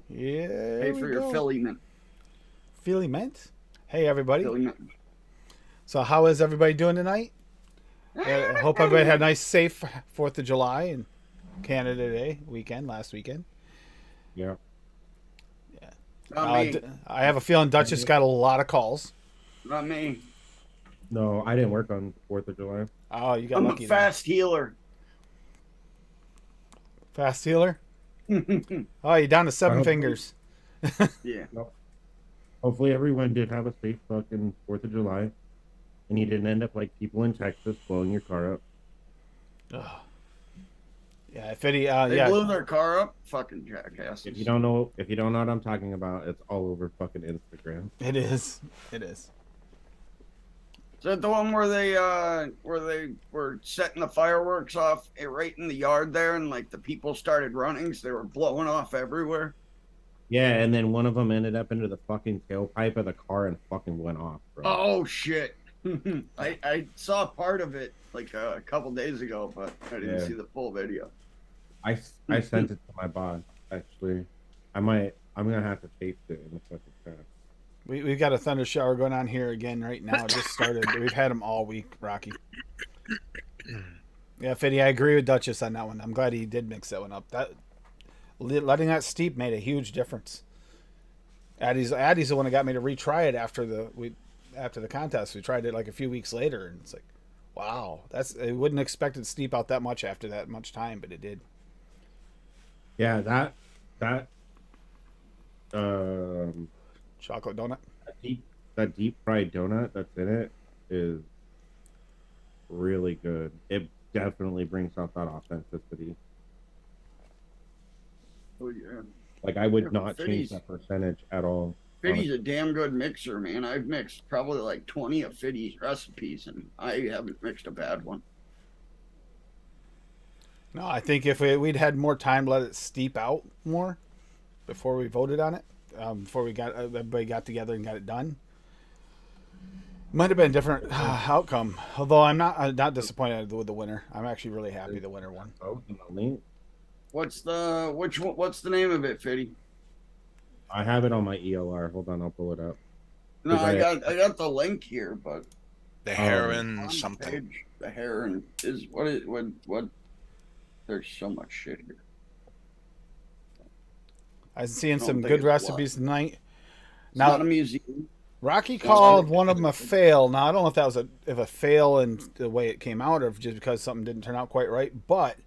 Yeah. Pay for your Philly mint. Philly mint. Hey everybody. Philly mint. So how is everybody doing tonight? I hope everybody had a nice, safe 4th of July and Canada Day last weekend. Yeah. Yeah. Not me. I have a feeling Dutch just got a lot of calls. Not me. No, I didn't work on 4th of July. Oh, you got I'm lucky. a fast healer. Fast healer? Oh, you're down to 7 fingers. Yeah. No. Hopefully everyone did have a safe fucking 4th of July. And you didn't end up like people in Texas blowing your car up. Ugh. Yeah, Fitty. They Yeah, blew their car up. Fucking jackasses. If you don't know what I'm talking about, it's all over fucking Instagram. it is. It is. Is that the one where they were setting the fireworks off right in the yard there, and like the people started running, so they were blowing off everywhere? Yeah, and then one of them ended up into the fucking tailpipe of the car and fucking went off, bro. Oh shit! I saw part of it like a couple days ago, but I didn't see the full video. I sent it to my boss actually. I'm gonna have to tape it in the fucking chat. We've got a thunder shower going on here again right now. It just started. We've had them all week, Rocky. Yeah, Fitty, I agree with Duchess on that one. I'm glad he did mix that one up. That letting that steep made a huge difference. Addie's the one that got me to retry it after the contest. We tried it like a few weeks later, and it's like, wow, I wouldn't expect it to steep out that much after that much time, but it did. Yeah, that Chocolate donut. that deep fried donut that's in it is really good. It definitely brings out that authenticity. Oh yeah. Like I would Yeah, not Fitty's- change that percentage at all. Fitty's a damn good mixer, man. I've mixed probably like 20 of Fitty's recipes, and I haven't mixed a bad one. No, I think if we'd had more time to let it steep out more before we voted on it, before we got everybody got together and got it done, might have been a different outcome. Although I'm not disappointed with the winner. I'm actually really happy the winner won. Oh, in the link. What's the name of it, Fitty? I have it on my ELR. Hold on, I'll pull it up. No, I I got the link here, but The heron on the something. page, the heron is what? There's so much shit here. I'm seeing don't some think good it's recipes tonight. It's not a Now, museum. Rocky called one of them a fail. Now I don't know if that was a fail in the way it came out, or if just because something didn't turn out quite right. But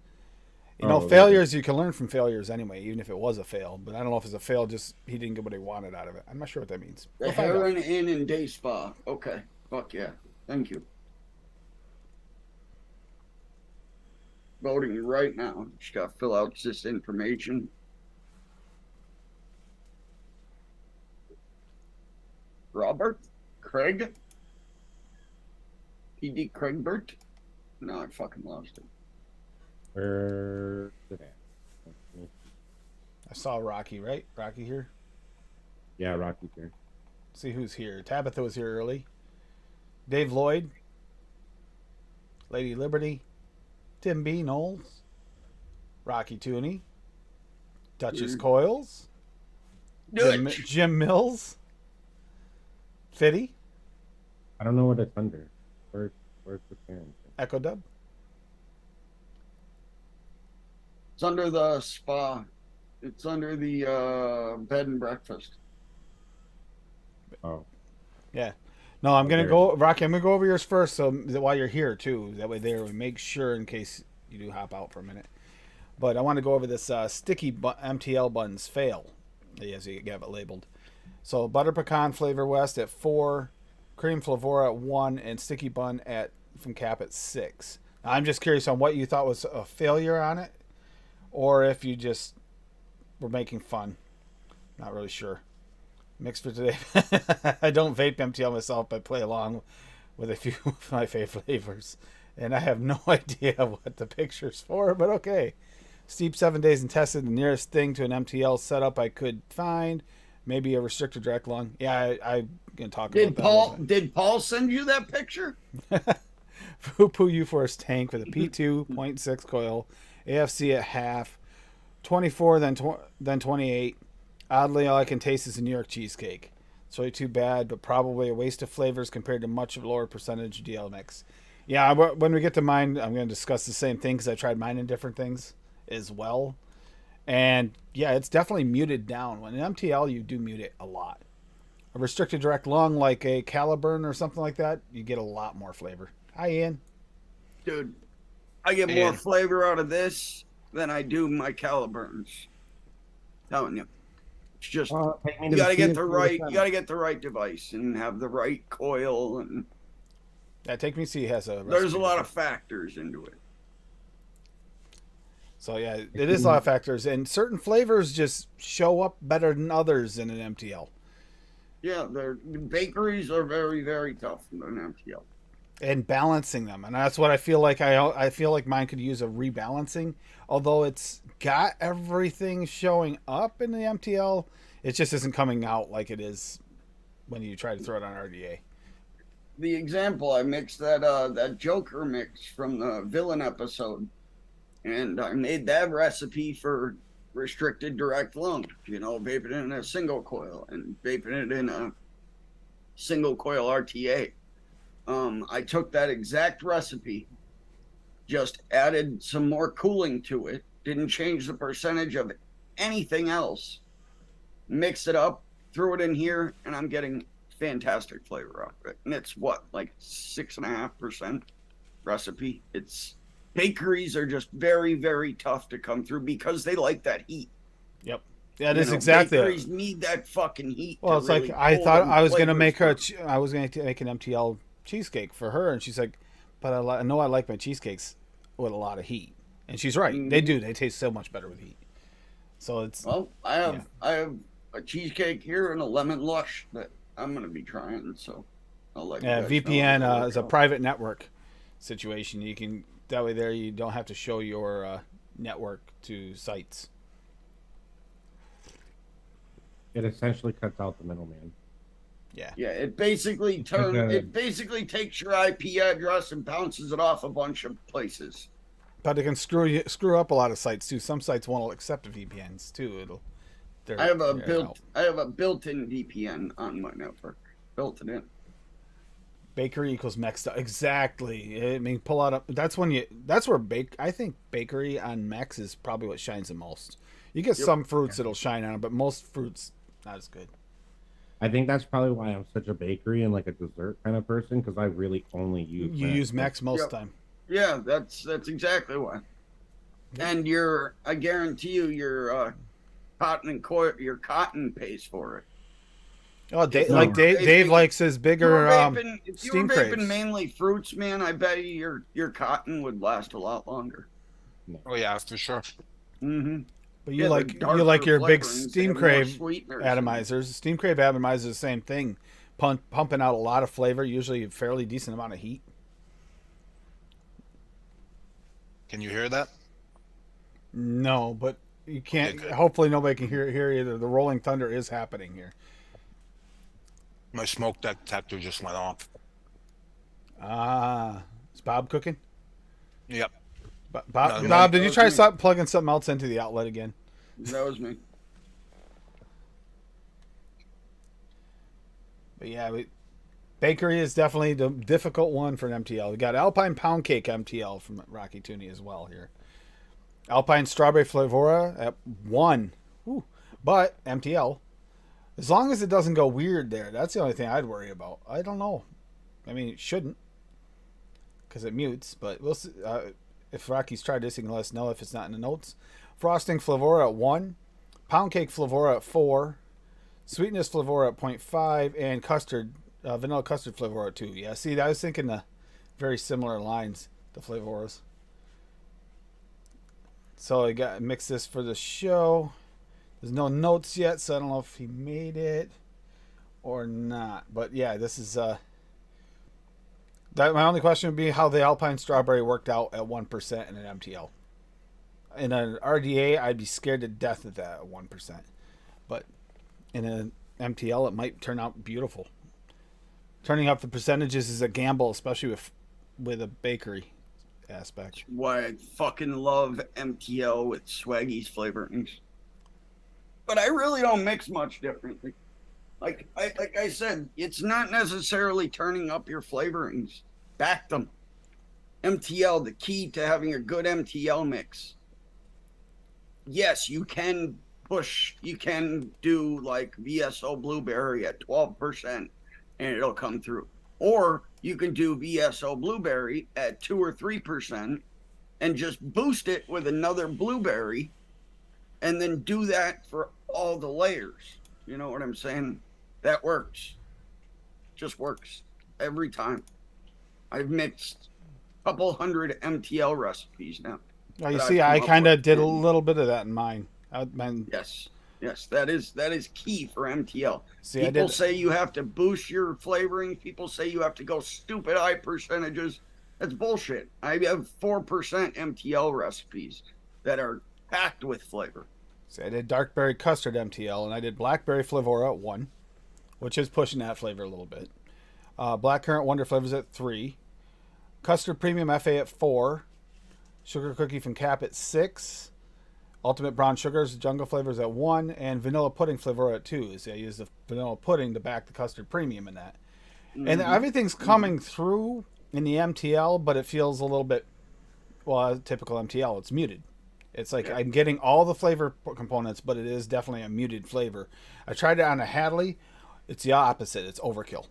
failures, you can learn from failures anyway, even if it was a fail. But I don't know if it's a fail, just he didn't get what he wanted out of it. I'm not sure what that means. The We'll find out. Heron Inn and Day Spa. Okay, fuck yeah, thank you. Voting right now. Just gotta fill out this information. Robert? Craig? PD Craigbert? No, I fucking lost it. Where did it? I saw Rocky, right? Rocky here. Yeah, Rocky's here. See who's here. Tabitha was here early. Dave Lloyd. Lady Liberty. Tim B. Knowles. Rocky Tooney. Duchess Coils. Dutch. Jim Mills. Fitty. I don't know what it's under. Where's the fan? Echo Dub. It's under the spa. It's under the bed and breakfast. Oh, Yeah. No, I'm gonna Okay. go, Rocky. I'm gonna go over yours first, so that while you're here too, that way there we make sure in case you do hop out for a minute. But I want to go over this sticky MTL buns fail, as you have it labeled. So butter pecan flavor west at 4, cream flavora at 1, and sticky bun from Cap at 6. Now, I'm just curious on what you thought was a failure on it, or if you just were making fun. Not really sure. Mixed for today. I don't vape MTL myself, but play along with a few of my favorite flavors. And I have no idea what the picture's for, but okay. Steep 7 days and tested the nearest thing to an MTL setup I could find. Maybe a restricted direct lung. Yeah, I'm going to talk about that. Did Paul send you that picture? Poo you for his tank with a P2.6 coil, AFC at half, 24, then 28. Oddly, all I can taste is a New York cheesecake. It's really too bad, but probably a waste of flavors compared to much of lower percentage DL mix. Yeah, when we get to mine, I'm going to discuss the same thing because I tried mine in different things as well. And yeah, it's definitely muted down. When an MTL, you do mute it a lot. A restricted direct lung like a Caliburn or something like that, you get a lot more flavor. Hi, Ian. Dude, I get more flavor out of this than I do my Caliburns. Telling you. It's just you gotta get the right device and have the right coil, and Take Me See has a there's a lot of factors into it. So yeah, it is a lot of factors, and certain flavors just show up better than others in an MTL. Yeah, their bakeries are very, very tough in an MTL. And balancing them, and that's what I feel like. I feel like mine could use a rebalancing. Although it's got everything showing up in the MTL, it just isn't coming out like it is when you try to throw it on RDA. The example, I mixed that Joker mix from the villain episode, and I made that recipe for restricted direct lung. Vaping it in a single coil and vaping it in a single coil RTA. I took that exact recipe, just added some more cooling to it, didn't change the percentage of anything else, mixed it up, threw it in here, and I'm getting fantastic flavor out of it. And it's what, like 6.5% recipe? Bakeries are just very, very tough to come through because they like that heat. Yep. That is exactly. Bakeries need that fucking heat. Well, it's really like I thought I was going to make her. through. I was going to make an MTL cheesecake for her, and she's like, "But I know I like my cheesecakes with a lot of heat." And she's right. Mm-hmm. They do. They taste so much better with heat. So it's. Well, I have a cheesecake here and a lemon lush that I'm going to be trying. So I'll let you guys VPN know is a private network situation. You can that way there you don't have to show your network to sites. It essentially cuts out the middleman. Yeah. Yeah, it basically takes your IP address and bounces it off a bunch of places. But it can screw up a lot of sites too. Some sites won't accept VPNs too. I have a built-in VPN on my network. Built it in. Bakery equals Mex. Exactly. I mean, pull out. That's where I think bakery on Mex is probably what shines the most. You get some fruits that'll shine on it, but most fruits not as good. I think that's probably why I'm such a bakery and like a dessert kind of person, because I really only use Mex most of the time. Yeah, that's exactly why. Yep. And I guarantee you, your cotton pays for it. Oh, Dave likes his bigger if you steam were vaping craves. mainly fruits, man, I bet you your cotton would last a lot longer. Oh yeah, for sure. Mm-hmm. But you like your big steam crave atomizers. Steam crave atomizers is the same thing, pumping out a lot of flavor, usually a fairly decent amount of heat. Can you hear that? No, but you can't. Okay, hopefully, nobody can hear either. The rolling thunder is happening here. My smoke detector just went off. Is Bob cooking? Yep. Bob, did you try plugging something else into the outlet again? That was me. But yeah, bakery is definitely the difficult one for an MTL. We got Alpine Pound Cake MTL from Rocky Tooney as well here. Alpine Strawberry Flavora at 1. Ooh. But MTL, as long as it doesn't go weird there, that's the only thing I'd worry about. I don't know. I mean, it shouldn't, because it mutes, but we'll see. If Rocky's tried this, he can let us know if it's not in the notes. Frosting Flavora at 1. Pound Cake Flavora at 4. Sweetness Flavora at 0.5. And custard, vanilla custard Flavora at 2. Yeah, see, I was thinking the very similar lines, the Flavoras. So I got mix this for the show. There's no notes yet, so I don't know if he made it or not. But yeah, this is my only question would be how the Alpine Strawberry worked out at 1% in an MTL. In an RDA, I'd be scared to death of that at 1%. But in an MTL, it might turn out beautiful. Turning up the percentages is a gamble, especially with a bakery aspect. That's why I fucking love MTL with Swaggy's flavorings. But I really don't mix much differently. Like I said, it's not necessarily turning up your flavorings. Back them. MTL, the key to having a good MTL mix. Yes, you can do like VSO Blueberry at 12% and it'll come through. Or you can do VSO Blueberry at 2 or 3% and just boost it with another blueberry and then do that for all the layers. You know what I'm saying? That works. Just works every time. I've mixed a couple hundred MTL recipes now. Oh, you that see, I've I come up kind of with. did a And little bit of that in mine. yes, yes, that is key for MTL. See, I People did. say you have to boost your flavoring. People say you have to go stupid high percentages. That's bullshit. I have 4% MTL recipes that are packed with flavor. See, I did dark berry custard MTL, and I did blackberry flavora at 1, which is pushing that flavor a little bit. Blackcurrant Wonder Flavors at 3. Custard Premium FA at 4. Sugar Cookie from Cap at 6. Ultimate Brown Sugars Jungle Flavors at 1. And Vanilla Pudding Flavor at 2. So I used the vanilla pudding to back the custard premium in that. And everything's coming through in the MTL, but it feels a little bit, well, typical MTL. It's muted. It's like I'm getting all the flavor components, but it is definitely a muted flavor. I tried it on a Hadley. It's the opposite. It's overkill.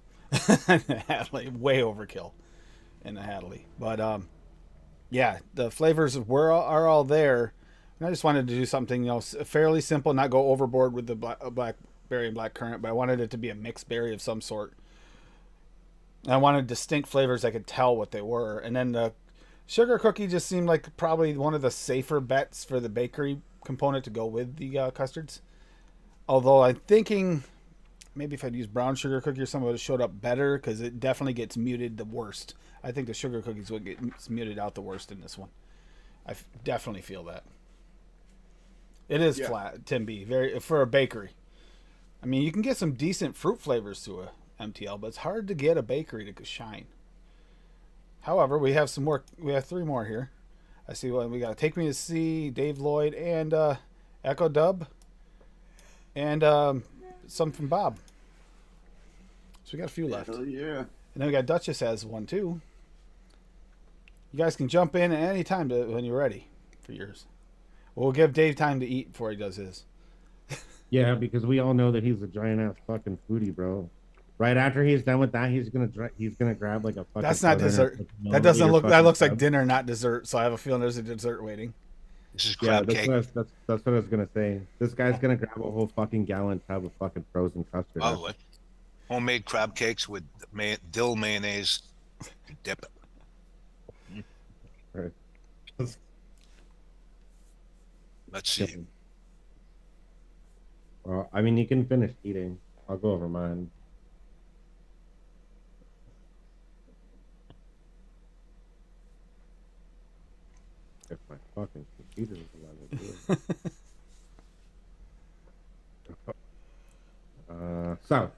Hadley, way overkill in the Hadley. But yeah, the flavors are all there. And I just wanted to do something, fairly simple, not go overboard with the blackberry and blackcurrant, but I wanted it to be a mixed berry of some sort. And I wanted distinct flavors I could tell what they were. And then the sugar cookie just seemed like probably one of the safer bets for the bakery component to go with the custards. Although I'm thinking maybe if I'd used brown sugar cookie or something, it would have showed up better because it definitely gets muted the worst. I think the sugar cookies would get muted out the worst in this one. I definitely feel that. It is flat, Tim B. Very for a bakery. I mean, you can get some decent fruit flavors to a MTL, but it's hard to get a bakery to shine. However, we have some more. We have 3 more here. I see what we got. Take Me to See, Dave Lloyd, and Echo Dub, and some from Bob. So we got a few left. Hell yeah. And then we got Duchess has one too. You guys can jump in at any time when you're ready for yours. We'll give Dave time to eat before he does his. Yeah, because we all know that he's a giant ass fucking foodie, bro. Right after he's done with that, he's gonna grab like a fucking. That's not dessert. That doesn't look. That looks like dinner, not dessert. So I have a feeling there's a dessert waiting. This is crab cake. That's what I was gonna say. This guy's gonna grab a whole fucking gallon tub of fucking frozen custard. Probably. Homemade crab cakes with dill mayonnaise. Dip it. Right. Let's see. Well, I mean, you can finish eating. I'll go over mine. If my fucking computer is allowed to do it. So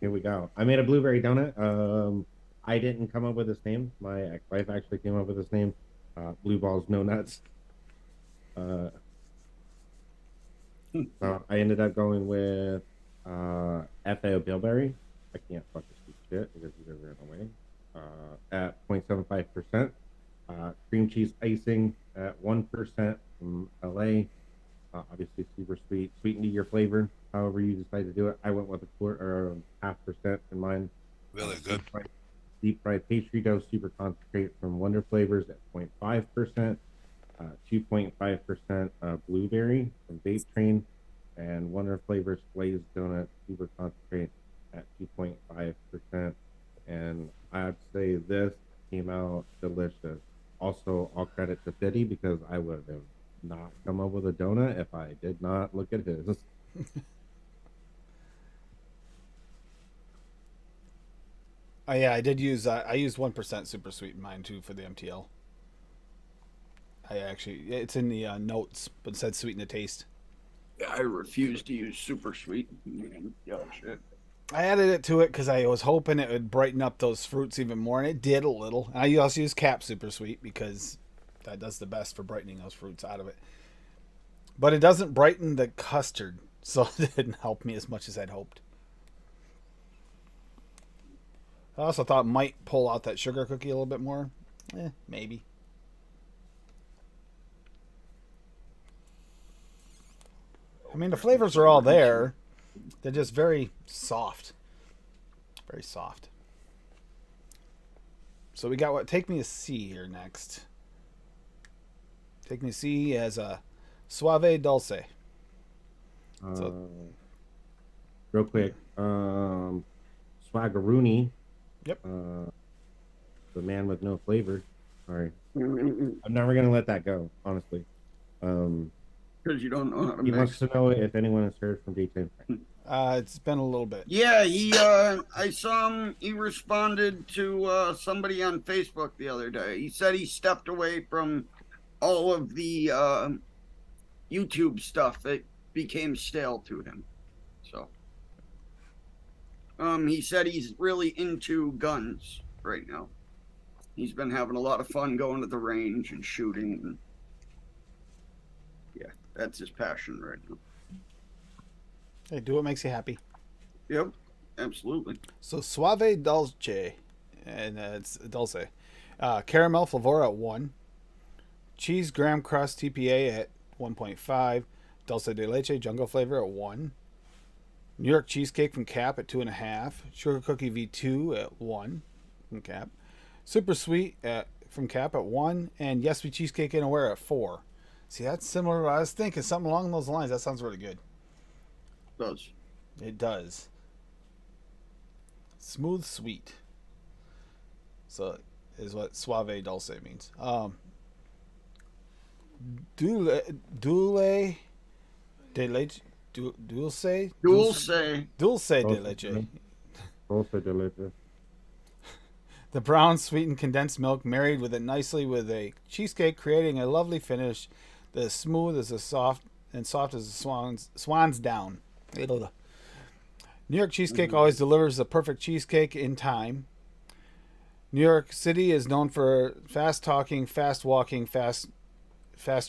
here we go. I made a blueberry donut. I didn't come up with this name. My ex-wife actually came up with this name. Blue balls, no nuts. So I ended up going with FAO Bilberry. I can't fucking speak shit because he's ever ran away. At 0.75%. Cream cheese icing at 1% from LA. Obviously super sweet. Sweeten to your flavor, however you decide to do it. I went with a quarter or 0.5% in mine. Really good. Deep fried pastry dough super concentrate from Wonder Flavors at 0.5%. 2.5% blueberry from Vape Train, and Wonder Flavors glazed donut super concentrate at 2.5%. And I'd say this came out delicious. Also, all credit to Fiddy because I would have not come up with a donut if I did not look at his. Oh yeah, I did use. I used 1% super sweet in mine too for the MTL. It's in the notes, but it said sweeten the taste. Yeah, I refuse to use super sweet. Yeah, shit. I added it to it because I was hoping it would brighten up those fruits even more, and it did a little. I also use Cap Super Sweet because that does the best for brightening those fruits out of it. But it doesn't brighten the custard, so it didn't help me as much as I'd hoped. I also thought it might pull out that sugar cookie a little bit more. Maybe. I mean, the flavors are all there. They're just very soft. Very soft. So we got what? Take Me to See here next. Take Me to See as a Suave Dulce. Real quick. Swaggeroony. Yep. The man with no flavor. Sorry. Because I'm never gonna let that go, honestly. you don't know how to He mix. wants to know if anyone has heard from DJ. It's been a little bit. Yeah, I saw him. He responded to somebody on Facebook the other day. He said he stepped away from all of the YouTube stuff that became stale to him. So, he said he's really into guns right now. He's been having a lot of fun going to the range and shooting. And yeah, that's his passion right now. Hey, do what makes you happy. Yep, absolutely. So Suave Dulce, and it's Dulce. Caramel Flavora at 1. Cheese Graham Crust TPA at 1.5. Dulce de Leche Jungle Flavor at 1. New York Cheesecake from Cap at 2.5. Sugar Cookie V2 at 1 from Cap. Super Sweet from Cap at 1. And Yes We Cheesecake and Aware at 4. See, that's similar to what I was thinking. Something along those lines. That sounds really good. It does. It does. Smooth sweet. So is what Suave Dulce means. Dule de leche. Dulce de leche. Also delicious. The brown sweetened condensed milk married with it nicely with a cheesecake, creating a lovely finish. The smooth as a soft as a swan's down. New York Cheesecake always delivers the perfect cheesecake in time. New York City is known for fast talking, fast walking, fast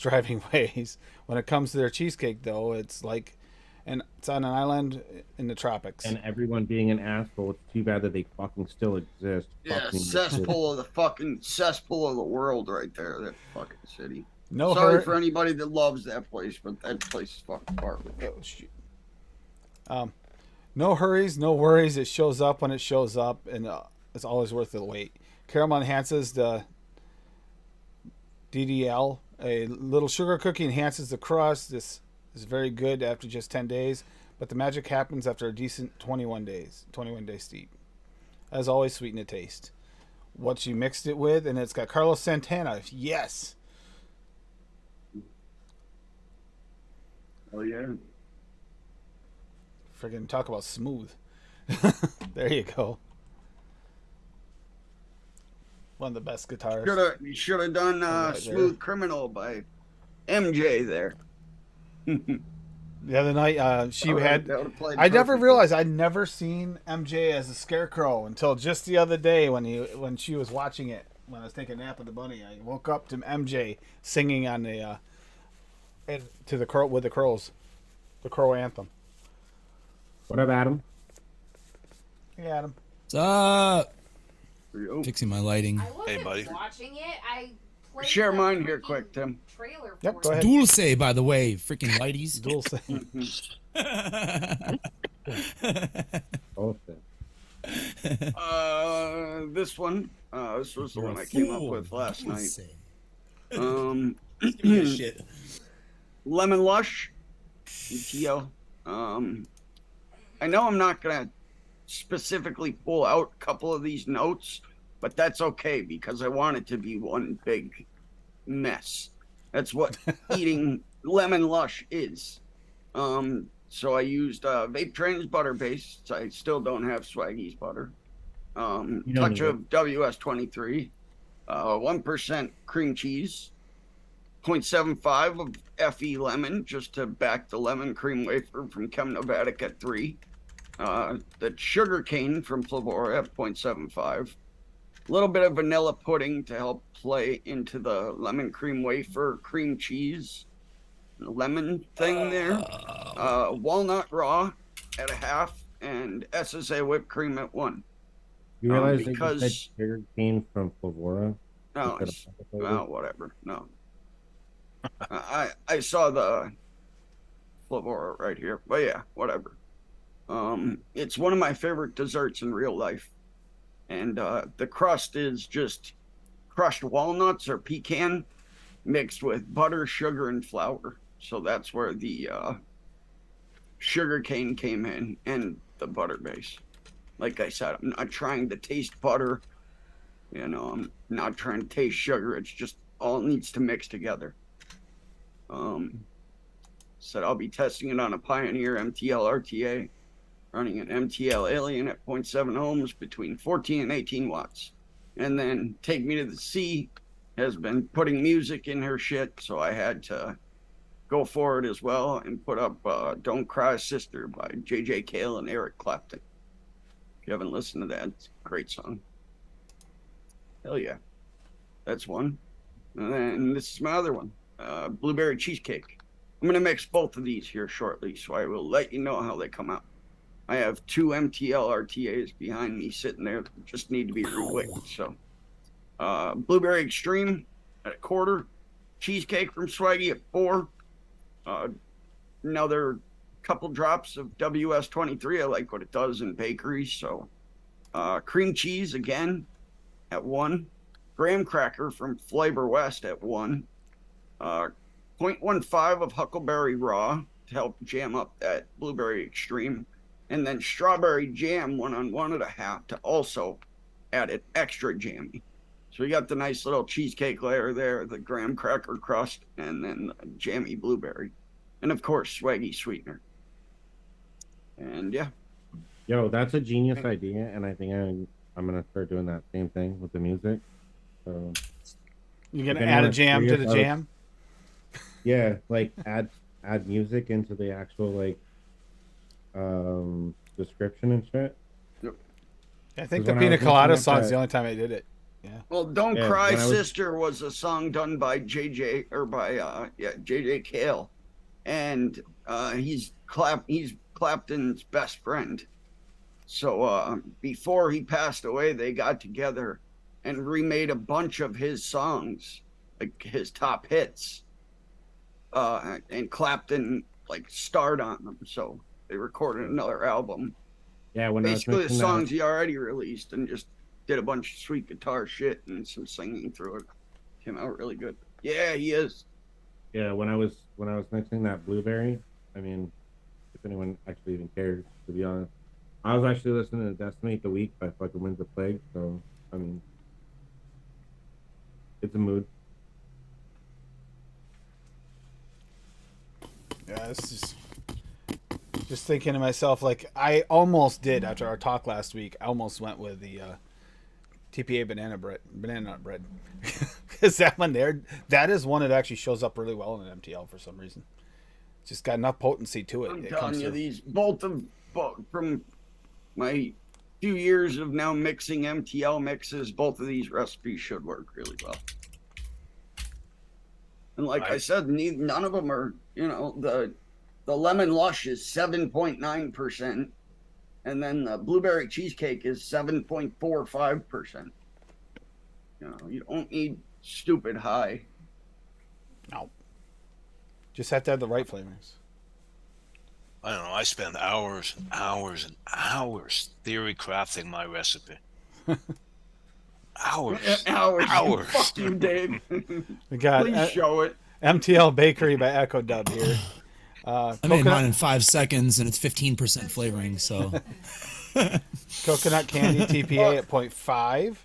driving ways. When it comes to their cheesecake, though, it's like, and it's on an island in the tropics. And everyone being an asshole. It's too bad that they fucking still exist. Yeah, cesspool of the world right there. That fucking city. No Sorry for anybody that loves that place, but that place is fucking garbage. Oh, shoot. No hurries, no worries. It shows up when it shows up, and it's always worth the wait. Caramel enhances the DDL. A little sugar cookie enhances the crust. This is very good after just 10 days, but the magic happens after a decent 21 day steep. As always, sweeten the taste. What you mixed it with, and it's got Carlos Santana. Yes. Oh yeah. Friggin' talk about smooth. There you go. One of the best guitars. You should have done Smooth Criminal by MJ there. The other night, she had. I never realized I'd never seen MJ as a scarecrow until just the other day when she was watching it when I was taking a nap with the bunny. I woke up to MJ singing on the to the crow with the crows, the crow anthem. What up, Adam? Hey, Adam. What's up? Fixing my lighting. I wasn't Hey, buddy. watching it. I played Share the mine here freaking quick, Tim. Trailer Yep, for go it. ahead. Dulce, by the way, freaking lighties. Dulce. Bullshit. This one. This was the one I came up with last night. Give me this shit. Lemon Lush, MTL. I know I'm not gonna specifically pull out a couple of these notes, but that's okay because I want it to be one big mess. That's what eating Lemon Lush is. So I used Vape Train's butter base. I still don't have Swaggy's butter. Touch of WS23, 1% cream cheese, 0.75 of FE lemon, just to back the lemon cream wafer from Chem Novatic at 3. The sugar cane from Flavora at 0.75. A little bit of vanilla pudding to help play into the lemon cream wafer, cream cheese, lemon thing there. Walnut raw at 1/2, and SSA whipped cream at 1. You realize because that you said sugar cane from Flavora? No, well, whatever. No, I saw the Flavora right here, but yeah, whatever. It's one of my favorite desserts in real life, and the crust is just crushed walnuts or pecan mixed with butter, sugar, and flour. So that's where the sugar cane came in, and the butter base. Like I said, I'm not trying to taste butter You know, I'm not trying to taste sugar. It's just all needs to mix together. Said I'll be testing it on a Pioneer MTL RTA, running an MTL Alien at 0.7 ohms between 14 and 18 watts. And then Take Me to the Sea has been putting music in her shit, so I had to go for it as well and put up Don't Cry Sister by JJ Cale and Eric Clapton. If you haven't listened to that, it's a great song. Hell yeah. That's one. And then this is my other one, Blueberry Cheesecake. I'm going to mix both of these here shortly, so I will let you know how they come out. I have 2 MTL RTAs behind me sitting there that just need to be rewicked. So, Blueberry Extreme at 1/4, Cheesecake from Swaggy at 4, another couple drops of WS23. I like what it does in bakeries. So, cream cheese again at 1, graham cracker from Flavor West at 1, 0.15 of Huckleberry Raw to help jam up that Blueberry Extreme, and then strawberry jam 1 on 1.5 to also add it extra jammy. So you got the nice little cheesecake layer there, the graham cracker crust, and then the jammy blueberry, and of course Swaggy sweetener. And yeah, Yo, that's a genius idea, and I think I'm gonna start doing that same thing with the music. So You're gonna add a jam to the jam. Yeah, like add music into the actual like description and shit. yep. I think the Pina Colada song is the only time I did it. Yeah. Well, Don't Cry Sister was a song done by JJ Cale, and he's Clapton's best friend. So before he passed away, they got together and remade a bunch of his songs, like his top hits. And Clapton like starred on them, so they recorded another album. Yeah, when basically the songs he already released, and just did a bunch of sweet guitar shit and some singing through it. Came out really good. Yeah, he is. Yeah, when I was mixing that blueberry, I mean, if anyone actually even cares, to be honest, I was actually listening to Decimate the Week by fucking Winds of Plague. So I mean, it's a mood. Yeah, this is just thinking to myself, like I almost did after our talk last week. I almost went with the TPA banana bread, because that one there, that is one that actually shows up really well in an MTL for some reason. It's just got enough potency to it. I'm telling you, these both from my few years of now mixing MTL mixes, both of these recipes should work really well. And like I said, none of them are, you know, the lemon lush is 7.9%, and then the blueberry cheesecake is 7.45%. You know, you don't need stupid high. No. Just have to have the right flavors. I don't know. I spend hours and hours and hours theory crafting my recipe. Hours. Fuck you, Dave. We got Please show it. MTL Bakery by Echo Dub here. I made mine in 5 seconds, and it's 15% flavoring. So, coconut candy TPA at 0.5,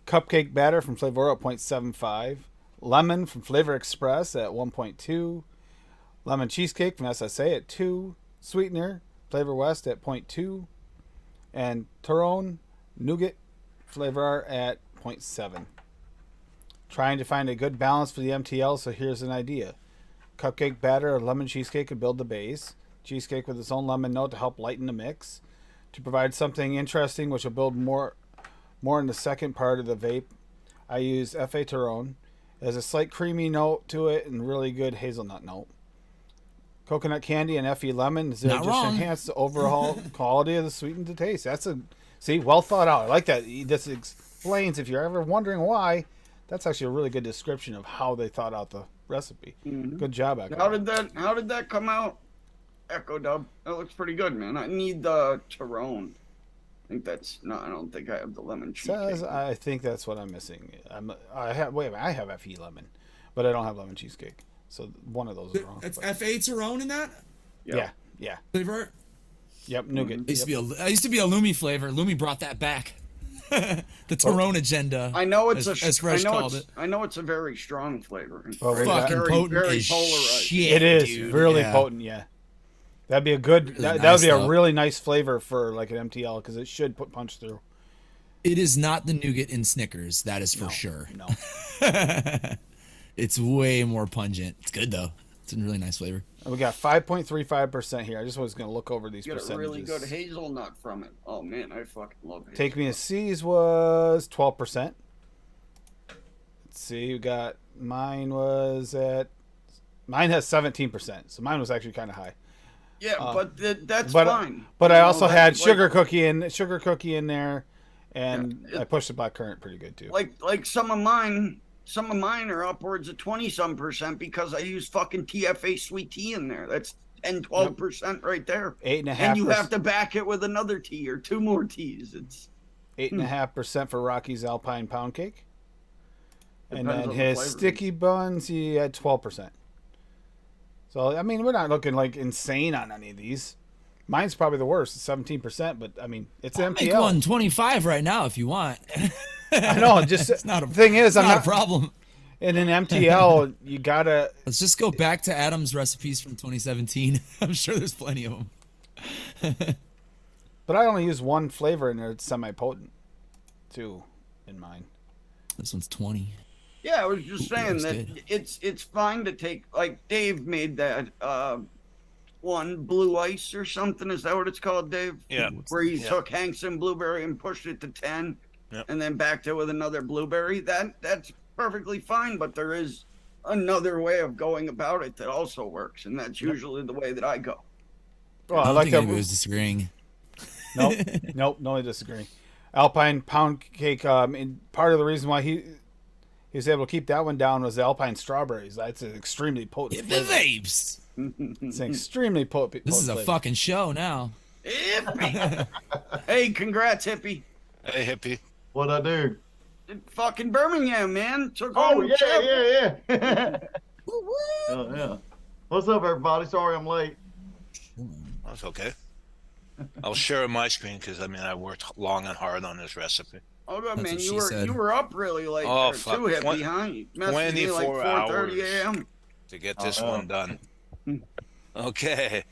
cupcake batter from Flavor at 0.75, lemon from Flavor Express at 1.2, lemon cheesecake from SSA at 2, sweetener Flavor West at 0.2, and Tyrone nougat Flavor at 0.7. Trying to find a good balance for the MTL, so here's an idea. Cupcake batter or lemon cheesecake to build the base. Cheesecake with its own lemon note to help lighten the mix. To provide something interesting, which will build more in the second part of the vape, I use F.A. Tyrone. It has a slight creamy note to it and really good hazelnut note. Coconut candy and F.E. lemon is there just enhance the overall quality of the sweetened to taste. That's well thought out. I like that. This explains, if you're ever wondering why, that's actually a really good description of how they thought out the recipe. Mm-hmm. Good job, Echo. How did that come out, Echo Dub? That looks pretty good, man. I need the Tyrone. I don't think I have the lemon cheesecake. I think that's what I'm missing. I have F.E. lemon, but I don't have lemon cheesecake. So one of those is wrong. It's F.A. Tyrone in that? Yeah. Flavor? Yep, nougat. I used to be a Lumi flavor. Lumi brought that back. The Tyrone agenda. I know it's as Fresh called it. I know it's a very strong flavor. Well, we Fucking got- potent very as polarized. shit. It is dude. really Yeah. potent. Yeah, that'd be a good. Really that nice, would be a though. really nice flavor for like an MTL because it should punch through. It is not the nougat in Snickers. That is for No, sure. No. It's way more pungent. It's good though. It's a really nice flavor. We got 5.35% here. I just was going to look over these You get a percentages. really good hazelnut from it. Oh man, I fucking love hazelnut. Take Me to C's was 12%. Let's see, we got mine has 17%. So mine was actually kind of high. Yeah, but that's but fine. but You I know, also that- had like- sugar cookie in there, and Yeah, I pushed the black currant pretty good too. Like some of mine are upwards of 20-some% because I use fucking TFA sweet tea in there. That's 10-12% right there. 8.5%. And you have to back it with another tea or two more teas. It's 8.5% for Rocky's Alpine Pound Cake. And Depends then on the his flavor. sticky buns, he had 12%. So, I mean, we're not looking like insane on any of these. Mine's probably the worst, 17%, but I mean, it's an Make MTL. one 25 right now if you want. I know, just It's not a thing is, it's I'm not not a problem. in an MTL. You gotta. Let's just go back to Adam's recipes from 2017. I'm sure there's plenty of them. But I only use one flavor in there. It's semi-potent, too, in mine. This one's 20. yeah, I was just saying Looks that good. it's fine to take, like Dave made that one blue ice or something. Is that what it's called, Dave? Yeah. Where he Yeah. took Hankson blueberry and pushed it to 10 Yep. and then backed it with another blueberry. That's perfectly fine, but there is another way of going about it that also works, and that's usually the way that I go. Well, I I don't like think that. anybody was disagreeing. Nope, no, I disagree. Alpine Pound Cake. And part of the reason why he was able to keep that one down was the Alpine Strawberries. That's an extremely potent Give the flavor. vapes. It's an extremely potent. This is a flavor. fucking show now. Hippie. Hey, congrats, Hippie. Hey, hippie. What I do? Fucking Birmingham, man. Took Oh on the chip. yeah. Oh yeah. What's up, everybody? Sorry I'm late. That's okay. I'll share my screen because I worked long and hard on this recipe. Oh, good, That's man. what she You said. were up really late Oh, there fuck. too, Hippie, huh? You messaged me like 24 4:30 hours. a.m. To get this Oh, one done. Okay.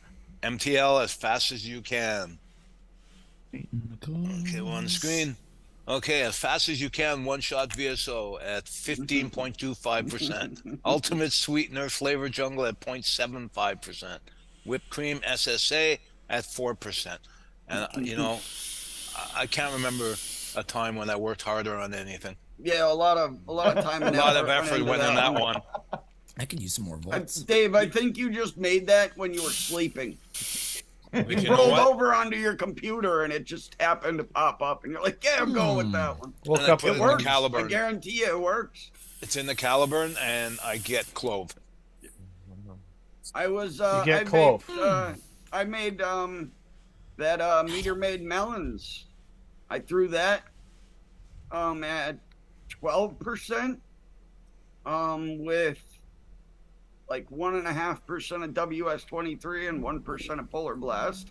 MTL as fast as you can. Okay, one screen. Okay, as fast as you can, one shot VSO at 15.25%. Ultimate sweetener flavor jungle at 0.75%. Whipped cream SSA at 4%. And I can't remember a time when I worked harder on anything. Yeah, a lot of time A and lot of went effort into went in that one. I could use some more volts. Dave, I think you just made that when you were sleeping. But You you know rolled what? over onto your computer and it just happened to pop up, and you're like, "Yeah, I'm going with that one." Woke And I up. put it It in the works. I Caliburn. guarantee you, it works. It's in the Caliburn, and I get clove. I was You get I clove. made that meter made melons. I threw that at 12% with like 1.5% of WS23 and 1% of Polar Blast,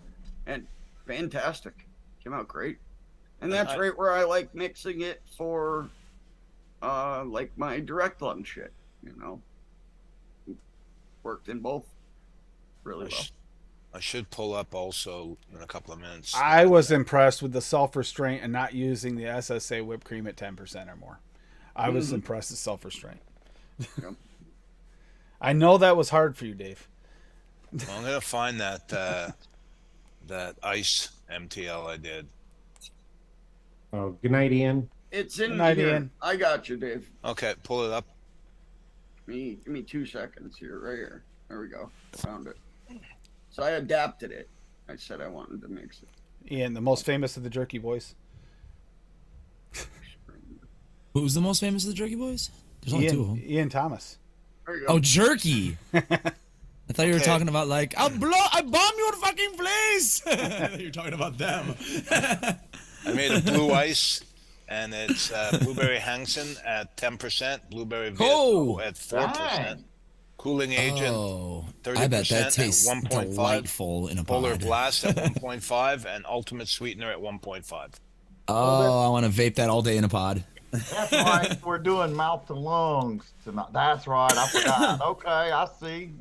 and fantastic. Came out great. And that's right where I like mixing it for like my direct lunch shit, Worked in both really well. I should pull up also in a couple of minutes. I was impressed with the self-restraint and not using the SSA whipped cream at 10% or more. I was impressed with self-restraint. Yep. I know that was hard for you, Dave. Well, I'm gonna find that that ice MTL I did. Oh, good night, Ian. It's in Good night, here. Ian. I got you, Dave. Okay, pull it up. Give me 2 seconds here, right here. There we go. Found it. So I adapted it. I said I wanted to mix it. Ian, the most famous of the Jerky Boys. Who's the most famous of the Jerky Boys? There's only two of them. Ian Thomas. There you go. Oh, Jerky. I thought you were Okay. talking about like, I bomb your fucking place. I thought you were talking about them. I made a blue ice, and it's blueberry Hangson at 10%, blueberry Oh. VSO at 4%, cooling agent Oh, 30% I bet that at tastes 1.5, delightful in a Polar pod. Blast at 1.5, and ultimate sweetener at 1.5. Oh, I want to vape that all day in a pod. That's right. We're doing mouth to lungs tonight. That's right. I forgot. Okay, I see.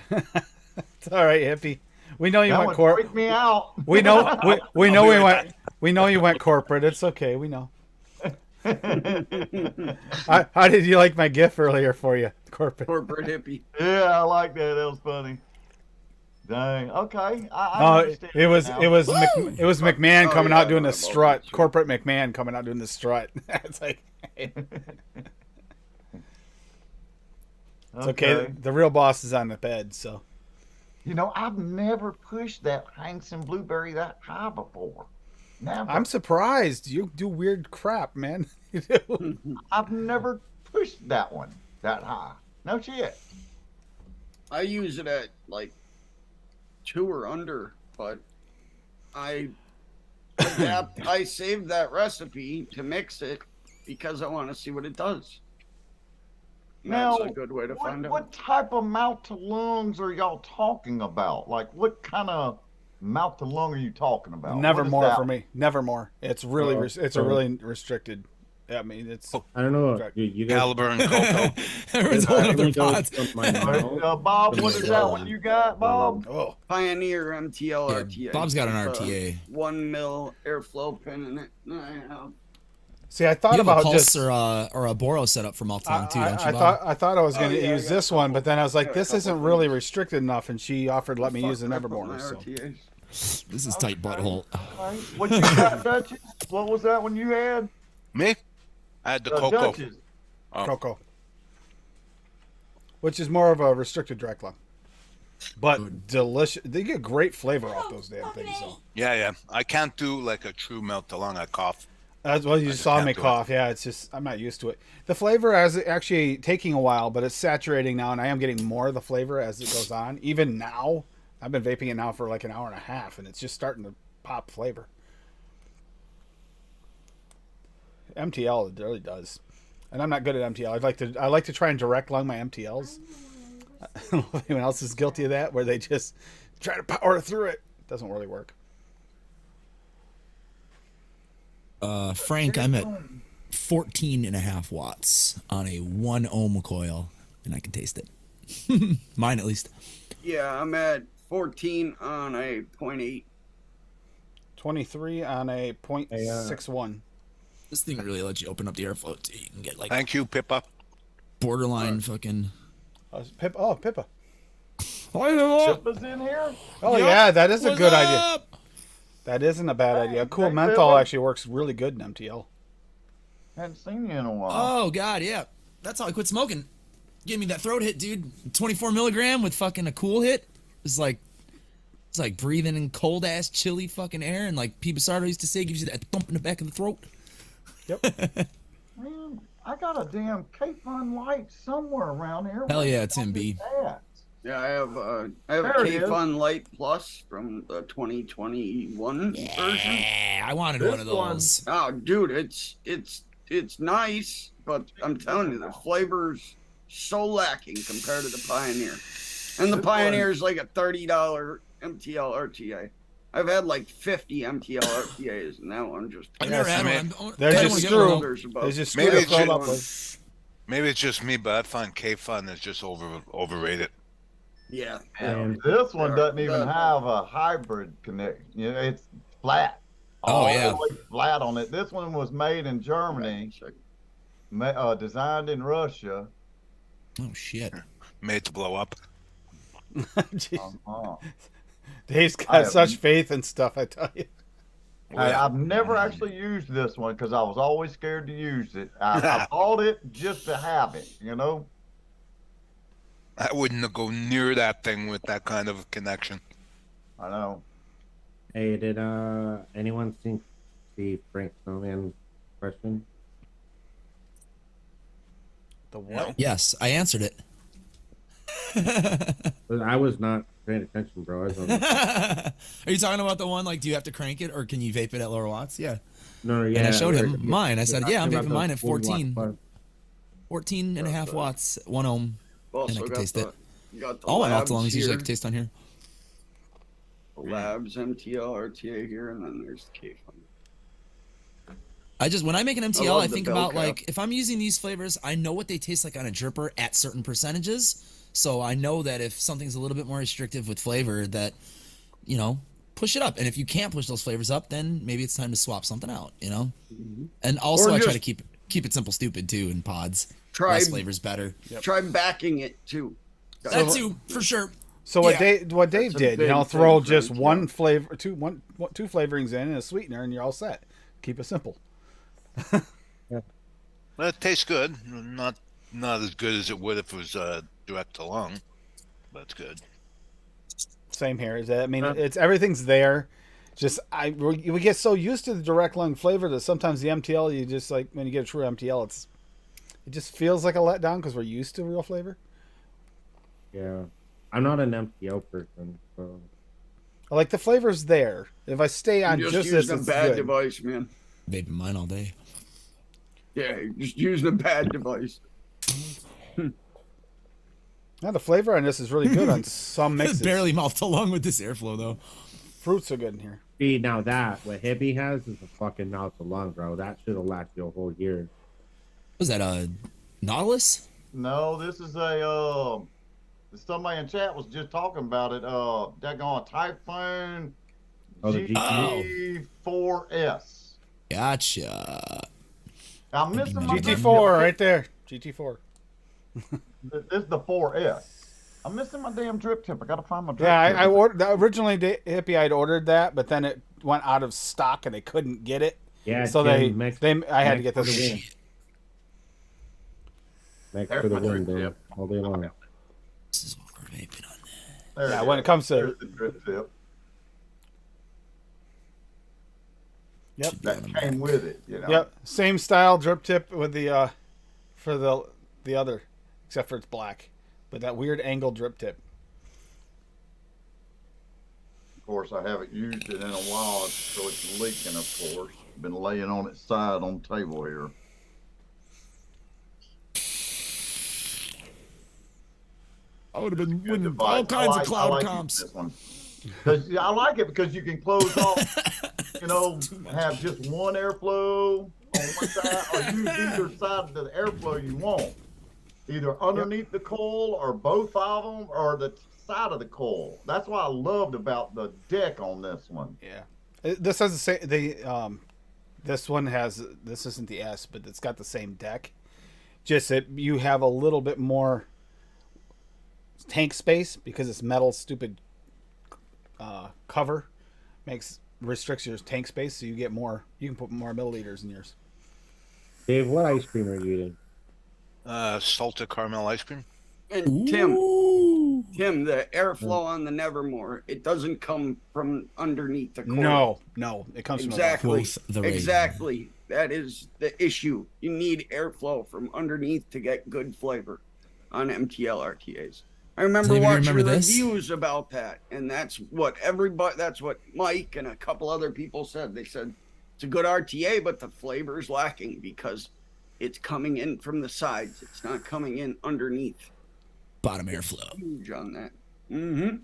It's all right, hippie. We know you That went would corporate. freak me out. We know we know be we right went. We know you went corporate. It's okay. We know. How did you like my GIF earlier for you? Corporate. Corporate hippie. Yeah, I like that. That was funny. Dang. Okay. I No, understand it was now. it was it was McMahon Oh, coming yeah, out doing the I forgot about strut. that, too. Corporate McMahon coming out doing the strut. It's like it's okay. The real boss is on the bed, so. You know, I've never pushed that Hanson Blueberry that high before. Never. I'm surprised. You do weird crap, man. You do. I've never pushed that one that high. No shit. I use it at like 2 or under, but I saved that recipe to mix it because I want to see what it does. Now, That's a good way to find out. What type of mouth to lungs are y'all talking about? Like, what kind of mouth to lung are you talking about? Never What is more that? for me. Never more. It's really Oh, it's a really restricted. I mean, it's I don't know. Correct. You guys Caliber and cocoa. Everyone's holding up their only goes pods. from my mouth Bob, to what my is that lung. one you got, Bob? oh. Pioneer MTL Yeah, RTA. Bob's got an With a RTA. 1 mil airflow pin in it. I have. See, I thought You have a about pulse just. or a Boro setup from Alton too, don't you, I Bob? thought I was going to Oh, yeah, I use got this a one, couple. but then I was like, Yeah, a this couple isn't really things. restricted enough, and she offered to let me use the Fuck, I put Nevermore. my So RTAs. This is tight butthole. Right. What you got, Duchess? What was that one you had? Me? I had the cocoa. Duchess. Oh. Cocoa, which is more of a restricted dry club, but delicious. They get great flavor off those damn things, though. Yeah, yeah. I can't do like a true melt to lung. I cough. As well, you just saw can't me do it. cough. Yeah, it's just I'm not used to it. The flavor is actually taking a while, but it's saturating now, and I am getting more of the flavor as it goes on. Even now, I've been vaping it now for like an hour and a half, and it's just starting to pop flavor. MTL, it really does, and I'm not good at MTL. I like to try and direct lung my MTLs. I don't know if anyone else is guilty of that, where they just try to power through it. It doesn't really work. Frank, I'm at 14.5 watts on a 1 ohm coil, and I can taste it. Mine, at least. Yeah, I'm at 14 on a 0.8. 23 on a 0.61. This thing really lets you open up the airflow too. You can get like Thank you, Pippa. borderline fucking. Pippa. Pippa's in here? Oh yeah, that is a What's good idea. up? That isn't a bad idea. Cool hey, menthol Pippa. actually works really good in MTL. Hadn't seen you in a while. Oh god, yeah. That's how I quit smoking. Give me that throat hit, dude. 24 milligram with fucking a cool hit. It's like breathing in cold ass, chilly fucking air, and like P. Basardo used to say, gives you that thump in the back of the throat. Yep. Man, I got a damn K-Fun light somewhere around here. Hell Where yeah, the it's fuck him, B. is that? Yeah, I have a There it is. K-Fun Light Plus from the 2021 version. Yeah, I wanted This one of those. Oh, dude, it's nice, but I'm telling you, the flavor's so lacking compared to the Pioneer. And the This Pioneer's like a $30 MTL RTA. I've had like 50 MTL RTAs, and that one just. I've Yeah, never had man. one. There's I your wanna get screw. one. There's just Maybe screw it's filled just- up with. Maybe it's just me, but I find K-Fun is just overrated. Yeah. And This one Yeah, doesn't even that- have a hybrid connect. You know, it's flat. Oh, All yeah. the way flat on it. This one was made in Germany, designed in Russia. Oh shit. Made to blow up. Jeez. Uh-huh. Dave's I got have- such faith and stuff. I tell you. I've never actually used this one because I was always scared to use it. I bought it just to have it, you know? I wouldn't go near that thing with that kind of connection. I know. hey, did anyone see Frank Snowman question? The what? Yes, I answered it. I was not paying attention, bro. I was on. Are you talking about the one like, do you have to crank it or can you vape it at lower watts? Yeah. No, yeah. And I showed him we're- mine. I said, we're yeah, I'm talking vaping about mine the at 40 watt 14. plus. 14.5 watts, 1 ohm. Also And I can got taste the, it. got the All my labs mouth lungs usually I here, can taste on here. the Labs MTL RTA here, and then there's the K-Fun. When I make an I MTL, love I the think bell about cap. like, if I'm using these flavors, I know what they taste like on a dripper at certain percentages. So I know that if something's a little bit more restrictive with flavor, that, you know, push it up. And if you can't push those flavors up, then maybe it's time to swap something out, you know? And also Or I try just- to keep it simple stupid too in pods. Try- Less flavors better. Try backing it too. That too, for sure. So what Yeah. Dave That's a did, you big know, thing throw for just MTL. one flavor, two flavorings in and a sweetener, and you're all set. Keep it simple. Well, it tastes good. Not as good as it would if it was direct to lung, but it's good. Same here. I mean, it's everything's there. Just we get so used to the direct lung flavor that sometimes the MTL, you just like when you get a true MTL, it just feels like a letdown because we're used to real flavor. Yeah, I'm not an MTO person, so Like the flavor's there. If I stay on You're just using this, a it's bad good. device, man. Vaping mine all day. Yeah, you're just using a bad device. Now the flavor on this is really good on some mixes. Barely mouth to lung with this airflow though. Fruits are good in here. see now that what Hippie has is a fucking mouth to lung, bro. That should have lasted you a whole year. Was that Nautilus? No, this is somebody in chat was just talking about it. Daggone Typhoon Oh, the GT4S. Gotcha. I'm missing my GT4 right there. GT4. This is the 4S. I'm missing my damn drip tip. I gotta find my drip Yeah, tip. I ordered originally. Hippie, I'd ordered that, but then it went out of stock and they couldn't get it. Yeah, So Tim, I had to get for the this. win. Next There's for the my win, drip dude. tip. All day long. This is what we're vaping on there. There Yeah, it when is. it comes to There's the drip tip. Yep. That came with it, you know. Yep, same style drip tip with the for the other, except for it's black, but that weird angle drip tip. Of course, I haven't used it in a while, so it's leaking. Of course, been laying on its side on the table here. I would have been Good winning device. all kinds of I cloud like comps. This one. 'Cause, I like it because you can close off, you know, have just one airflow on one side, or use either side of the airflow you want. Either underneath the coil, or both of them, or the side of the coil. That's what I loved about the deck on this one. Yeah, this has the same. This one has. This isn't the S, but it's got the same deck. Just that you have a little bit more tank space because it's metal. Stupid cover restricts your tank space, so you get more. You can put more milliliters in yours. Dave, what ice cream are you eating? Salted caramel ice cream. And Ooh. Tim, the airflow on the Nevermore, it doesn't come from underneath the coil. No, it comes Exactly. Both the rate. Exactly. That is the issue. You need airflow from underneath to get good flavor on MTL RTAs. I remember Does anybody watching remember this? reviews about that, and that's what Mike and a couple other people said. They said it's a good RTA, but the flavor is lacking because it's coming in from the sides. It's not coming in underneath. Bottom airflow. Huge on that. Mm-hmm.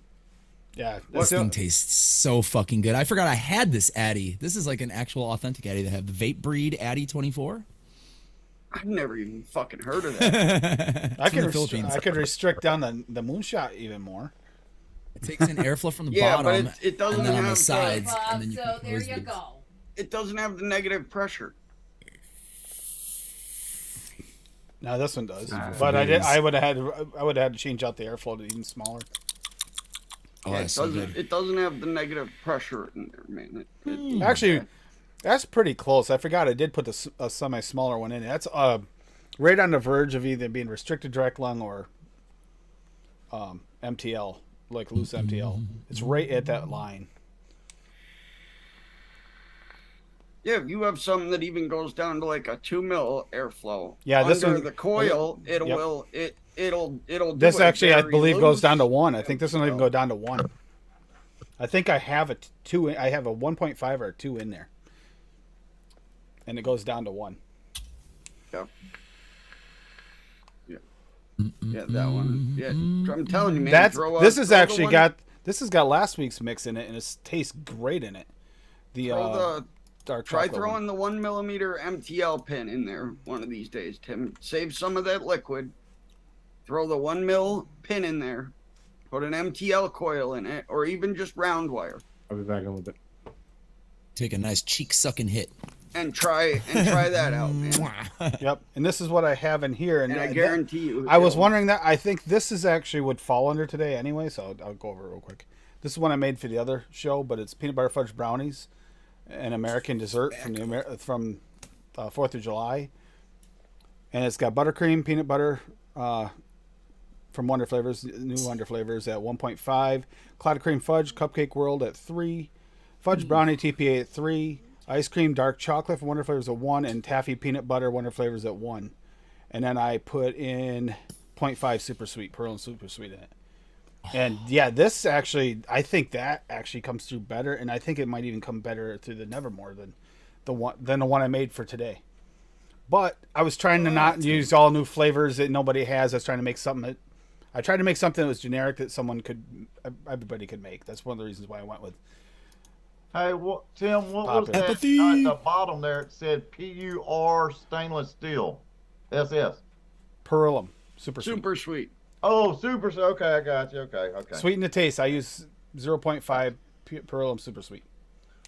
Yeah, This thing tastes so fucking good. I forgot I had this Addy. This is like an actual authentic Addy. They have the Vape Breed Addy 24. I've never even fucking heard of that. I It's in could the Philippines. I could restrict down the moonshot even more. It takes in airflow from the Yeah, but bottom it doesn't and then on have the the- sides, Bob, and then you so can there close you the- go. It doesn't have the negative pressure. Now this one does, Ah, but it is. I would have had to change out the airflow to even smaller. Oh, Yeah, that's so good. it doesn't have the negative pressure in there, man. Actually, that's pretty close. I forgot I did put a semi smaller one in. That's right on the verge of either being restricted direct lung or MTL, like loose MTL. It's right at that line. Yeah, if you have something that even goes down to like a 2 mil airflow, Yeah, this under one- the coil, it'll Yep. it'll do This it actually, I very believe, goes loose. down to 1. I think this one will even go down to 1. I think I have a 2. I have a 1.5 or a 2 in there, and it goes down to 1. Yeah. Yeah, that one. Yeah, I'm telling you, man. This has got last week's mix in it, and it tastes great in it. The Throw dark Try chocolate throwing one. the 1 millimeter MTL pin in there one of these days, Tim. Save some of that liquid. Throw the 1 mil pin in there. Put an MTL coil in it, or even just round wire. I'll be back in a little bit. Take a nice cheek sucking hit. And try that out, man. Yep, and this is what I have in here, and, And I guarantee you. I was wondering that. I think this is actually would fall under today anyway, so I'll go over it real quick. This is one I made for the other show, but it's peanut butter fudge brownies, an American dessert from 4th of July, and it's got buttercream, peanut butter from Wonder Flavors, new Wonder Flavors at 1.5, clouded cream fudge, cupcake world at 3, fudge brownie TPA at 3. Ice cream dark chocolate from Wonder Flavors at 1, and taffy peanut butter Wonder Flavors at 1. And then I put in 0.5 super sweet, pearl and super sweet in it. And yeah, this actually, I think that actually comes through better, and I think it might even come better through the Nevermore than the one I made for today. But I was trying to not use all new flavors that nobody has. I was trying to make something that was generic that everybody could make. That's one of the reasons why I went with. Hey, Tim, what was that? Empathy. At the bottom there, it said PUR stainless steel. SS. Perlum. Super sweet. Oh, super. Okay, I got you. Okay. Sweeten the taste. I use 0.5 Perlum super sweet.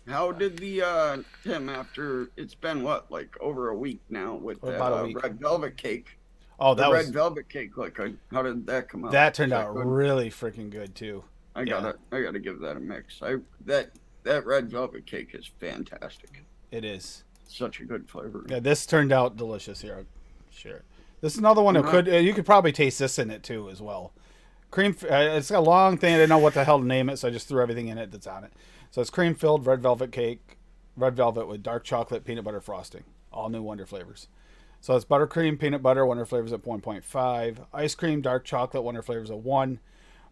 How did the Tim, after it's been what, like over a week now with About a week. red velvet cake? Oh, that was red velvet cake. How did that come out? that turned out really freaking good too. I gotta give that a mix. That red velvet cake is fantastic. It is Such a good flavor. Yeah, this turned out delicious here. Sure. This is another one that you could probably taste this in it too as well. Cream. It's a long thing. I didn't know what the hell to name it, so I just threw everything in it that's on it. So it's cream filled red velvet cake, red velvet with dark chocolate peanut butter frosting, all new Wonder Flavors. So it's buttercream peanut butter Wonder Flavors at 1.5, ice cream dark chocolate Wonder Flavors at 1,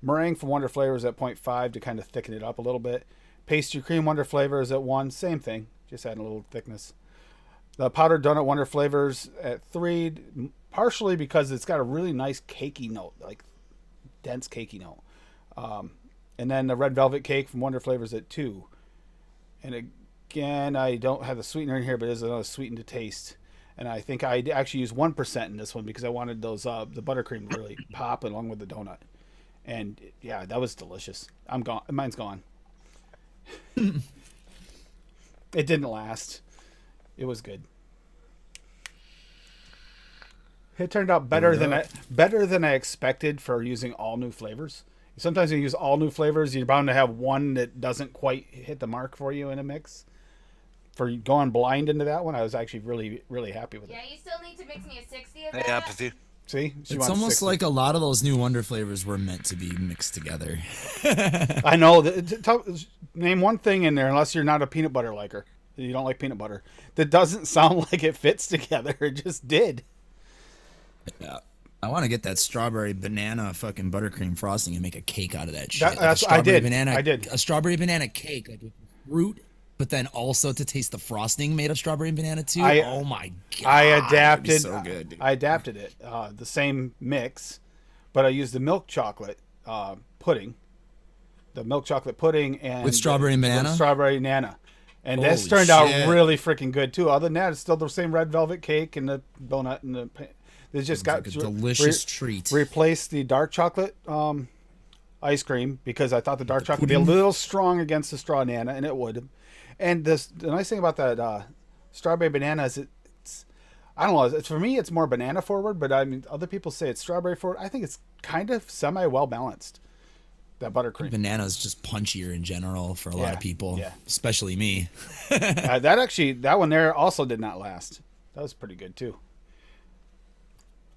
meringue from Wonder Flavors at 0.5 to kind of thicken it up a little bit. Pastry cream Wonder Flavors at 1, same thing, just adding a little thickness. The powdered donut Wonder Flavors at 3, partially because it's got a really nice cakey note, like dense cakey note. And then the red velvet cake from Wonder Flavors at 2. And again, I don't have the sweetener in here, but it is another sweetened to taste. And I think I actually used 1% in this one because I wanted those the buttercream to really pop along with the donut. And yeah, that was delicious. I'm gone. Mine's gone. It didn't last. It was good. It turned out better than I expected for using all new flavors. Sometimes you use all new flavors, you're bound to have one that doesn't quite hit the mark for you in a mix. For going blind into that one, I was actually really, really happy with it. Yeah, you still need to mix me a 60 of Hey, that. Apathy. See? It's almost like a lot of those new Wonder Flavors were meant to be mixed together. I know. Name one thing in there, unless you're not a peanut butter liker. You don't like peanut butter. That doesn't sound like it fits together. It just did. Yeah. I want to get that strawberry banana fucking buttercream frosting and make a cake out of that shit. I did. I did. A strawberry banana cake, like with fruit, but then also to taste the frosting made of strawberry and banana too. Oh my god! I adapted. So good, dude. I adapted it. The same mix, but I used the milk chocolate pudding, the milk chocolate pudding, and with strawberry and banana. With strawberry nana, and Holy this turned shit. out really freaking good too. Other than that, it's still the same red velvet cake and the donut and the. They just got like a delicious treat. Replaced the dark chocolate ice cream because I thought the dark chocolate would be a little strong against the straw nana, and it would. And the nice thing about that strawberry banana is it's I don't know. For me, it's more banana forward, but I mean, other people say it's strawberry forward. I think it's kind of semi well balanced. That buttercream. Banana is just punchier in general for a lot of people, especially me. That one there also did not last. That was pretty good too.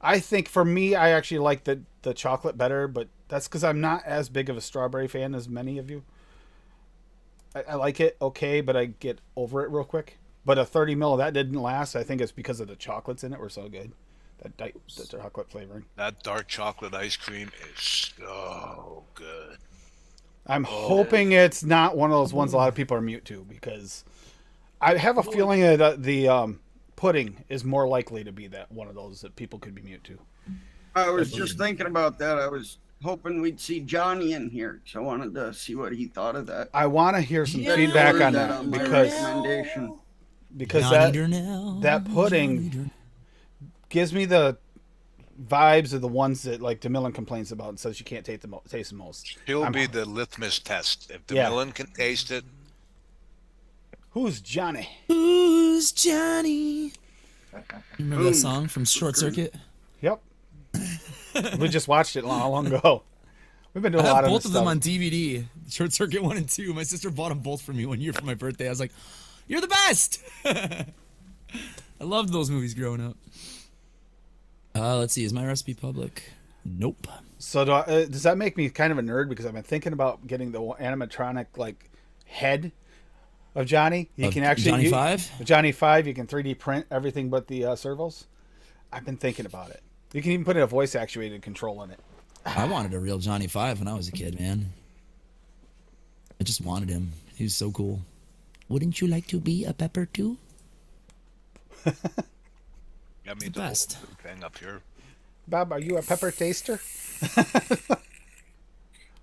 I think for me, I actually like the chocolate better, but that's because I'm not as big of a strawberry fan as many of you. I like it okay, but I get over it real quick. But a 30 ml of that didn't last. I think it's because of the chocolates in it were so good. The chocolate flavoring. That dark chocolate ice cream is so good. I'm hoping it's not one of those ones a lot of people are mute to, because I have a feeling that the pudding is more likely to be that one of those that people could be mute to. I was just thinking about that. I was hoping we'd see Johnny in here, so I wanted to see what he thought of that. I want to hear some feedback on that, because recommendation. because John Eater now. that pudding gives me the vibes of the ones that like DeMillen complains about and says you can't taste the most. He'll be the litmus test. If DeMillen can taste it. Who's Johnny? Who's Johnny? Remember that song from Short Circuit? Yep. We just watched it long ago. We've been doing I a lot have of both of them stuff. on DVD. Short Circuit 1 and 2. My sister bought them both for me 1 year for my birthday. I was like, "You're the best." I loved those movies growing up. Let's see. Is my recipe public? Nope. So does that make me kind of a nerd because I've been thinking about getting the animatronic like head of Johnny. You can actually Johnny 5? Johnny 5. You can 3D print everything but the servos. I've been thinking about it. You can even put a voice actuated control in it. I wanted a real Johnny 5 when I was a kid, man. I just wanted him. He was so cool. Wouldn't you like to be a pepper too? Got me The best. thing up here. Bob, are you a pepper taster?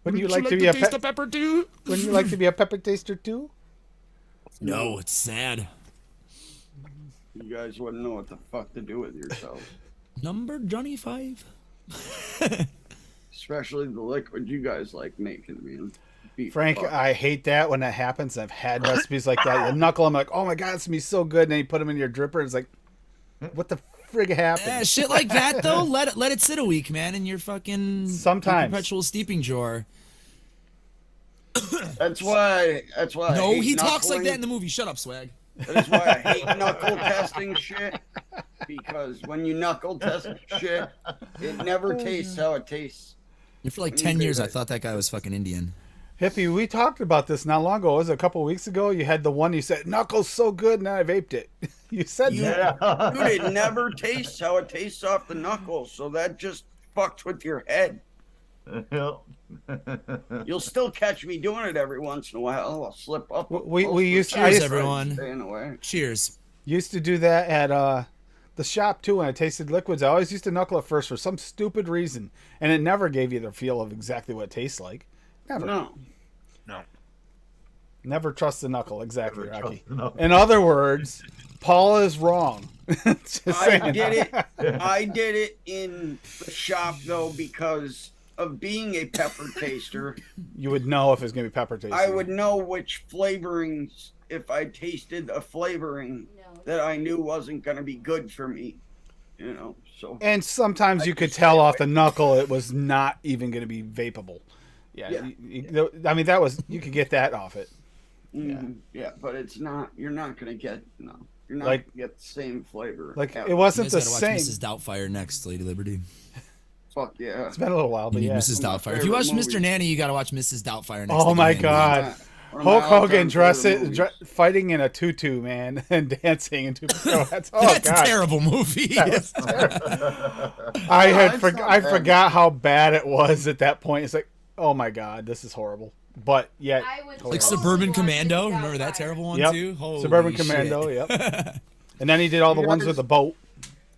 Wouldn't you like to be a pepper too? Wouldn't you like to be a pepper taster too? No, it's sad. You guys wouldn't know what the fuck to do with yourselves. Number Johnny 5. Especially the liquid you guys like making, man. Beat Frank, fuck. I hate that when that happens. I've had recipes like that. You knuckle, I'm like, oh my god, it's gonna be so good. And then you put them in your dripper. It's like, what the frig happened? Yeah, shit like that though. Let it sit a week, man, in your fucking Sometimes. perpetual steeping jar. That's why. No, I hate he talks like knuckling. that in the movie. Shut up, swag. That is why I hate knuckle testing shit. Because when you knuckle test shit, it never tastes how it tastes. And for like 10 years, I thought that guy was fucking Indian. Hippie, we talked about this not long ago. It was a couple weeks ago. You had the one you said, knuckles so good, and I vaped it. You said that. Yeah. Dude, it never tastes how it tastes off the knuckles. So that just fucked with your head. You'll still catch me doing it every once in a while. I'll slip up. We used to, Cheers, everyone. Staying away. Cheers. used to do that at the shop too. When I tasted liquids, I always used to knuckle it first for some stupid reason, and it never gave you the feel of exactly what it tastes like. Never. No. Never trust the knuckle. Exactly, Never Rocky. trust the knuckle. In other words, Paul is wrong. Just I saying. did it. I did it in the shop though because of being a pepper taster. You would know if it's gonna be pepper tasty. I would know which flavorings if I tasted a flavoring that I knew wasn't going to be good for me. You know, so. And sometimes you could tell off the knuckle it was not even going to be vapable. Yeah. I mean, that was, you could get that off it. Yeah, but it's not. You're not going to get You're not Like- going to get the same flavor. Like ever. it wasn't You the guys gotta same. watch Mrs. Doubtfire next, Lady Liberty. Fuck yeah. It's been a little while, You but need yeah. Mrs. One of my Doubtfire. If you watch favorite Mr. movies. Nanny, you gotta watch Mrs. Doubtfire next. Oh to my Nanny. God. One of my Hulk Hogan all-time favorite movies. fighting in a tutu, man, and dancing into. That's That's God. a terrible movie. I it's not I bad. forgot how bad it was at that point. It's like, oh my God, this is horrible. But yet, I would Like totally Suburban watch Commando. Mrs. Remember that Doubtfire. terrible one yep, too? Holy Suburban shit. Commando, yep. And then he did all the You ones guys- with the boat.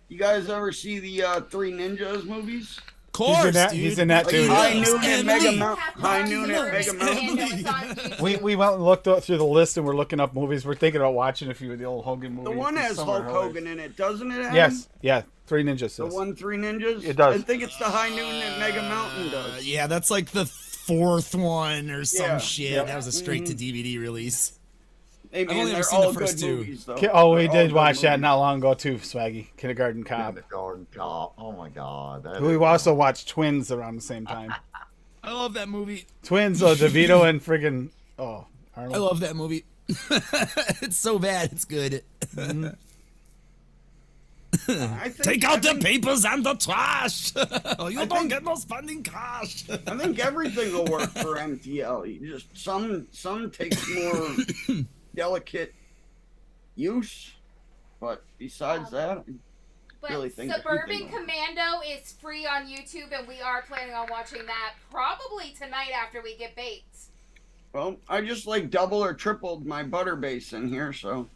You guys ever see the Three Ninjas movies? Of course, that- dude. he's in that too. High Loves Noon and Mega Emily. Mount. High Noon and Mega Mountain. We went and looked up through the list and we're looking up movies. We're thinking about watching a few of the old Hogan movies. The one has Some are Hulk hilarious. Hogan in it, doesn't it? Adam? Yes, yeah, Three Ninjas. The Says. one Three Ninjas? It does. I think it's the High Noon and Mega Mountain does. Yeah, that's like the fourth one or some Yeah, shit. yeah. That was a straight to DVD release. Hey, man, only ever they're seen the all first good two. movies, though. Oh, we They're all did good watch that movies. not long ago too, Swaggy. Kindergarten Cop. Kindergarten Cop. Oh my God. that We is- also watched Twins around the same time. I love that movie. Twins, DeVito and friggin' Arnold. I love that movie. It's so bad, it's good. I think, Take out I the think, papers and the trash. You don't think- get no spending cash. I think everything will work for MTL. You just some takes more delicate use, but besides that, But really think Suburban anything of it. Commando is free on YouTube, and we are planning on watching that probably tonight after we get baked. well, I just like double or tripled my butter base in here, so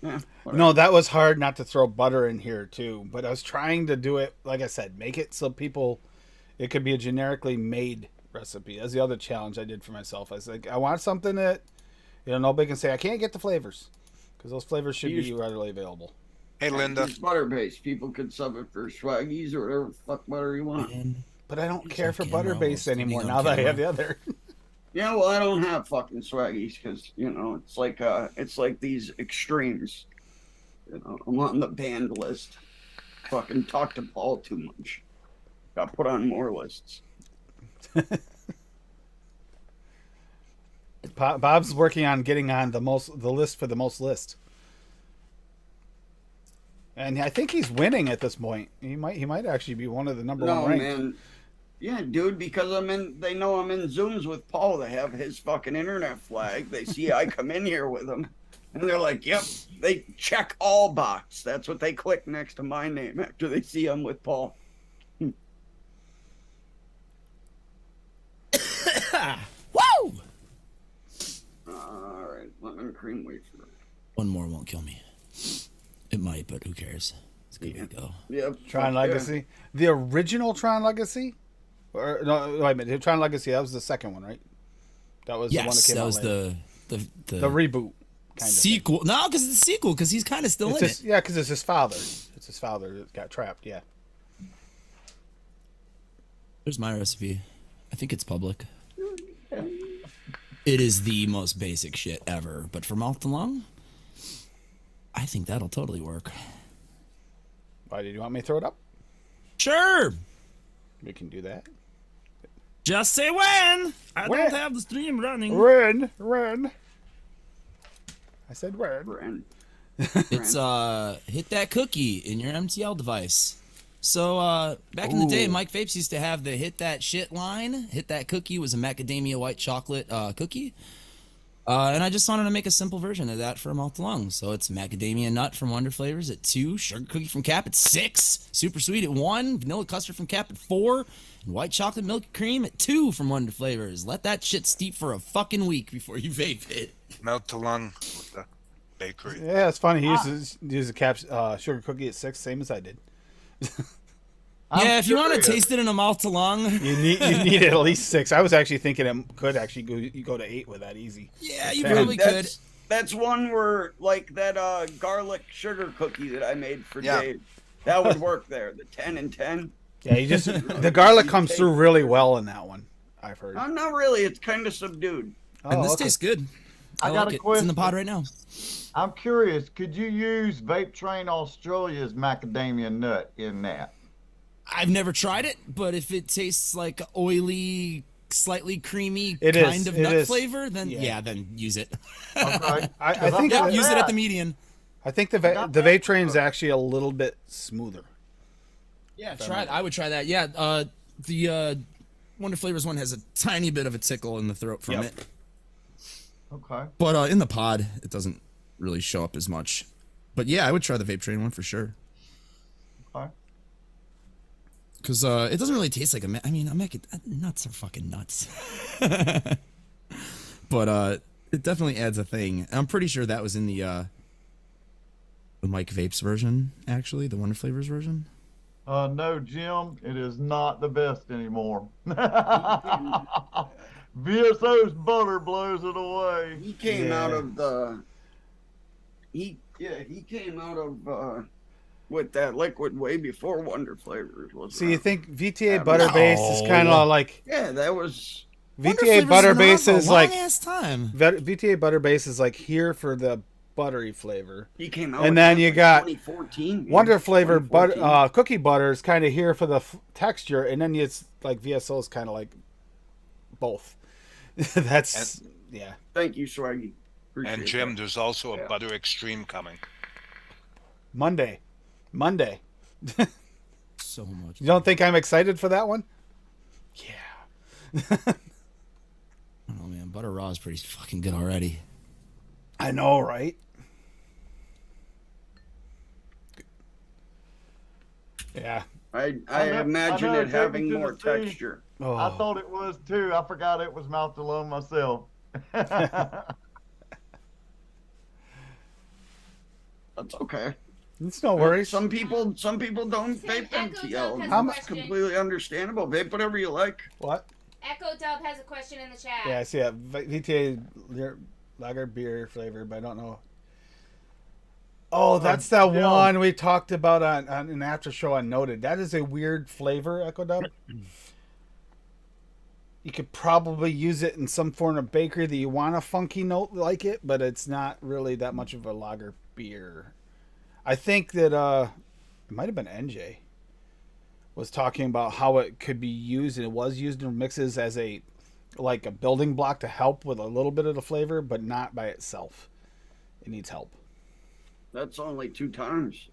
yeah. whatever. No, that was hard not to throw butter in here too. But I was trying to do it, like I said, make it so people, it could be a generically made recipe. That's the other challenge I did for myself. I was like, I want something that, nobody can say I can't get the flavors, Because those flavors should be readily available. Hey, Linda. It's butter based. People could sub it for swaggies or whatever the fuck butter you want. But I don't care for camera, butter based almost anymore being now on that I have camera. the other. Yeah, well, I don't have fucking swaggies because it's like these extremes. I'm on the banned list. Fucking talk to Paul too much. Got put on more lists. Bob's working on getting on the list for the most list. And I think he's winning at this point. He might actually be one of the number one ranked. Man. Yeah, dude, because they know I'm in Zooms with Paul. They have his fucking internet flag. They see I come in here with him. And they're like, yep, they check all box. That's what they click next to my name after they see I'm with Paul. Woo! All right, lemon cream wafer. One more won't kill me. It might, but who cares? It's good to go. Yep. Tron Legacy. The original Tron Legacy? Or no, wait a minute. Tron Legacy, that was the second one, right? That was the one that Yes, came that out was later. the reboot kind of sequel. No, because it's the sequel. Because he's kind of still in it. Yeah, because it's his father. It's his father that got trapped. Yeah. There's my recipe. I think it's public. It is the most basic shit ever, but for mouth to lung, I think that'll totally work. Why did you want me to throw it up? Sure. We can do that. Just say when. I When? don't have the stream running. Ren. I said ren. Brand. It's hit that cookie in your MTL device. So back in the day, Ooh. Mike Vapes used to have the hit that shit line. Hit that cookie was a macadamia white chocolate cookie. And I just wanted to make a simple version of that for mouth to lung. So it's macadamia nut from Wonder Flavors at 2, sugar cookie from Cap at 6, super sweet at 1, vanilla custard from Cap at 4, and white chocolate milk cream at 2 from Wonder Flavors. Let that shit steep for a fucking week before you vape it. Melt to lung with the bakery. Yeah, it's funny. He uses a cap sugar cookie at 6, same as I did. Yeah, if you want to curious. taste it in a mouth to lung. You need at least 6. I was actually thinking it could actually go to 8 with that easy. Yeah, you Dude, probably could. That's one where, like, that garlic sugar cookie that I made for Yeah. Dave. That would work there. The 10 and 10. Yeah, you just the garlic comes through really well in that one. I've heard. Not really. It's kind of subdued. And this okay. tastes good. I got like a it. It's in the question. pod right now. I'm curious, could you use Vape Train Australia's macadamia nut in that? I've never tried it, but if it tastes like oily, slightly creamy It kind is, of it nut is. flavor, then Yeah. then use it. Okay. I think Yeah, that- use it at the median. I think the vape train is actually a little bit smoother. Yeah, try it. I would try that. Yeah, the Wonder Flavors one has a tiny bit of a tickle in the throat from Yep. it, Okay. but in the pod, it doesn't really show up as much. But yeah, I would try the Vape Train one for sure. Okay. Because it doesn't really taste like nuts are fucking nuts. But it definitely adds a thing. I'm pretty sure that was in the Mike Vapes version, actually, the Wonder Flavors version. No, Jim, it is not the best anymore. VSO's butter blows it away. He came Yeah. out of the. He came out of with that liquid way before Wonder Flavors was. So you around. think VTA No. butter base is kind of like Yeah, that was. Wonder VTA Flavors butter has been around base for a is like long-ass time. VTA butter base is like here for the buttery flavor. He came out. And with then that you like got 2014. Wonder flavor butter 2014. cookie butter is kind of here for the texture, and then it's like VSO is kind of like both. That's yeah. Thank you, Swaggy. Appreciate And Jim, that. there's also a Yeah. butter extreme coming. Monday. So much. You don't think I'm excited for that one? Yeah. Oh man, butter raw is pretty fucking good already. I know, right? Yeah. I know- imagine I know, it take me having to the more sea. texture. Oh. I thought it was too. I forgot it was mouth alone myself. That's okay. It's no worries. Some people don't Hey, vape Echo Dub has MTL. a It's question. completely understandable. Vape whatever you like. What? Echo Dub has a question in the chat. Yeah, I see that. VTA lager beer flavor, but I don't know. Oh, that's that yeah. one we talked about on an after show on Noted. That is a weird flavor, Echo Dub. You could probably use it in some form of bakery that you want a funky note like it, but it's not really that much of a lager beer. I think that it might have been NJ was talking about how it could be used, and it was used in mixes as a like a building block to help with a little bit of the flavor, but not by itself. It needs help. That's only 2 times.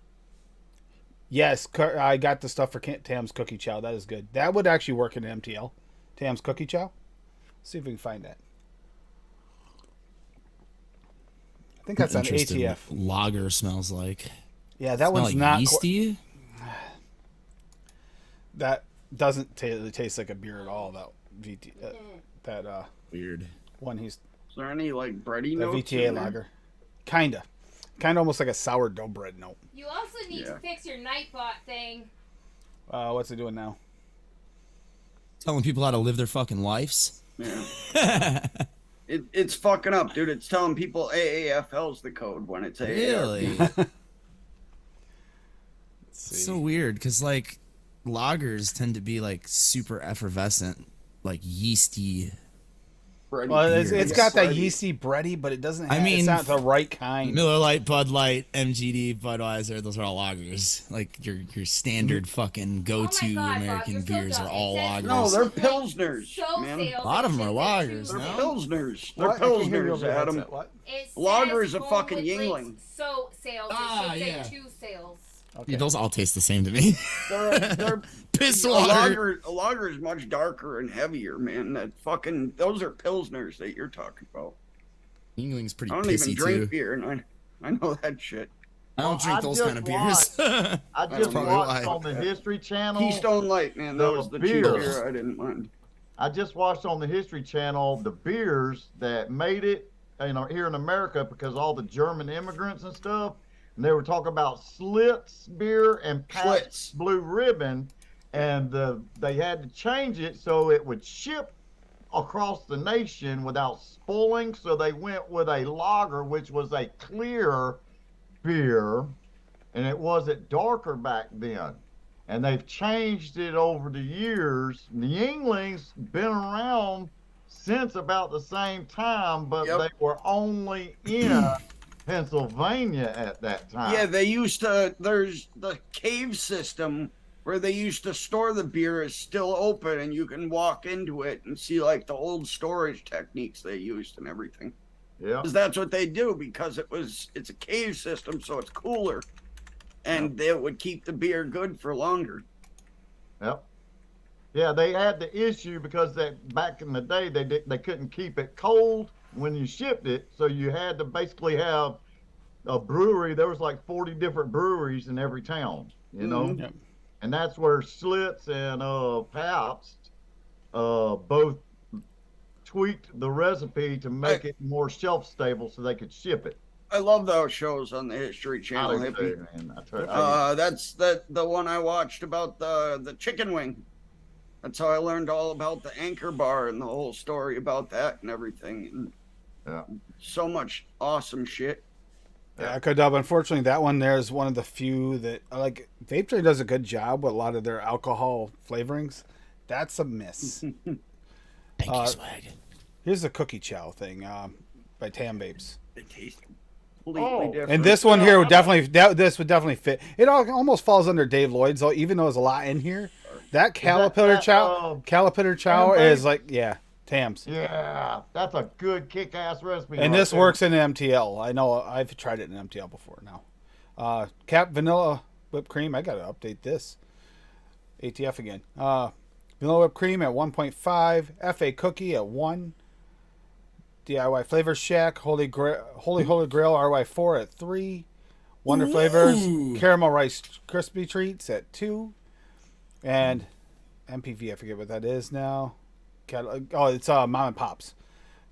Yes, I got the stuff for Tam's Cookie Chow. That is good. That would actually work in MTL. Tam's Cookie Chow. See if we can find that. I think that's on Interesting ATF. what lager smells like. Yeah, that Smell one's like not. yeasty. That doesn't taste like a beer at all. That VT, Weird. one he's Is there any like bready that notes? VTA in there? lager. Kinda almost like a sourdough bread note. You also need to fix your Nightbot thing. What's it doing now? Telling people how to live their fucking lives. Yeah. It's fucking up, dude. It's telling people AAFL's the code when it's AARP. Really? It's so weird because like lagers tend to be like super effervescent, like yeasty. Bready Well, it's beer. got that Bready. yeasty bready, but it doesn't. I Have, mean, it's not the right kind. Miller Lite, Bud Light, MGD, Budweiser, those are all lagers. Like your standard fucking go-to God, Bob, American you're so beers dumb. are all It says- lagers. No, they're pilsners, So man. sales A lot of them are and shit lagers, that They're no? pilsners. They're What? I can't hear you pilsners, over the Adam. headset. What? It says Lager is a home fucking with drinks, Yingling. So sales. Ah, It should yeah. say 2 sales. Okay. Yeah, those all taste the same to me. They're Piss a water. lager is much darker and heavier, man. Those are pilsners that you're talking about. Yingling's pretty I don't pissy even drink too. beer, and I know that shit. I don't drink I those just kind of beers. I just probably watched why. on the History Channel. Keystone Light, man, that The was the cheap beers. beer I didn't mind. I just watched on the History Channel the beers that made it here in America because all the German immigrants and stuff. And they were talking about Schlitz beer and Pabst Schlitz. Blue Ribbon, and they had to change it so it would ship across the nation without spoiling. So they went with a lager, which was a clear beer, and it wasn't darker back then. And they've changed it over the years. The Yingling's been around since about the same time, but Yep. they were only in Pennsylvania at that time. Yeah, they used to. There's the cave system where they used to store the beer is still open, and you can walk into it and see like the old storage techniques they used and everything. Yeah. Because that's what they do. Because it's a cave system, so it's cooler, and it would keep the beer good for longer. Yep. Yeah, they had the issue because back in the day they couldn't keep it cold when you shipped it, so you had to basically have a brewery. There was like 40 different breweries in every town, you know. Mhm. Yep. And that's where Schlitz and Pabst both tweaked the recipe to make it more shelf stable so they could ship it. I love those shows on the History Channel. I do Hippie. too, man. I tell you, That's the one I watched about the chicken wing. That's how I learned all about the Anchor Bar and the whole story about that and everything. And Yeah. so much awesome shit. Yeah, Echo Dub. Unfortunately, that one there is one of the few that like Vape Train does a good job with a lot of their alcohol flavorings. That's a miss. Thank you, Swag. Here's the Cookie Chow thing by Tam Vapes. They taste completely different. And this one here would definitely this would definitely fit. It almost falls under Dave Lloyd's, though, even though there's a lot in here. That Calipitter Chow is like Tam's. yeah, that's a good kick-ass recipe. And right this there. works in MTL. I know I've tried it in MTL before now. Cap Vanilla Whipped Cream. I got to update this. ATF again. Vanilla Whipped Cream at 1.5. FA Cookie at 1. DIY Flavor Shack. Holy Grail RY4 at 3. Wonder Flavors. Caramel Rice Crispy Treats at 2. And MPV, I forget what that is now. It's Mom and Pops.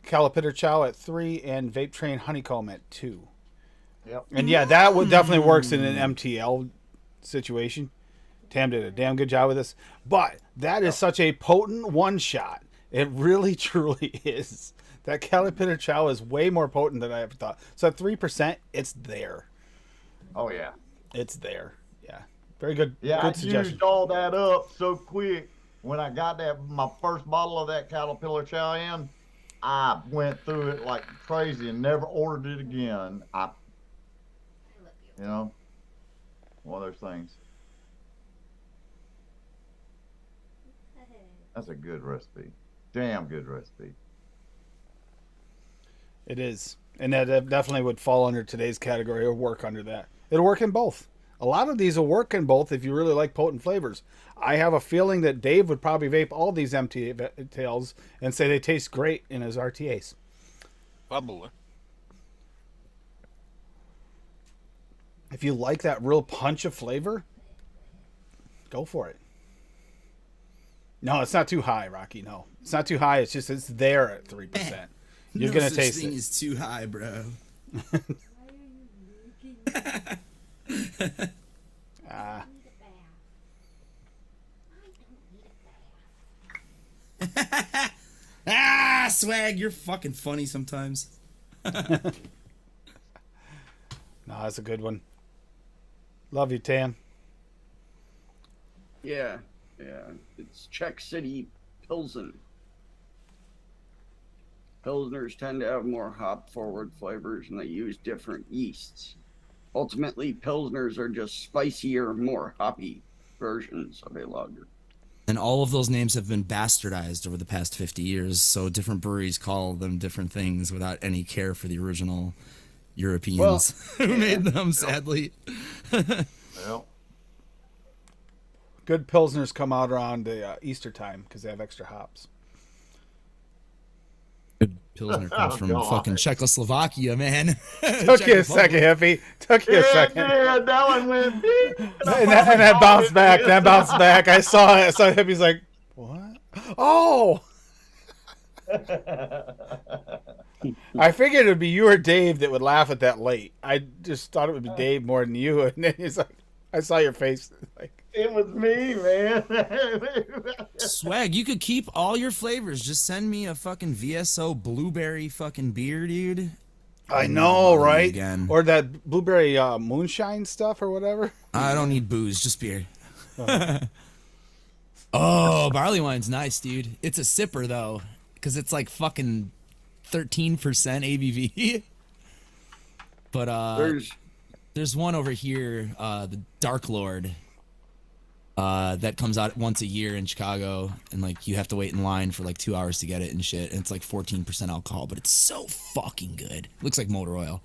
Calipitter Chow at 3 and Vape Train Honeycomb at 2. Yep. And yeah, that would definitely works in an MTL situation. Tam did a damn good job with this. But that is such a potent one shot. It really, truly is. That Calipitter Chow is way more potent than I ever thought. So at 3%, it's there. Oh yeah. It's there. Yeah. Very good. Yeah, Good I suggestion. used all that up so quick when I got my first bottle of that Caterpillar Chow. I went through it like crazy and never ordered it again. You know, one of those things. That's a good recipe. Damn good recipe. It is. And that definitely would fall under today's category or work under that. It'll work in both. A lot of these will work in both if you really like potent flavors. I have a feeling that Dave would probably vape all these MTLs and say they taste great in his RTAs. Probably. If you like that real punch of flavor, go for it. No, it's not too high, Rocky. No, it's not too high. It's just it's there at 3%. You're gonna taste it. No such thing is too high, bro. Swag, you're fucking funny sometimes. No, that's a good one. Love you, Tam. Yeah. It's Czech City Pilsen. Pilsners tend to have more hop-forward flavors, and they use different yeasts. Ultimately, Pilsners are just spicier, more hoppy versions of a lager. And all of those names have been bastardized over the past 50 years, so different breweries call them different things without any care for the original Europeans who made them, sadly. Well, Good Pilsners come out around the Easter time because they have extra hops. Good Pilsner comes from fucking Czechoslovakia, man. Took you a second, Hippie. Took you a second. Yeah, that one went deep. And that bounced back. That bounced back. I saw it. I saw Hippie's like, what? Oh! I figured it would be you or Dave that would laugh at that late. I just thought it would be Dave more than you. And then he's like, I saw your face. Like, It was me, man. Swag, you could keep all your flavors. Just send me a fucking VSO blueberry fucking beer, dude. I know, right? Again. Or that blueberry moonshine stuff or whatever. I don't need booze, just beer. Oh, barley wine's nice, dude. It's a sipper though, because it's like fucking 13% ABV. But there's one over here, the Dark Lord, that comes out once a year in Chicago, and like you have to wait in line for like 2 hours to get it and shit. And it's like 14% alcohol, but it's so fucking good. Looks like motor oil,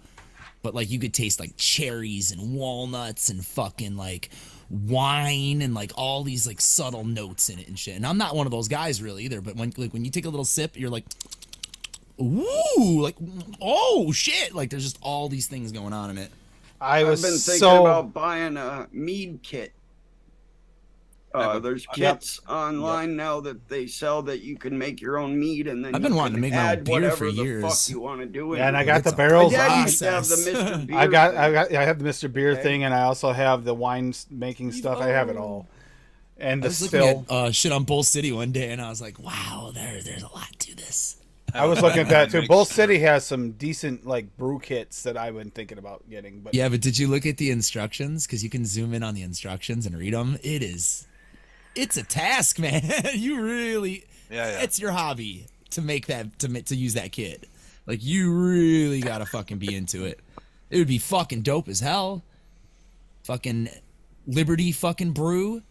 but like you could taste like cherries and walnuts and fucking like wine and like all these like subtle notes in it and shit. And I'm not one of those guys really either, but when you take a little sip, you're like, ooh, like, oh shit, like there's just all these things going on in it. I've been thinking about buying a mead kit. There's kits online now that they sell that you can make your own mead, and then I've been wanting to make my own beer for the years. Fuck you want to do it? Yeah, and I got the barrels. My dad used to have the Mr. Beer. I have the Mr. Beer thing, and I also have the wine making stuff. I have it all. And I was looking at shit on Bull City one day, and I was like, wow, there's a lot to this. I was looking at that too. Bull City has some decent like brew kits that I've been thinking about getting. But yeah, but did you look at the instructions? Because you can zoom in on the instructions and read them. It's a task, man. You really, it's your hobby to make that to use that kit. Like you really gotta fucking be into it. It would be fucking dope as hell. Fucking Liberty fucking brew.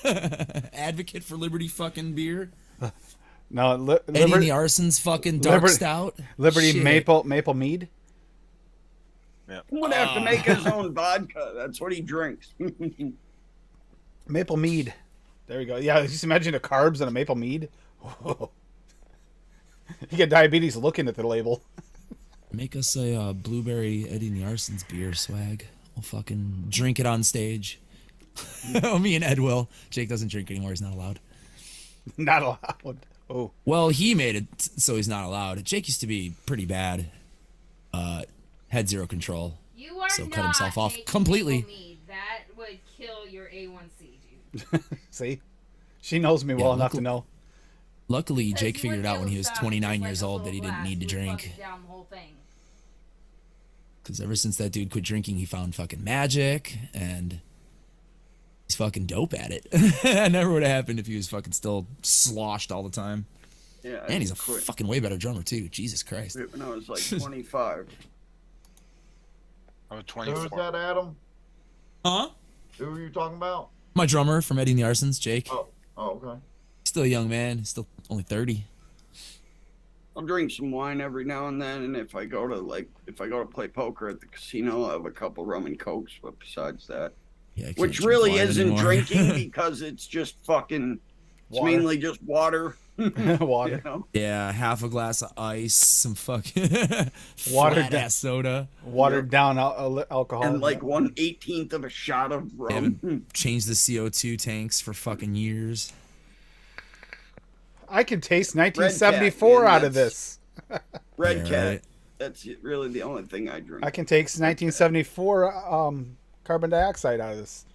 Advocate for Liberty fucking beer. No, Eddie and the Arson's fucking dark stout. Liberty Shit. maple mead. Yeah. He would have to make his own vodka. That's what he drinks. Maple mead. There you go. Yeah, just imagine the carbs in a maple mead. Whoa. You get diabetes looking at the label. Make us a blueberry Eddie and the Arson's beer, Swag. We'll fucking drink it on stage. Oh, me and Ed will. Jake doesn't drink anymore. He's not allowed. Not allowed. Oh. Well, he made it so he's not allowed. Jake used to be pretty bad. Had zero control. You are so not cut himself off completely. Mead. That would kill your A1C, dude. See? She knows me well enough to know. Luckily, Jake figured it out when he was 29 years old that he didn't need to drink. Down the whole thing. Because ever since that dude quit drinking, he found fucking magic, and he's fucking dope at it. That never would have happened if he was fucking still sloshed all the time. Yeah. And he's a fucking way better drummer too. Jesus Christ. When I was like 25. I was Who 24. was that, Adam? Huh? Who were you talking about? My drummer from Eddie and the Arsons, Jake. Oh, okay. Still a young man. He's still only 30. I'll drink some wine every now and then, and if I go to play poker at the casino, I'll have a couple rum and cokes. But besides that, Yeah, I can't which drink really wine isn't anymore. drinking because it's just fucking. It's Water. mainly just water. Water. You know? Yeah, half a glass of ice, some fucking Watered flat ass soda. Watered down alcohol. And like 1/18 of a shot of They rum. haven't changed the CO2 tanks for fucking years. I can taste Red 1974 Cat, man, out of this. Red Yeah, Cat. right. That's really the only thing I drink. I can taste 1974 carbon dioxide out of this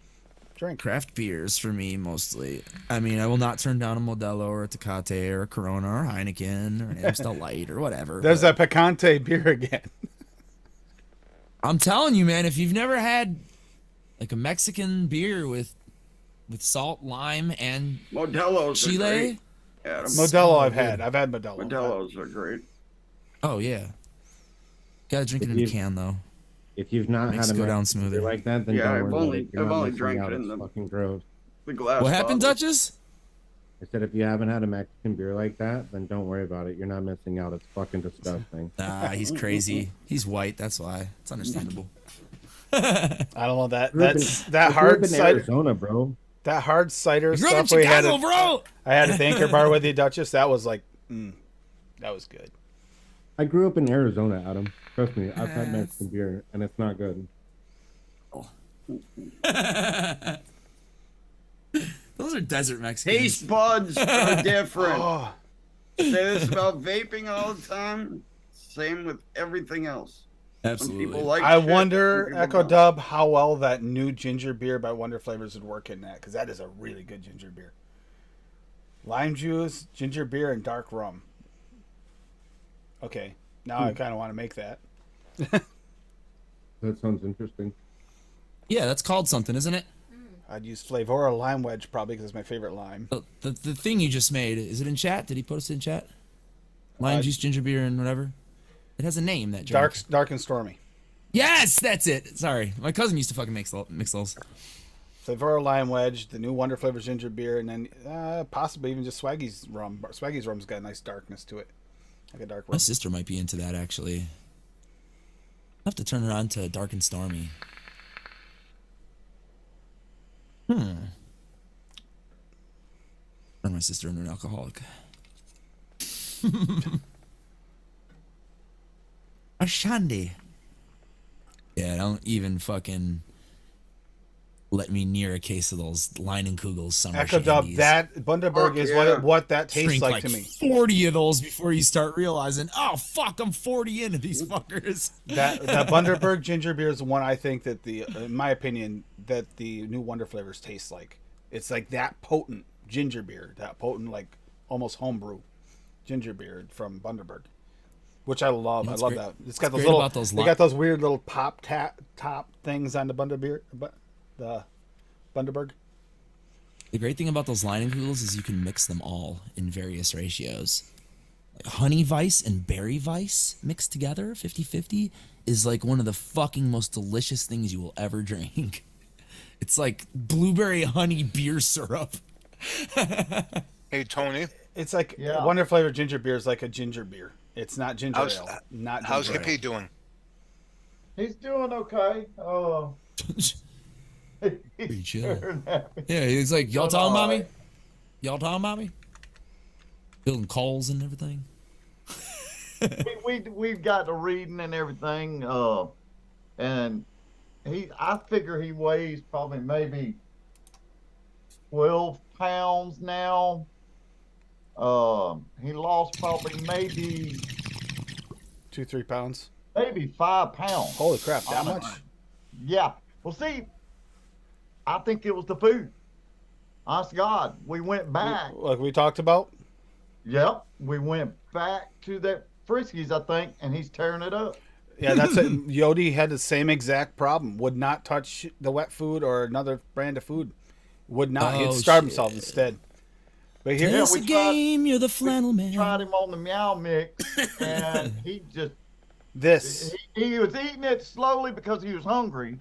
drink. Craft beers for me mostly. I mean, I will not turn down a Modelo or a Tecate or a Corona or a Heineken or an Amstel Light or whatever. There's but a Picante beer again. I'm telling you, man, if you've never had like a Mexican beer with salt, lime, and Modelo's are Chile. great. Adam. Modelo I've had. I've had Modelo. Modelo's are great. Oh yeah. Gotta drink it in a can though. If you've not Makes had it a go down Mexican beer smoother. like that, then Yeah, don't I've worry about only- it. You're I've not only missing drank out. it in It's the- fucking gross. The glass. What happened, bottle. Duchess? I said if you haven't had a Mexican beer like that, then don't worry about it. You're not missing out. It's fucking disgusting. Nah, he's crazy. He's white, that's why. It's understandable. I don't know that. I grew up That's in- that I grew hard up in cider. Arizona, bro. That hard cider You grew up in stuff we had. Chicago, bro! I had at the Anchor Bar with you, Duchess. That was like, that was good. I grew up in Arizona, Adam. Trust me, I've had Mexican beer, and it's not good. Those are desert Mexicans. Taste buds are different. Oh, Say this about vaping all the time. Same with everything else. Some Absolutely. people like. I shit, wonder, some people Echo don't. Dub, how well that new ginger beer by Wonder Flavors would work in that, because that is a really good ginger beer. Lime juice, ginger beer, and dark rum. Okay, now I kind of want to make that. That sounds interesting. Yeah, that's called something, isn't it? I'd use Flavora Lime Wedge probably because it's my favorite lime. The thing you just made, is it in chat? Did he post it in chat? Lime juice, ginger beer, and whatever. It has a name, that drink. Dark and Stormy. Yes, that's it. Sorry, my cousin used to fucking mix those. Flavora Lime Wedge, the new Wonder Flavors ginger beer, and then possibly even just Swaggy's rum. Swaggy's rum's got a nice darkness to it, like a dark My rum. sister might be into that actually. I'll have to turn her on to Dark and Stormy. Turn my sister into an alcoholic. A shandy. Yeah, don't even fucking let me near a case of those Leinenkugel's summer Echo Dub, shandies. that Bundaberg Fuck is yeah. what that tastes Drink like to me. 40 of those before you start realizing, oh fuck, I'm 40 into these fuckers. That Bundaberg ginger beer is the one I think that in my opinion, that the new Wonder Flavors tastes like. It's like that potent ginger beer, that potent like almost homebrew ginger beer from Bundaberg, which I love. You know I what's love great- that. It's got what's those great little. about those They got those weird little top things on the Bundaberg, but the Bundaberg. The great thing about those Leinenkugels is you can mix them all in various ratios. Like honey Weiss and berry Weiss mixed together, 50-50, is like one of the fucking most delicious things you will ever drink. It's like blueberry honey beer syrup. Hey, Tony, It's like Yeah. Wonder Flavor ginger beer is like a ginger beer. It's not ginger How's- ale. Not ginger how's ale. Hippie doing? He's doing okay. Oh. Pretty chill. Yeah, he's like, y'all talking about me? Y'all talking about me? Building calls and everything. We've got the reading and everything, and I figure he weighs probably maybe 12 pounds now. He lost probably maybe 2-3 pounds. 5 pounds. Holy crap! That much? Yeah. Well, see, I think it was the food. Honest to God, we went back. Like we talked about. Yep, we went back to that Friskies, I think, and he's tearing it up. Yeah, that's it. Yodi had the same exact problem. Would not touch the wet food or another brand of food. Would not. He'd Oh, starve shit. himself instead. But here, It's we a tried- game. You're the flannel man. Tried him on the meow mix, and he just this he was eating it slowly because he was hungry.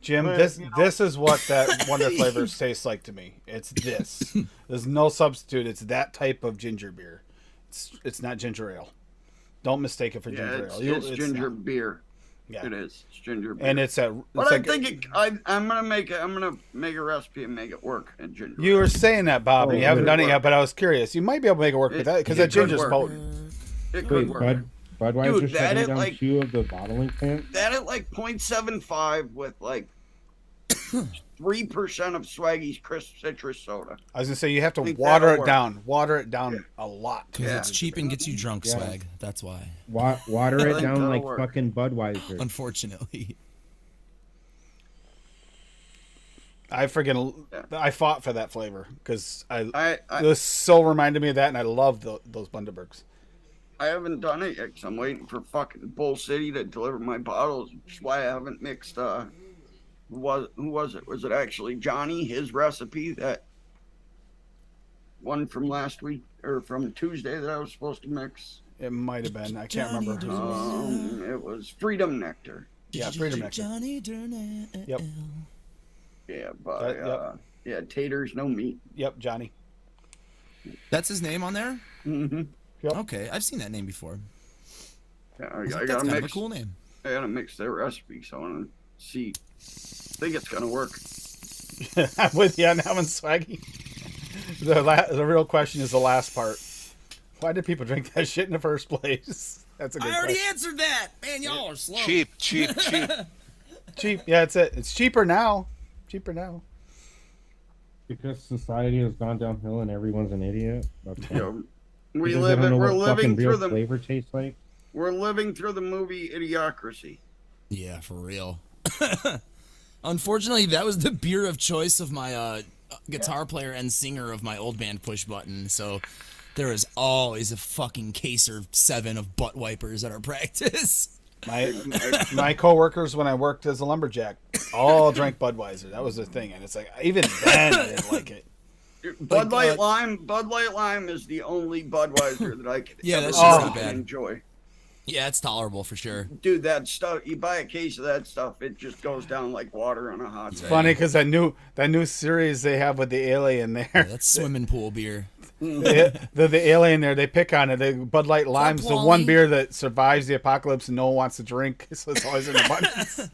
Jim, But, this you know- this is what that Wonder Flavors tastes like to me. It's this. There's no substitute. It's that type of ginger beer. It's not ginger ale. Don't mistake it for ginger ale. It's ginger beer. Yeah. It is. It's ginger beer. And it's I'm gonna make a recipe and make it work in ginger. You were saying that, Bob, and you haven't done it work. yet, but I was curious. You might be able to make it work with that because that it could ginger's work. potent. It could Wait, work. Budweiser Dude, that shutting at down like- 2 of the bottling plants. That at like 0.75 with like 3% of Swaggy's crisp citrus soda. I was gonna say you have to think water that'll it work. down. Water it down a lot. Because Yeah. it's cheap and gets you drunk, Yeah. swag. That's why. Water I it think down that'll like work. fucking Budweiser. Unfortunately. I fought for that flavor because I this so reminded me of that, and I love those Bundabergs. I haven't done it yet because I'm waiting for fucking Bull City to deliver my bottles. Which is why I haven't mixed. Who was it? Was it actually Johnny? His recipe, that one from last week or from Tuesday that I was supposed to mix. It might have been. I can't remember. It was Freedom Nectar. Yeah, Freedom Nectar. Johnny Durnell. Yep. Yeah, but Yep. yeah, taters, no meat. Yep, Johnny. That's his name on there? Mm-hmm. Yep. Okay, I've seen that name before. Yeah, I I think gotta that's kind of a mix. cool name. I gotta mix their recipe, so I want to see. I think it's gonna work. I'm with you on that one, Swaggy. The real question is the last part. Why did people drink that shit in the first place? That's a good question. answered that. Man, y'all are slow. Cheap. Cheap. Yeah, that's it. It's cheaper now. Because society has gone downhill and everyone's an idiot. That's You know, Because they don't know we're what fucking living through real the flavor tastes like. we're living through the movie Idiocracy. Yeah, for real. Unfortunately, that was the beer of choice of my guitar player and singer of my old band, Push Button. So there is always a fucking case or 7 of butt wipers at our practice. My coworkers when I worked as a lumberjack all drank Budweiser. That was the thing, and it's like even then I didn't like it. Bud Light Lime is the only Budweiser that I can Yeah, ever that's just really not bad. enjoy. Yeah, it's tolerable for sure. Dude, that stuff, you buy a case of that stuff, it just goes down like water on a hot day. Funny because that new series they have with the alien there. Yeah, that's swimming pool beer. the alien there, they pick on it. The Bud Light Lime's the one Wally. beer that survives the apocalypse and no one wants to drink, so it's always in abundance.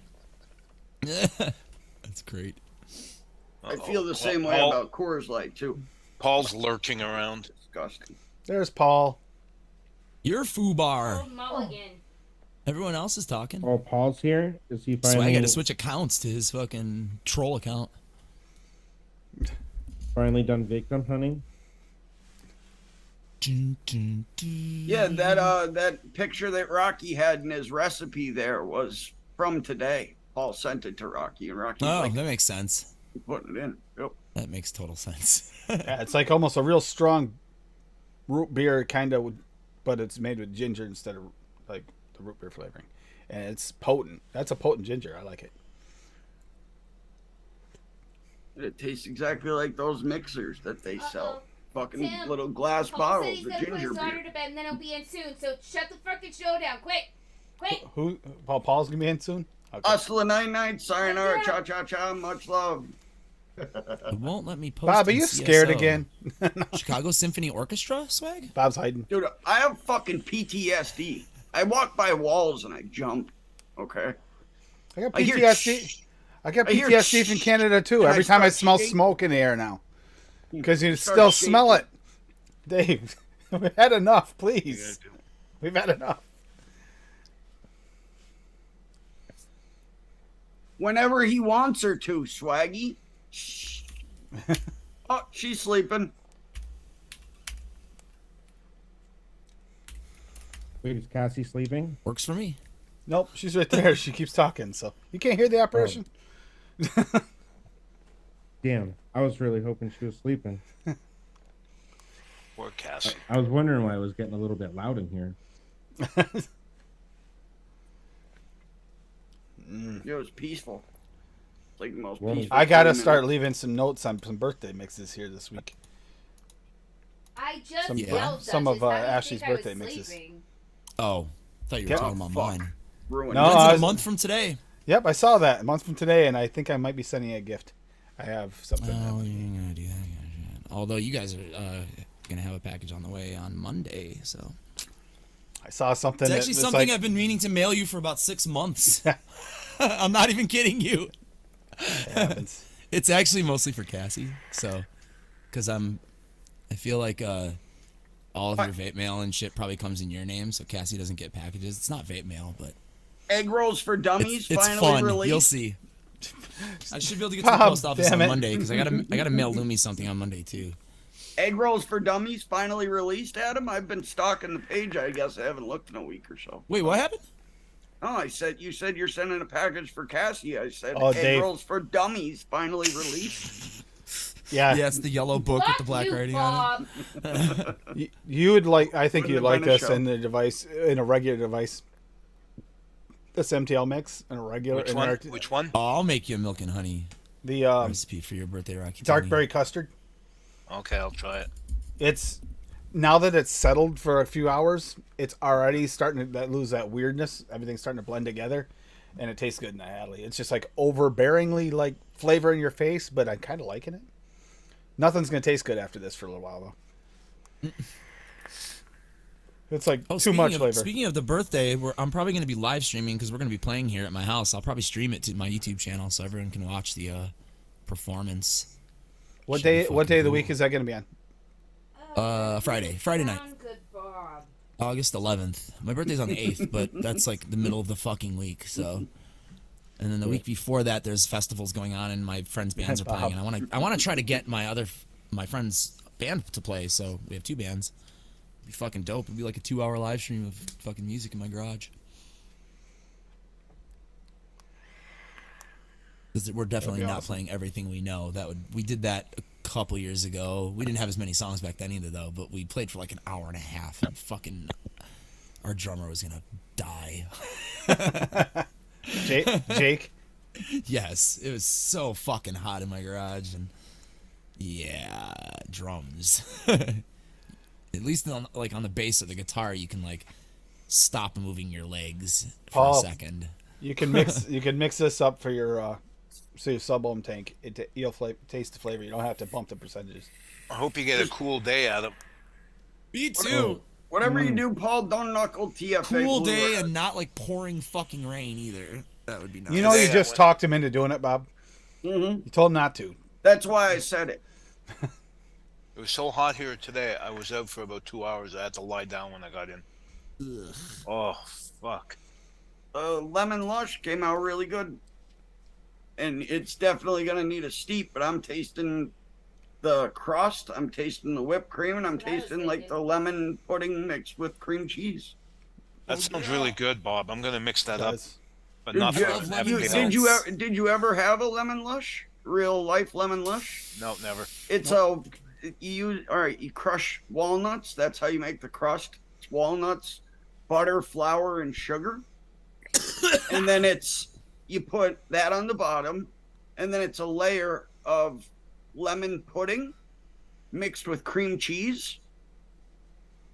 That's great. I feel the same way about Coors Light, too. Paul's lurking around. Disgusting. There's Paul. You're Foobar. Old Mulligan. Everyone else is talking. Oh, Paul's here. Is he So I finally got to switch accounts to his fucking troll account. done victim hunting? Yeah, that picture that Rocky had in his recipe there was from today. Paul sent it to Rocky, and Rocky Oh, like that makes sense. putting it in. Yep. That makes total sense. Yeah, it's like almost a real strong root beer kind of, but it's made with ginger instead of like the root beer flavoring, and it's potent. That's a potent ginger. I like it. It tastes exactly like those mixers that they sell. Fucking Tim, little glass Paul said bottles he's of gonna put ginger his daughter beer. to bed and then he'll be in soon. So shut the fucking show down, quick. Who? Paul's gonna be in soon. Okay. Hustler 99, sayonara, Yeah. cha cha cha, much love. It won't let me post. Bob, are in you scared CSO. again? Chicago Symphony Orchestra swag? Bob's hiding. Dude, I have fucking PTSD. I walk by walls and I jump. Okay. I got I hear PTSD. I got I hear PTSD from Canada too. and I Every time I start smell shaking. smoke in the air now, because you Start still smell it. shaking. Dave, we've had enough, please. We've had enough. Whenever he wants her to, Swaggy. Shh. Oh, she's sleeping. Wait, is Cassie sleeping? Works for me. Nope, she's right there. She keeps talking, so you can't hear the operation. Damn, I was really hoping she was sleeping. Poor Cassie. I was wondering why it was getting a little bit loud in here. It was peaceful. It's like the most peaceful. I gotta start leaving some notes on some birthday mixes here this week. I just some of Ashley's birthday mixes. Oh, I thought you were talking about mine. Ruined No, Mine's a month from today. Yep, I saw that a month from today, and I think I might be sending you a gift. I have something. Oh, you're gonna do that. Although you guys are gonna have a package on the way on Monday, so. I saw something. It's actually something I've been meaning to mail you for about 6 months. I'm not even kidding you. It happens. It's actually mostly for Cassie, so, because I feel like all of your vape mail and shit probably comes in your name, so Cassie doesn't get packages. It's not vape mail, but Egg rolls for dummies it's finally fun. released. You'll see. I should be able to get to the post office on Monday because I gotta mail Lumi something on Monday too. Egg rolls for dummies finally released, Adam. I've been stalking the page. I guess I haven't looked in a week or so. Wait, what happened? Oh, you said you're sending a package for Cassie. I said egg Dave. rolls for dummies finally released. Yeah. Yeah, it's the yellow book with the black writing on it. You would like. I think Wouldn't you'd have like been a this show. in a regular device. This MTL mix in a regular. Which one? Oh, I'll make you a milk and honey The recipe for your birthday, Rocky. dark Tony. berry custard. Okay, I'll try it. It's now that it's settled for a few hours, it's already starting to lose that weirdness. Everything's starting to blend together, and it tastes good in the Hadley. It's just like overbearingly like flavor in your face, but I'm kind of liking it. Nothing's gonna taste good after this for a little while though. It's like too much flavor. Speaking of the birthday, I'm probably going to be live streaming because we're going to be playing here at my house. I'll probably stream it to my YouTube channel so everyone can watch the performance. What day of the week is that going to be on? Friday night. August 11th. My birthday's on the 8th, but that's like the middle of the fucking week, so. And then the week before that, there's festivals going on, and my friends' bands are playing. And I want to try to get my friend's band to play. So we have 2 bands. It'd be fucking dope. It'd be like a 2-hour live stream of fucking music in my garage. Because we're definitely not playing everything we know. We did that a couple years ago. We didn't have as many songs back then either, though. But we played for like an hour and a half, and fucking our drummer was gonna die. Jake? Yes, it was so fucking hot in my garage, and yeah, drums. At least on the bass of the guitar, you can like stop moving your legs for a second. You can mix this up for your sub-ohm tank. You'll taste the flavor. You don't have to bump the percentages. I hope you get a cool day out of. Me too. Whatever you do, Paul, don't knuckle TFA. Cool day and not like pouring fucking rain either. That would be nice. You know, you just talked him into doing it, Bob. Mm-hmm. You told him not to. That's why I said it. It was so hot here today. I was out for about 2 hours. I had to lie down when I got in. Ugh. Oh, fuck. Lemon Lush came out really good. And it's definitely going to need a steep, but I'm tasting the crust, I'm tasting the whipped cream, and I'm tasting like the lemon pudding mixed with cream cheese. That sounds really good, Bob. I'm going to mix that up. But Did not you, for did you ever have a Lemon Lush? Real life Lemon Lush? No, never. It's you crush walnuts. That's how you make the crust. It's walnuts, butter, flour, and sugar. And then you put that on the bottom, and then it's a layer of lemon pudding mixed with cream cheese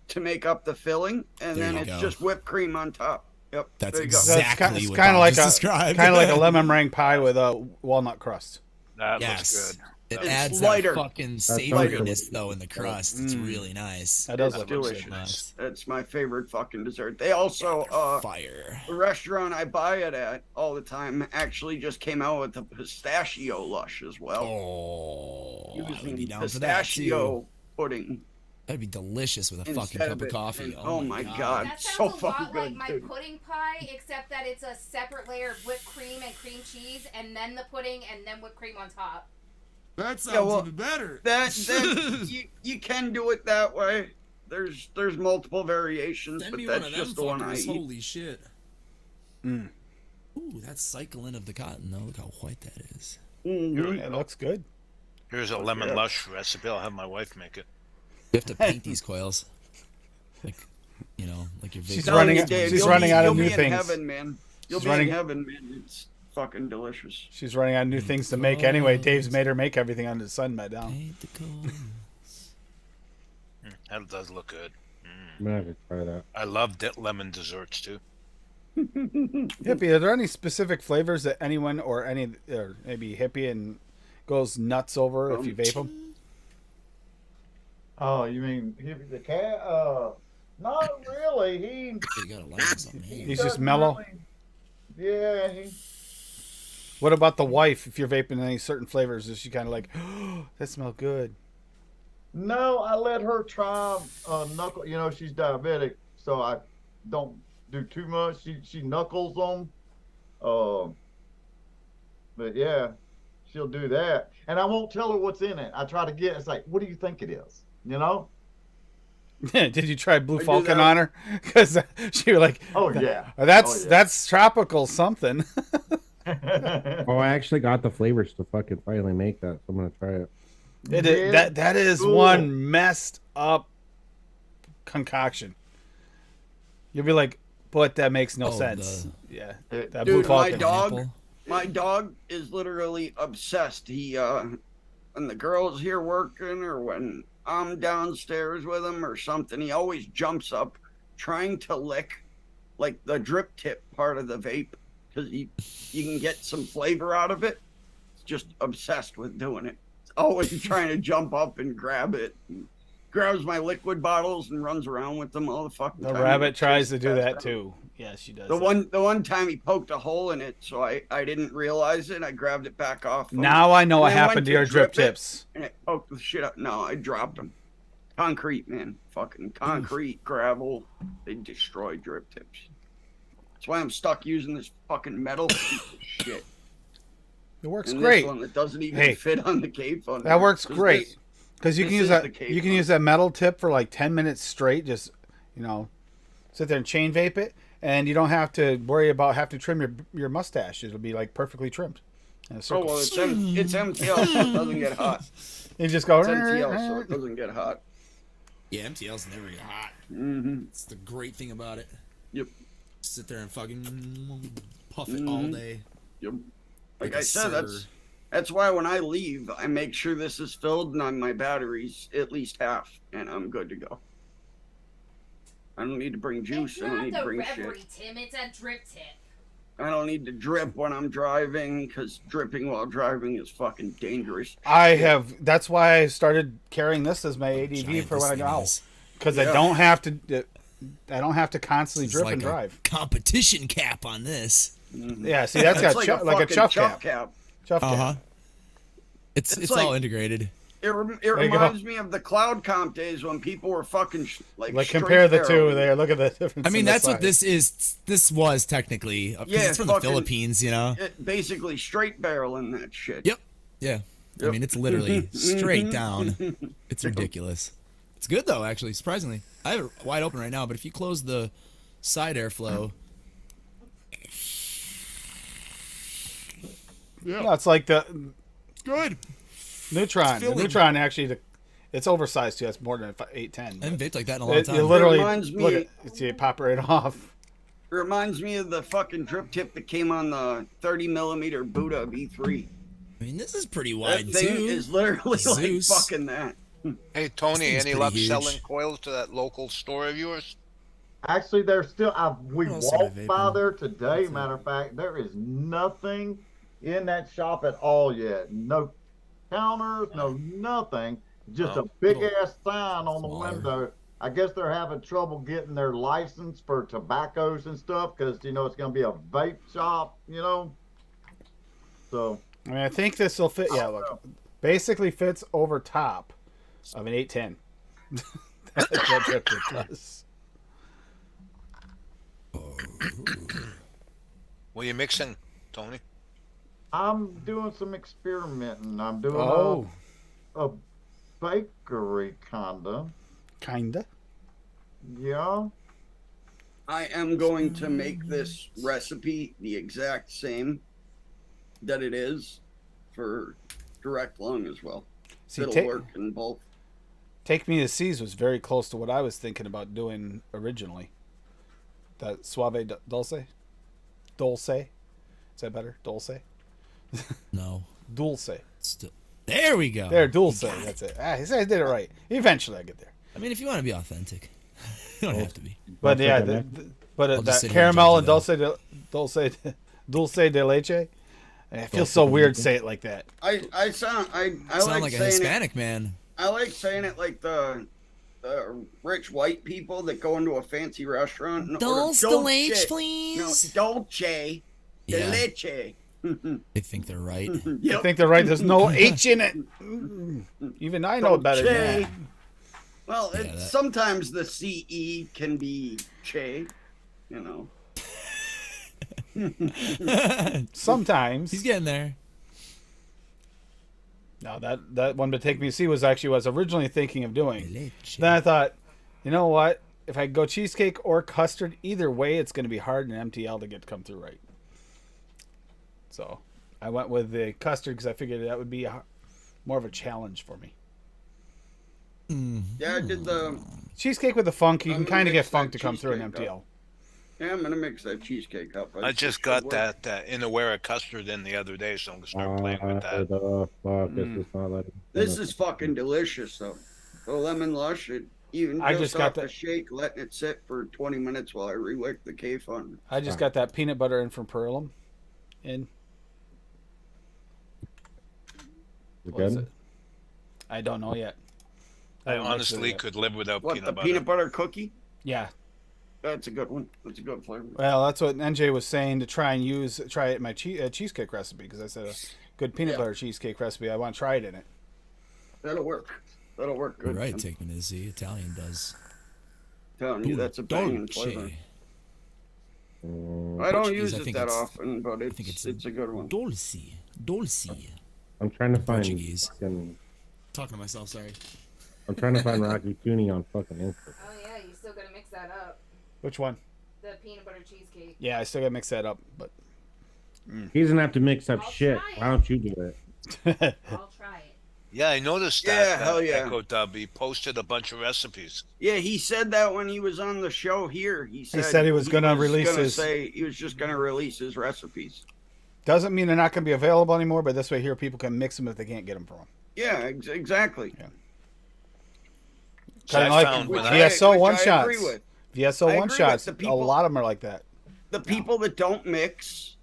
to make up the filling, and then it's just whipped cream on top. Yep. That's exactly what kind of like described. Kind of like a lemon meringue pie with a walnut crust. That looks good. It adds that fucking savoriness though in the crust. It's really nice. That does look delicious. That's my favorite fucking dessert. They also fire. The restaurant I buy it at all the time actually just came out with the pistachio lush as well. Oh, using pistachio pudding. That'd be delicious with a fucking cup of coffee. Oh my god, that so sounds fucking a lot good. like my pudding pie, except that it's a separate layer of whipped cream and cream cheese, and then the pudding, and then whipped cream on top. That sounds even better. That you can do it that way. There's multiple variations, but that's just the one I eat. Holy shit. Ooh, that's cycling of the cotton though. Look how white that is. Mm-hmm. It looks good. Here's a lemon lush recipe. I'll have my wife make it. You have to paint these coils. Like, like your She's running out of new You'll be things. in heaven, man. You'll be in heaven, man. It's fucking delicious. She's running out of new things to make anyway. Dave's made her make everything under the sun by now. That does look good. I'm gonna have to try that. I love lemon desserts too. Hippie, are there any specific flavors that anyone or maybe Hippie and goes nuts over if you vape them? Oh, you mean the cat? Not really. You gotta like something. He's just mellow. Yeah. What about the wife? If you're vaping any certain flavors, is she kind of like, oh, that smells good? No, I let her try knuckle. You know, she's diabetic, so I don't do too much. She knuckles them. But yeah, she'll do that, and I won't tell her what's in it. I try to get. It's like, what do you think it is? You know. Did you try Blue Falcon on her? Because she was like, oh yeah, that's tropical something. Oh, I actually got the flavors to fucking finally make that. So I'm gonna try it. That is one messed up concoction. You'll be like, but that makes no sense. Yeah, that Blue Dude, Falcon. my dog is literally obsessed. He when the girl's here working or when I'm downstairs with him or something, he always jumps up trying to lick like the drip tip part of the vape because you can get some flavor out of it. He's just obsessed with doing it. Always trying to jump up and grab it. Grabs my liquid bottles and runs around with them all the fucking time. The rabbit tries to do that too. Yeah, she does. The one time he poked a hole in it, so I didn't realize it. I grabbed it back off. Now I know what happened to your drip tips. And it poked the shit up. No, I dropped them. Concrete, man. Fucking concrete, gravel. They destroy drip tips. That's why I'm stuck using this fucking metal piece of shit. It works and great. This one that doesn't even fit on the cape on that works great because you can use that metal tip for like 10 minutes straight. Just sit there and chain vape it, and you don't have to worry about having to trim your mustache. It'll be like perfectly trimmed. Oh well, it's MTL, so it doesn't get hot. You just go. It's MTL, so it doesn't get hot. Yeah, MTL's never get hot. Mm-hmm. It's the great thing about it. Yep. Sit there and fucking puff it all day. Yep. Like I said, that's why when I leave, I make sure this is filled and on my batteries at least half, and I'm good to go. I don't need to bring juice. I don't need to bring shit. Tim, it's a drip tip. I don't need to drip when I'm driving because dripping while driving is fucking dangerous. That's why I started carrying this as my ADV for when I go out because I don't have to constantly drip and drive. Competition cap on this. Mm-hmm. Yeah, see, that's got like a chuff cap. Chuff cap. It's all integrated. It reminds me of the cloud comp days when people were fucking like compare the two there. Look at the difference. I mean, that's what this is. This was technically it's from the Philippines, basically straight barreling that shit. Yep. Yeah. Yep. I mean, it's literally straight down. It's ridiculous. It's good though, actually. Surprisingly, I have it wide open right now, but if you close the side airflow. Yeah, no, it's like the good Neutron. The Neutron actually, it's oversized too. That's more than 810. I haven't vaped like that in a long time. It literally it pop right off. It reminds me of the fucking drip tip that came on the 30mm Buddha V3. I mean, this is pretty wide that thing too. Is literally like fucking that. Hey Tony, any luck selling coils to that local store of yours? Actually, there's still. We walked by there today. Matter of fact, there is nothing in that shop at all yet. No counters, no nothing. Just a big ass sign on the window. I guess they're having trouble getting their license for tobaccos and stuff because it's going to be a vape shop. So I mean, I think this will fit. Yeah, look, basically fits over top of an 810. That's what drip tip does. What are you mixing, Tony? I'm doing some experimenting. I'm doing a bakery kinda. Yeah. I am going to make this recipe the exact same that it is for direct lung as well. See, it'll work in both. Take Me to Seas was very close to what I was thinking about doing originally. That Suave Dulce. Dulce. Is that better? Dulce. No. Dulce. Still. There we go. There, Dulce. You got it. That's it. I said I did it right. Eventually, I get there. I mean, if you want to be authentic, you don't have to be. But Dulce yeah, de leche? but I'll just that sit here and caramel judge and you, dulce de leche. It feels so weird to say it like that. I sound Sound like a saying Hispanic man. I like saying it like the rich white people that go into a fancy restaurant and order Dulce de leche, please. No, dolce de Yeah. leche. They think they're right. I Yep. think they're right. There's no H in it. Even I know better than Dolce. that. Well, Yeah, that- sometimes the CE can be che, you know. Sometimes. He's getting there. No, that one to take me to see was actually what I was originally thinking of doing. Leche. Then I thought, you know what? If I go cheesecake or custard, either way, it's going to be hard in MTL to come through right. So I went with the custard because I figured that would be more of a challenge for me. Yeah, I did the. Cheesecake with the funk, you I'm can gonna kind of get mix that funk to come through in cheesecake MTL. up. Yeah, I'm gonna mix that cheesecake up. I just got that Inawera custard in the other day, so I'm gonna start playing with that. The fuck is this not letting? This is fucking delicious, though. The lemon lush, it even I just just got off the that- shake, letting it sit for 20 minutes while I re-wick the K-Fun. I just got that peanut butter in from Perlum. In. You What is good? it? I don't know yet. I haven't mixed it honestly yet. could live without What, peanut the butter. peanut butter cookie? Yeah. That's a good one. That's a good flavor. Well, that's what NJ was saying to try it in my cheesecake recipe because I said a good peanut Yeah. butter cheesecake recipe. I want to try it in it. That'll work. That'll work You're good. right. I'm Take me to see. Italian does. telling you, that's a banging Dolce. flavor. Mm, I don't Portuguese, use I it think that it's- often, but think it's it's a good one. Dulce. Dulce. I'm trying to find Portuguese. fucking. Talking to myself. Sorry. I'm trying to find Rocky Tooney on fucking Instagram. Oh yeah, you still gotta mix that up. Which one? The peanut butter cheesecake. Yeah, I still gotta mix that up, but He doesn't have to mix up I'll shit. try it. Why don't you do it? I'll try it. Yeah, I noticed Yeah, that. hell yeah. Echo Dub. He posted a bunch of recipes. Yeah, he said that when he was on the show here. He said he was gonna release his- He was just gonna release his recipes. doesn't mean they're not gonna be available anymore. But this way, here people can mix them if they can't get them from him. Yeah, exactly. Yeah. So Kind of I like found when VSO which one I shots. agree with. VSO I one agree shots. with the A people- lot of them are like that. The people that don't mix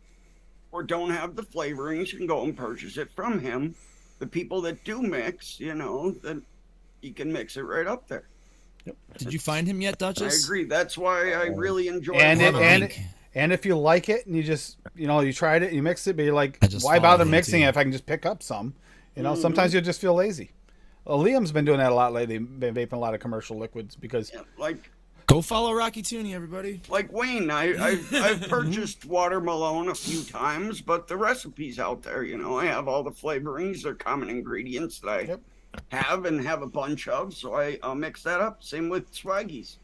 or don't have the flavorings can go and purchase it from him. The people that do mix, then you can mix it right up there. Did you find him yet, I Duchess? agree. That's why I really enjoy And it. and if you like it and you just you tried it, you mixed it, but you're like, I just why followed bother him, mixing too. it if I can just pick up some? Sometimes you'll just feel lazy. Well, Liam's been doing that a lot lately. Been vaping a lot of commercial liquids because like Go follow Rocky Tooney, everybody. Wayne, I've purchased Water Malone a few times, but the recipe's out there. I have all the flavorings. They're common ingredients that I have and have a bunch of, so I'll mix that up. Same with Swaggy's.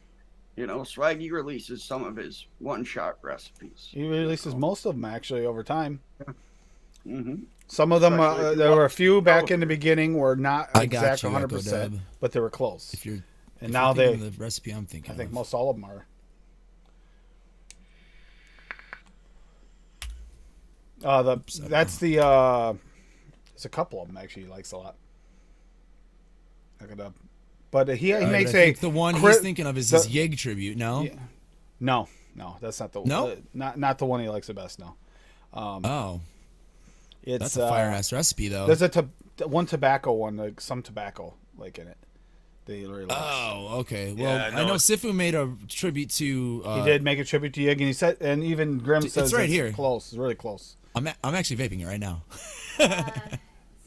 Swaggy releases some of his one-shot recipes. he releases most of them actually over time. Mm-hmm. Some of them, Especially if you there were a want- few back in the beginning were not I got exact you, 100%, Echo Dub. but they were close. If you're And if now you're thinking they- of the recipe I'm thinking I think of. most all of them are. That's the there's a couple of them actually he likes a lot. Look it up. But he Right, makes I think the one cri- he's thinking of is the- his Yig tribute. No. Yeah. No, that's not the No? not the one he likes the best. No, Oh, it's that's a fire ass recipe though. There's one tobacco one, like some tobacco like in it. That he really likes. Oh, okay. Well, Yeah, I no, know Sifu made a tribute to. He did make a tribute to Yig, and he said, and even Grim It's says right here. Close, it's really close. I'm actually vaping it right now. See,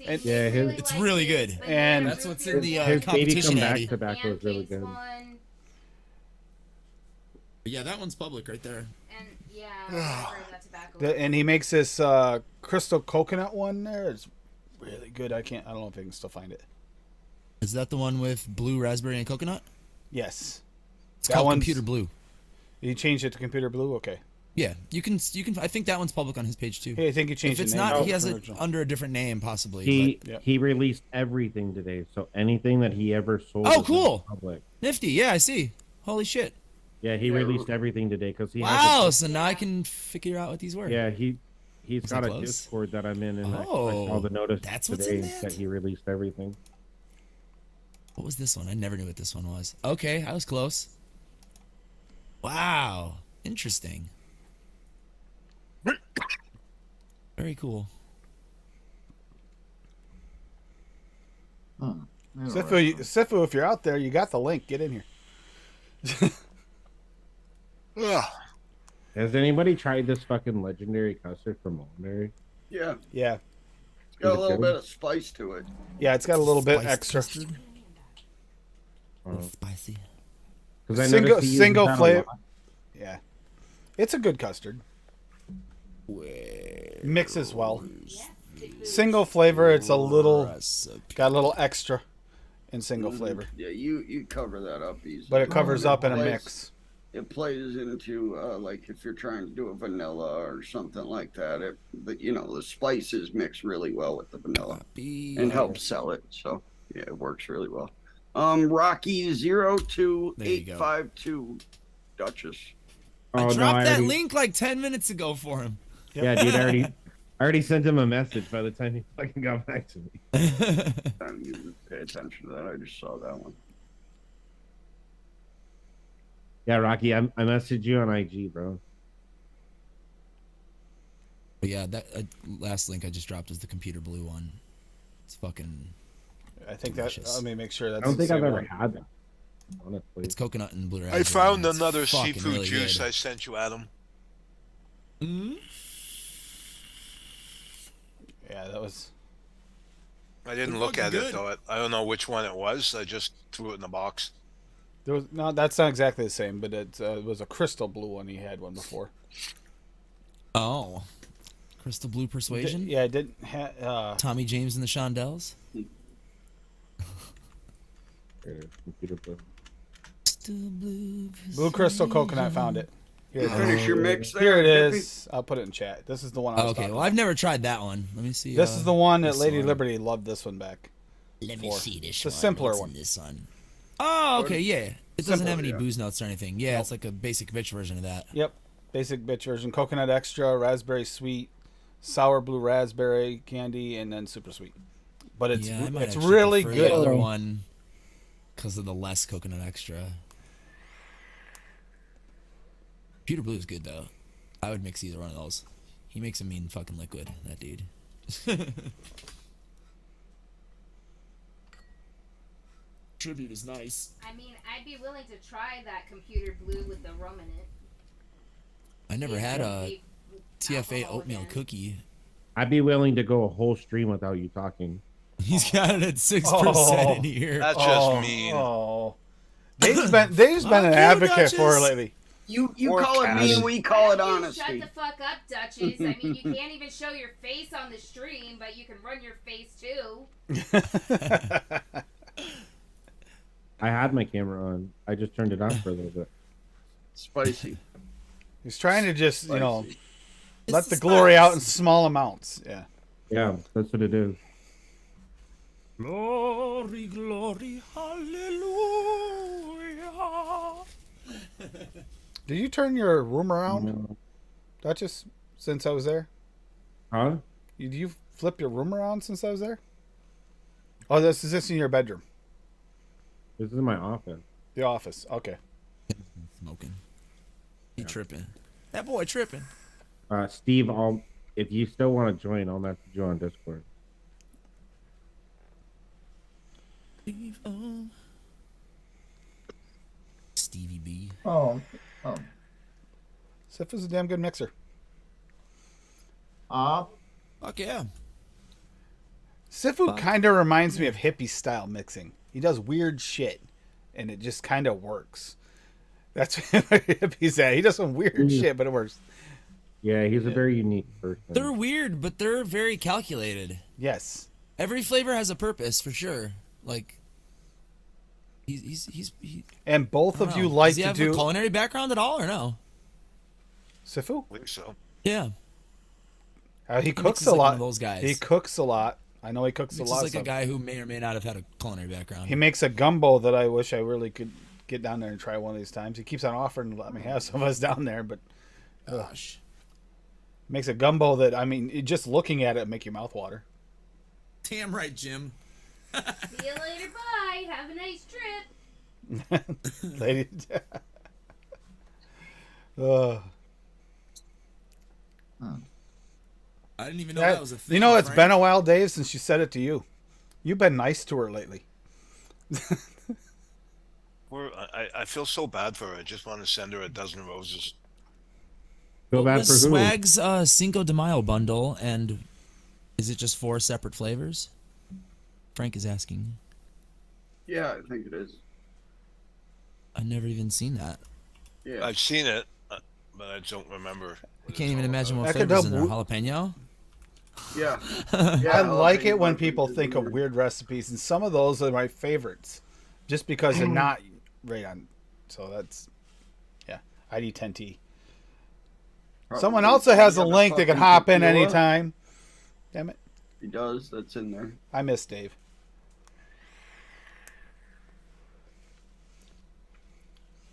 And- he Yeah, his- really It's likes really his good. banana And- That's what's root in beer the His baby competition come back Addy. tobacco is really pancakes good. one, Yeah, that one's public right there. and yeah, whatever that tobacco. And he makes this crystal coconut one there. It's really good. I don't know if I can still find it. Is that the one with blue raspberry and coconut? Yes. It's That called one's- Computer Blue. He changed it to computer blue. Okay. Yeah, you can. I think that one's public on his page too. Hey, I think he changed If it's the name. not, he has from it original. under a different name possibly. He Yep. he released everything today, so anything that he ever sold. Oh, is cool. in public. Nifty. Yeah, I see. Holy shit. Yeah, he released everything today because he Wow, has so now I can figure out what these were. yeah, he's Was got I a close? Discord that I'm in, and I Oh, saw the notice that's what's today in that? that he released everything. What was this one? I never knew what this one was. Okay, I was close. Wow, interesting. Very cool. Sifu, if you're out there, you got the link. Get in here. Ugh. Has anybody tried this fucking legendary custard from Mulberry? Yeah, Yeah. it's got a Is it little good? bit of spice to it. Yeah, it's got a little bit Spiced extra. custard. Spicy. Because I Single- noticed he uses single that a flavor- lot. Yeah. It's a good custard. Mixes well. Single flavor, it's a little got a little extra in single flavor, Yeah, you cover that up easily. but it covers up in a plays- mix. It plays into like if you're trying to do a vanilla or something like that. The spices mix really well with the vanilla and help sell it. So yeah, it works really well. Rocky 02852 Duchess. I Oh, no, dropped that already- link like 10 minutes ago for him. Yeah, dude, I already sent him a message by the time he fucking got back to me. I didn't even pay attention to that. I just saw that one. Yeah, Rocky, I messaged you on IG, bro. But yeah, that last link I just dropped is the computer blue one. It's fucking. I think that. Delicious. Let me make sure I that's. don't the think I've same ever one. had that. Honestly, It's coconut and blue raspberry. I found and it's another fucking seafood really juice good. I sent you, Adam. Yeah, that was. I didn't They're look at fucking it good. though. I don't know which one it was. I just threw it in the box. There was no. That's not exactly the same, but it was a crystal blue one. He had one before. Oh, crystal blue persuasion. Yeah, it didn't have. Tommy James and the Shondells. computer blue. Blue crystal coconut. Found it. Here, Finish your mix there. here it Dippy. is. I'll put it in chat. This is the one I was Okay, talking well I've never tried that one. Let me see. This is the one that this Lady one. Liberty loved. This one back. Let me for. see this The one. simpler What's one. in this one. Oh, okay, yeah. It doesn't have any yeah. booze notes or anything. Yeah, it's like a basic bitch version of that. Yep. Basic bitch version. Coconut extra, raspberry sweet, sour blue raspberry candy, and then super sweet. But it's Yeah, I might it's actually really prefer good. the other one because of the less coconut extra. Peter Blue is good though. I would mix either one of those. He makes a mean fucking liquid. That dude. Tribute is nice. I mean, I'd be willing to try that computer blue with the rum in it. I never had a Big TFA alcohol oatmeal again. cookie. I'd be willing to go a whole stream without you talking. He's got it at 6% Oh. in here. That's just mean. Oh. Dave's been an you, advocate for her Duchess. lately. You Or call it Cash. mean, we call it You honesty. Shut the fuck up, Duchess. I mean, you can't even show your face on the stream, but you can run your face too. I had my camera on. I just turned it on for a little bit. Spicy. He's trying to just, Spicy. let the glory out in small amounts. Yeah. Yeah, that's what it is. Glory, glory, hallelujah. Did you turn your room around, Duchess, since I was there? Huh? Did you flip your room around since I was there? Oh, this is this in your bedroom? This is my office. The office. Okay. Smoking. He tripping. That boy tripping. Steve, if you still want to join, I'll message you on Discord. Stevie B. Oh, Sif is a damn good mixer. Fuck yeah. Sifu kind of reminds me of hippie style mixing. He does weird shit, and it just kind of works. That's where hippie's at. He does some weird shit, but it works. Yeah, he's a very unique person. They're weird, but they're very calculated. Yes. Every flavor has a purpose for sure. Like, he And both I of don't you know. like Does he to have do a culinary background at all or no? Sifu. I think so. Yeah. He cooks mixes a like lot. one of those guys. He cooks a lot. I know he cooks He's a lot. like of a stuff. guy who may or may not have had a culinary background. He makes a gumbo that I wish I really could get down there and try one of these times. He keeps on offering to let me have some of us down there, but Gosh. makes a gumbo that, I mean, just looking at it make your mouth water. Damn right, Jim. See you later. Bye. Have a nice trip. Lady. I didn't even know that was a thing. You know, it's Frank. been a while, Dave, since she said it to you. You've been nice to her lately. I feel so bad for her. I just want to send her a dozen roses. Feel What bad was for who? Swag's Cinco de Mayo bundle, and is it just 4 separate flavors? Frank is asking. Yeah, I think it is. I've never even seen that. Yeah. I've seen it, but I don't remember. I can't even imagine what That could flavors in there. help. Jalapeno? Yeah. I like it when jalapeno people is think of weird. weird recipes, and some of those are my favorites, just because they're not right on. So that's, yeah, I'd eat 10T. Someone Probably. else that has a You got link that can fucking hop in tequila? anytime. Damn it. He does. That's in there. I miss Dave.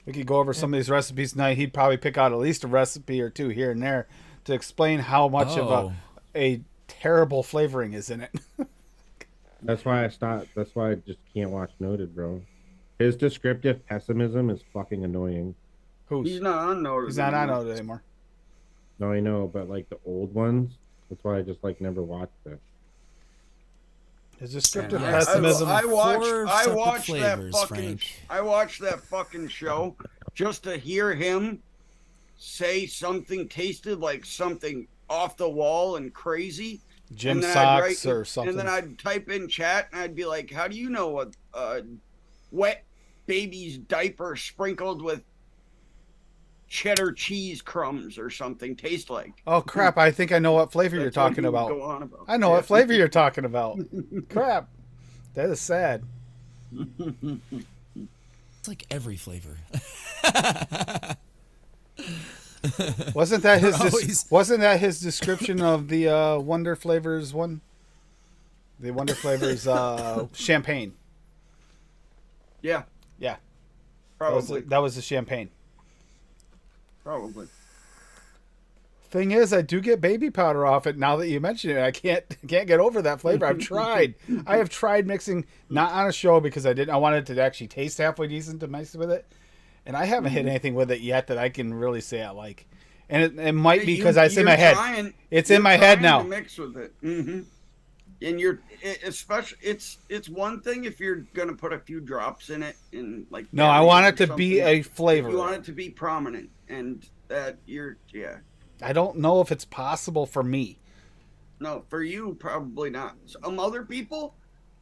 We could go over some of these recipes tonight. He'd probably pick out at least a recipe or two here and there to explain how much of Oh. a terrible flavoring is in it. That's why I stopped. That's why I just can't watch Noted, bro. His descriptive pessimism is fucking annoying. He's not on notice. He's not on Noted anymore. No, I know, but like the old ones, that's why I just like never watched it. His descriptive Yeah, pessimism. I watched. Four I separate watched that flavors, fucking. Frank. I watched that fucking show just to hear him say something tasted like something off the wall and crazy. Jim and then Socks or something. And then I'd type in chat and I'd be like, "How do you know what wet baby's diaper sprinkled with cheddar cheese crumbs or something tastes like?" Oh crap! I think I know what flavor you're That's what talking he would about. go on about. I know what flavor you're talking about. Crap, that is sad. It's like every flavor. Wasn't that his? Always. Wasn't that his description of the Wonder Flavors one? The Wonder Flavors champagne. Yeah, Yeah, probably. that was the champagne. Probably. Thing is, I do get baby powder off it. Now that you mention it, I can't get over that flavor. I've tried. I have tried mixing, not on a show because I wanted it to actually taste halfway decent to mix with it, and I haven't hit anything with it yet that I can really say I like. And it might be because it's in my head. It's in my head now. To mix with it. Mm-hmm. And especially it's one thing if you're gonna put a few drops in it and like. No, I want it to be a flavor. You want it to be prominent, and that I don't know if it's possible for me. No, for you probably not. Some other people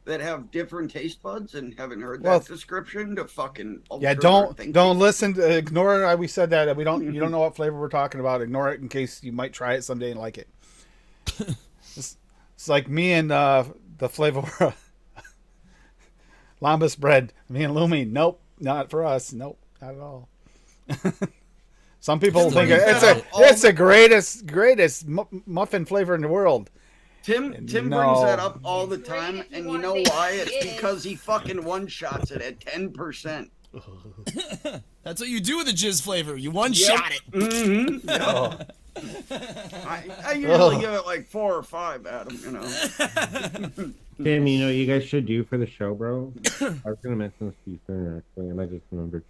that have different taste buds and haven't heard that description to fucking don't listen to ignore it. We said that you don't know what flavor we're talking about. Ignore it in case you might try it someday and like it. It's like me and the flavor Lambus bread. Me and Lumi. Nope, not for us. Nope, not at all. Some people think it's the greatest muffin flavor in the world. Tim brings that up all the time, and you know why? It's because he fucking one-shots it at 10%. That's what you do with a jizz flavor. You one-shot it. Mm-hmm. Oh. I usually give it like 4 or 5, Adam, you know. Tim, you know you guys should do for the show, bro? I was going to mention this to you sooner, actually, and I just remembered.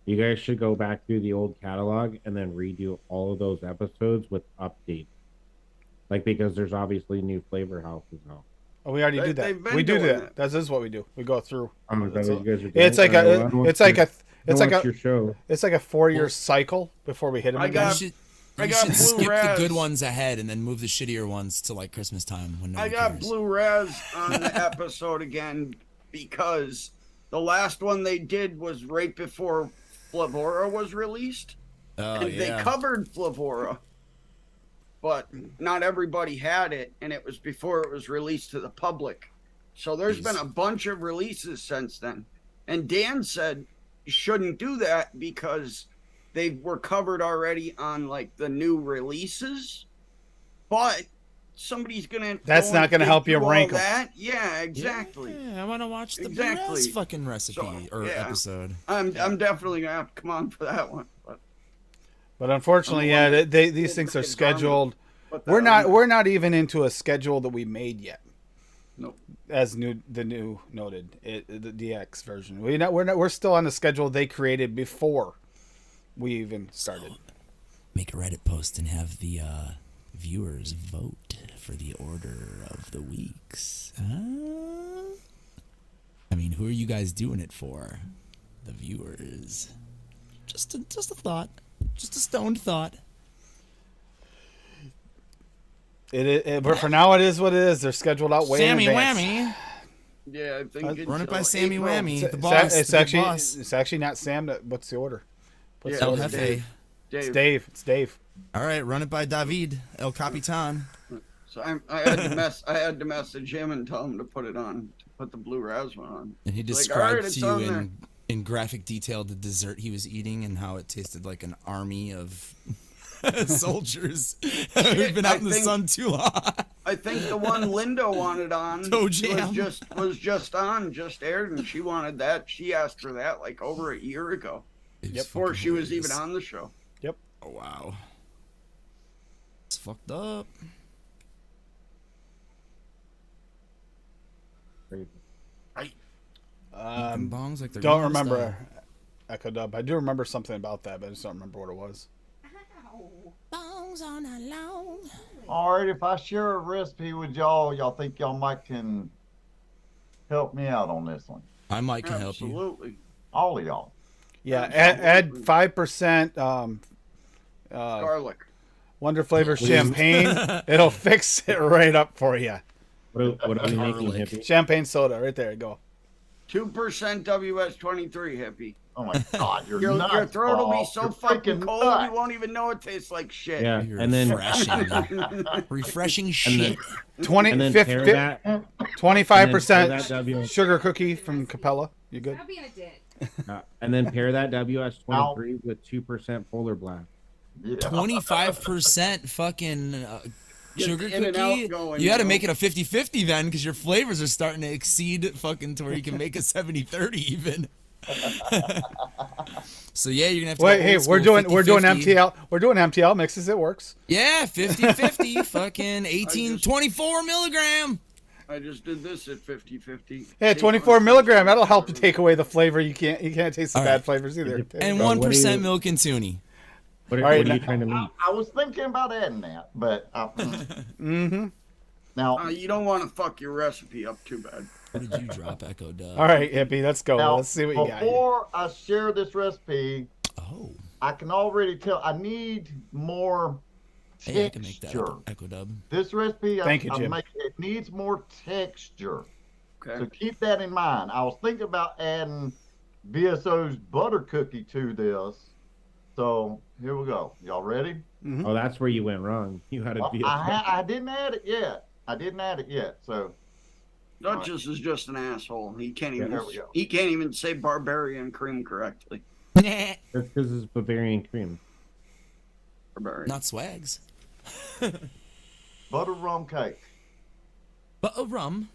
You guys should go back through the old catalog and then redo all of those episodes with updates. Like, because there's obviously new flavor houses now. Oh, we already do that. We do that. That is what we do. We go through. It's like a 4-year cycle before we hit them again. I got blue skip the good ones ahead and then move the shittier ones to like Christmas time when I got Blue Raz on the episode again because the last one they did was right before Flavora was released. And they covered Flavora, but not everybody had it, and it was before it was released to the public. So there's been a bunch of releases since then. And Dan said you shouldn't do that because they were covered already on like the new releases. But somebody's gonna. That's not gonna help you all rank 'em. That. Yeah, exactly. Yeah, I want to watch the Exactly. Blue Raz fucking recipe or yeah. episode. I'm definitely gonna have to come on for that one. But unfortunately, yeah, these things are scheduled. We're not even into a schedule that we made yet. Nope. As the new noted the DX version. We're still on the schedule they created before we even started. Make a Reddit post and have the viewers vote for the order of the weeks. I mean, who are you guys doing it for? The viewers. Just a thought. Just a stoned thought. But for now, it is what it is. They're scheduled out way Sammy in advance. Whammy. Yeah, I think Run it by Sammy April. Whammy, the boss. It's the big actually boss. it's actually not Sam. What's the order? What's the El order? Jefe. It's Dave. It's Dave. All right, run it by David, El Capitan. So I had to message him and tell him to put it on, to put the Blue Raz one on. And he Like, described all right, to it's you on there. in graphic detail the dessert he was eating and how it tasted like an army of soldiers who've been out in the sun too long. I think the one Linda wanted on Toe jam. was just aired, and she wanted that. She asked for that like over a year ago, before she was even on the show. Yep. Oh wow. It's fucked up. Bongs like they're Don't gonna remember Echo Dub. I do remember something about that, but I just don't remember what it was. Bongs on a long. All right, if I share a recipe with y'all think y'all might can help me out on this one. I might can help you. Absolutely. All of y'all. Yeah, add 5% Garlic. Wonder Flavor champagne. It'll fix it right up for you. What are we making, Garlic. Hippie? Champagne soda, right there. Go. 2% WS23, hippie. Oh my God, you're Your nuts. throat will be Paul. so You're fucking freaking cold nuts. you won't even know it tastes like shit. Yeah, You're and then refreshing and shit. then 20, and then 50, pair that. 25% W, sugar cookie from Capella. You good? Stop being a dick. and then pair that WS23 with 2% Polar Black. Yeah. 25% fucking Get sugar the in and cookie. out going, You got to you know? make it a 50-50 then, because your flavors are starting to exceed fucking to where you can make a 70-30 even. So yeah, you're gonna have to. Wait, go hey, old we're school doing 50-50. MTL. We're doing MTL mixes. It works. Yeah, 50-50, fucking 24 milligram. I just did this at 50-50. Yeah, 24 milligram. That'll help take away the flavor. You can't taste the All bad right. flavors either. And Bro, what 1% do you- milk and toonie. What are, All right, what are you now- trying to make? I was thinking about adding that, but Mm-hmm. now You don't want to fuck your recipe up too bad. What did you drop, Echo Dub? All right, hippie, let's go. Now, Let's see what you got. Here. before I share this recipe, Oh, I can already tell I need more hey, I can make that texture. up, Echo Dub. This recipe, Thank you, Jim. it needs more texture. Okay. So keep that in mind. I was thinking about adding VSO's butter cookie to this. So here we go. Y'all ready? Oh, that's where you went wrong. You had to be. I didn't add it yet. So Duchess is just an asshole. He can't even. there we go. He can't even say barbarian cream correctly. Nah, That's because it's Bavarian cream. Barbarian. not swags. butter rum cake. But a rum.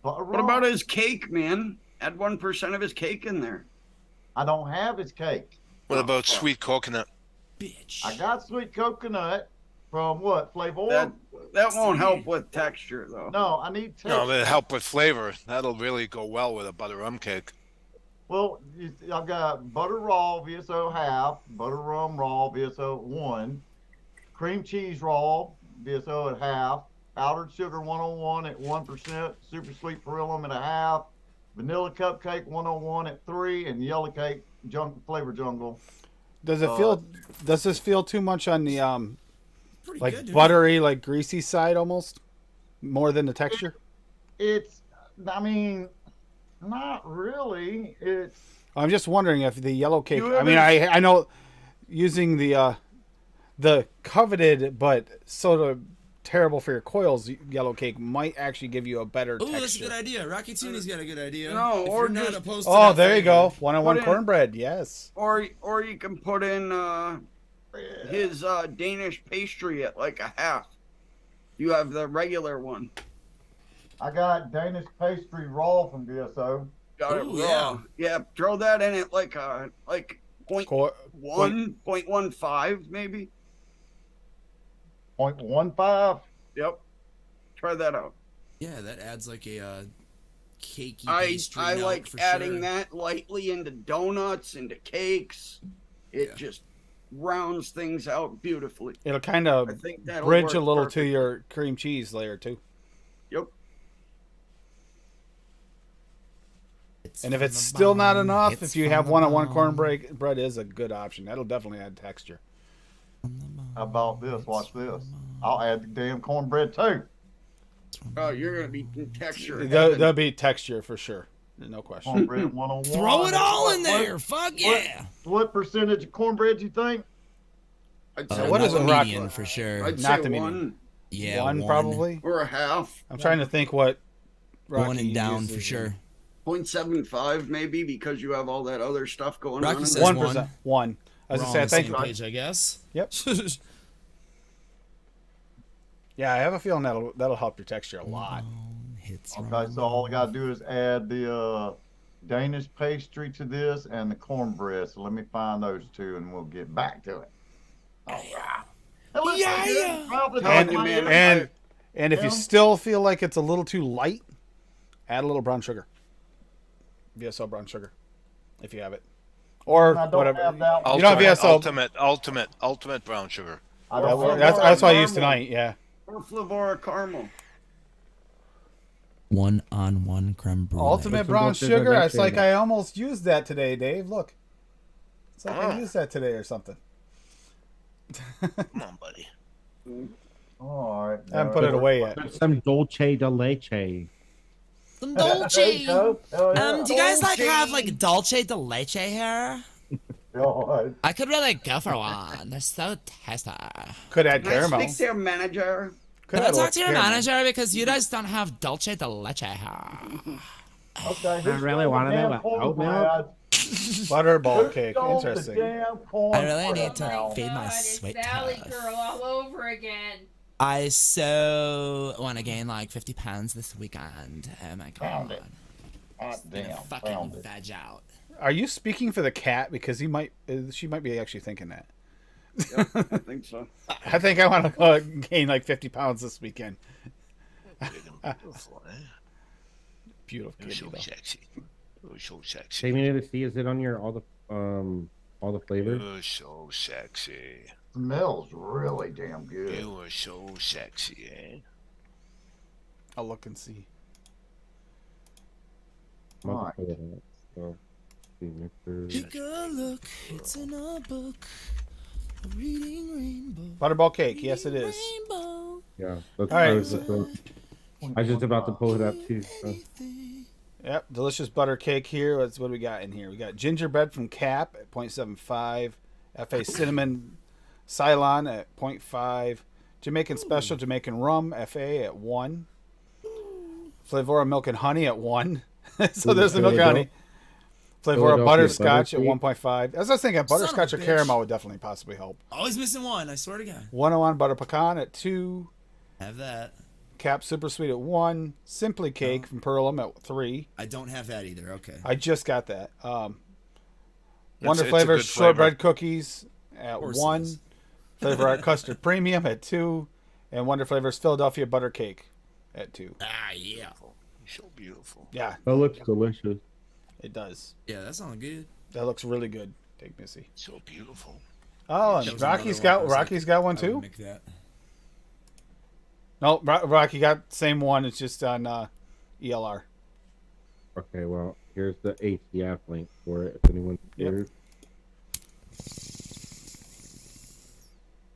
Butter What rum. about his cake, man? Add 1% of his cake in there. I don't have his cake. What about sweet coconut? Bitch. I got sweet coconut from what? Flavor? That won't help with texture though. No, I need texture. No, but help with flavor. That'll really go well with a butter rum cake. Well, I've got butter raw VSO half, butter rum raw VSO 1, cream cheese raw VSO at half, powdered sugar 101 at 1%, super sweet beryllium at a half, vanilla cupcake 101 at 3, and yellow cake flavor jungle. Does it feel? Does this feel too much on the Pretty like good, dude. buttery, like greasy side almost, more than the texture? It's, I mean, not really. It's I'm just wondering if the yellow cake. You I mean, haven't- I know using the coveted but sort of terrible for your coils yellow cake might actually give you a better Oh, texture. that's a good idea. Rocky Tooney's got a good idea. No, If or you're not just- opposed to Oh, that there you flavor. go. One-on-one Put in- cornbread. Yes. Or you can put in his Danish pastry at like a half. You have the regular one. I got Danish pastry raw from DSO. Got it Ooh, raw. Yeah, throw that in it like point Co- 1.15 maybe. 0.15. Yep. Try that out. Yeah, that adds like a cakey I pastry I note like for adding sure. that lightly into donuts, into cakes. It Yeah. just rounds things out beautifully. It'll kind I of think that'll bridge a work little perfectly. to your cream cheese layer too. Yep. And if it's still not enough, if you have one-on-one cornbread, bread is a good option. That'll definitely add texture. How about this? Watch this. I'll add the damn cornbread too. Oh, you're gonna be in texture. There'll be texture for sure. No question. Cornbread 101. Throw it all in What- there. Fuck yeah. What percentage of cornbread you think? I'd So say what not is the it, Rock? median for sure. I'd Not say the median. one Yeah, one probably. or a half. I'm trying to think what. One Rocky and down for uses. sure. 0.75 maybe because you have all that other stuff going Rocky on. says 1%. One. I was We're gonna all say, I on the think. same page, I guess. Yep. Yeah, I have a feeling that'll help your texture a lot. Hits Okay, so all I gotta do is add the Danish pastry to this and the cornbread. So let me find those two and we'll get back to it. All right. That looks Yeah, good. yeah. Mouth is Telling on you, fire. man. And if you Yeah. still feel like it's a little too light, add a little brown sugar. VSO brown sugar, if you have it, or I don't whatever. have that one. You don't have Ultimate, VSO. ultimate brown sugar. I don't have That's what I caramel. used tonight. Yeah. Or Flavora caramel. One-on-one creme brulee. Ultimate What's brown involved in sugar. that It's like shade? I almost used that today, Dave. Look, it's like I Oh. used that today or something. Come on, buddy. All right. I haven't put it away yet. Put some dolce de leche. Some There you dolce. go. Hell yeah. Do you guys like Dolce. have like dolce de leche here? All right. I could really go for one. They're so tasty. Could add Can I caramel. speak to your manager? Could Can I add talk to your caramel. manager because you guys don't have dolce de leche here? Okay. I really wanna know about oat milk. Butterball cake. Interesting. I really need to Oh my feed my God, it's sweet Sally tooth. Girl all over again. I so want to gain like 50 pounds this weekend. Oh my Found god. it. God Gonna damn. fucking Found it. veg out. Are you speaking for the cat? Because she might be actually thinking that. Yep, I think so. I think I want to gain like 50 pounds this weekend. Beautiful, eh? Beautiful You're kitty, so though. sexy. You're so Take sexy. me to see, is it on your all the flavors? You're so sexy. Smells really damn good. You are so sexy, eh? I'll look and see. I'm about Right. to pull it up. So, see, mixer. Take a look, it's in a book. A reading rainbow. Butterball cake. Yes, it is. Rainbow. Yeah. All right. I was just about to pull it up too. So. Yep, delicious butter cake here. What do we got in here? We got gingerbread from Cap at 0.75, FA cinnamon Ceylon at 0.5, Jamaican special Jamaican rum FA at 1, Flavora milk and honey at 1. So there's the milk and honey. Flavora Philadelphia butterscotch at butterscotch. 1.5. As I was thinking, butterscotch or bitch. caramel would definitely possibly help. Always missing one, I swear to God. 101 butter pecan at 2, Have that. Cap super sweet at 1, Simply cake from Pearlham at 3. I don't have that either. Okay. I just got that. Wonder it's a Flavor good shortbread cookies at course it 1, is. Flavor Art custard premium at 2, and Wonder Flavors Philadelphia butter cake at 2. Ah, yeah. You're so beautiful. Yeah, That looks delicious. it does. Yeah, that sounds good. That looks really good. Take Missy. So beautiful. Oh, That and was Rocky's another one. I got was like, Rocky's got one I would too. make that. No, Rocky got the same one. It's just on ELR. Okay, well, here's the ATF link for it if anyone's Yep. curious.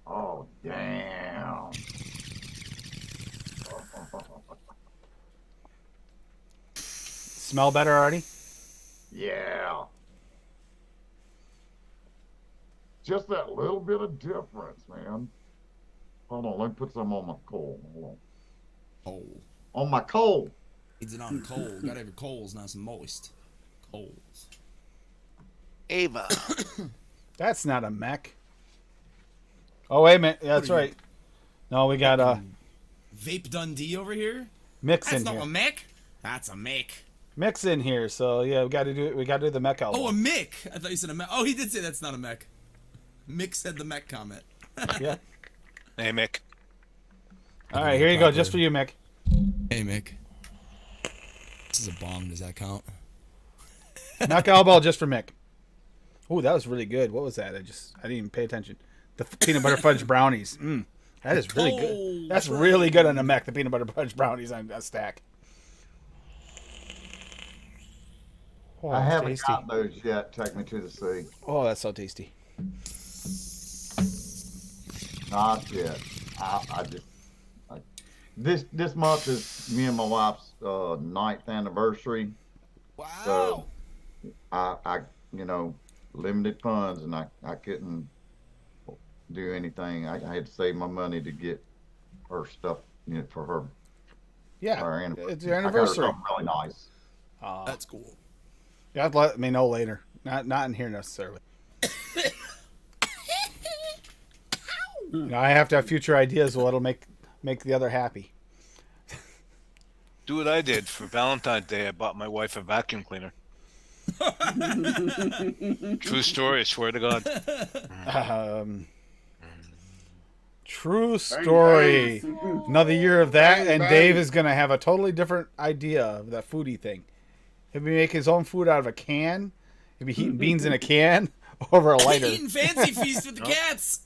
Oh, damn. Smell better already? Yeah. Just that little bit of difference, man. Hold on, let me put some on my coal. Hold Coal. on. On my coal. Needs it on coal. Gotta have your coals nice and moist. Coals. Ava. That's not a mech. Oh wait a minute. Yeah, that's What are you- right. No, we got Vape Dundee over here. Mick's That's in not here. a Mick. That's a Mick. Mick's in here, so yeah, we got to do it. We got to do the mech album. Oh, a Mick. I thought you said a Mick. Oh, he did say that's not a Mick. Mick said the Mick comment. Yeah. Hey, Mick. All right, here you go, just for you, Mick. Hey, Mick. This is a bomb. Does that count? Mech elbow just for Mick. Oh, that was really good. What was that? I didn't even pay attention. The peanut butter fudge brownies. That is really good. That's really good on the mech. The peanut butter fudge brownies on a stack. Oh, I haven't tasty. got those yet. Take me to the sea. Oh, that's so tasty. Not yet. I just this month is me and my wife's 9th anniversary. Wow. So I limited funds, and I couldn't do anything. I had to save my money to get her stuff, for her. Yeah, her anniversary. it's your I got her anniversary. something really nice. That's cool. You have to let me know later. Not in here necessarily. I have to have future ideas of what'll make the other happy. Do what I did for Valentine's Day. I bought my wife a vacuum cleaner. True story. I swear to God. True story. Another year of that, Bang, and bang. Dave is gonna have a totally different idea of that foodie thing. He'll be making his own food out of a can. He'll be heating beans in a can over a lighter. Eating fancy feast with the cats.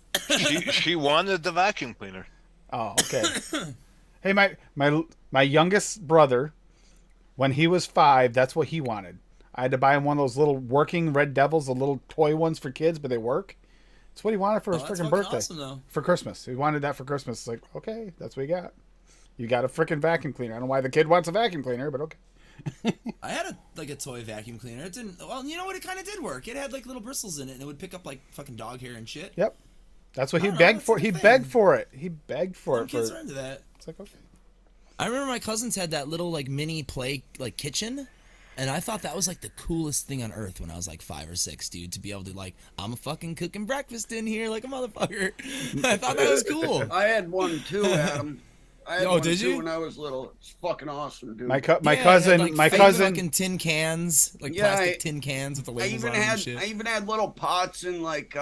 She wanted the vacuum cleaner. Oh, okay. Hey, my youngest brother, when he was 5, that's what he wanted. I had to buy him one of those little working Red Devils, the little toy ones for kids, but they work. That's what he wanted for his that's freaking fucking birthday. awesome, though. For Christmas. He wanted that for Christmas. It's like, okay, that's what you got. You got a freaking vacuum cleaner. I don't know why the kid wants a vacuum cleaner, but okay. I had a toy vacuum cleaner. It didn't. Well, you know what? It kind of did work. It had like little bristles in it, and it would pick up like fucking dog hair and shit. Yep. That's what he I don't know, begged that's for. like a He thing. begged for it. He begged for Some it. kids are into that. It's like, okay. I remember my cousins had that little like mini play like kitchen, and I thought that was like the coolest thing on earth when I was like 5 or 6, dude. To be able to like, I'm fucking cooking breakfast in here like a motherfucker. I thought that was cool. I had one too, Adam. I had Oh, one did too you? when I was little. It's fucking awesome, dude. My Yeah, it had, cousin, like, my fake cousin. fucking tin cans, like Yeah, plastic tin cans with the I labels even on them and had shit. I even had little pots and like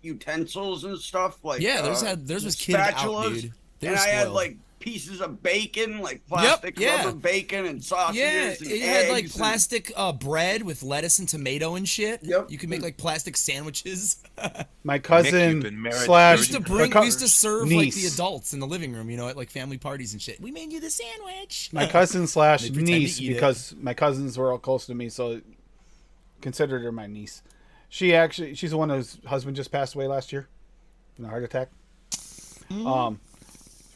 utensils and stuff like Yeah, theirs was kitted out, spatulas, dude. They and were I had spoiled. like pieces of bacon, like plastic yeah. rubber bacon and sausages. Yeah, and it had like eggs plastic bread with lettuce and tomato and shit. Yep. You could make like plastic sandwiches. My Nick, cousin you've been married slash We used to Thirty- we used to serve like niece. the adults in the living room, at like family parties and shit. We made you the sandwich. My cousin slash They pretend to niece, eat it. because my cousins were all close to me, so considered her my niece. She's the one whose husband just passed away last year from a heart attack.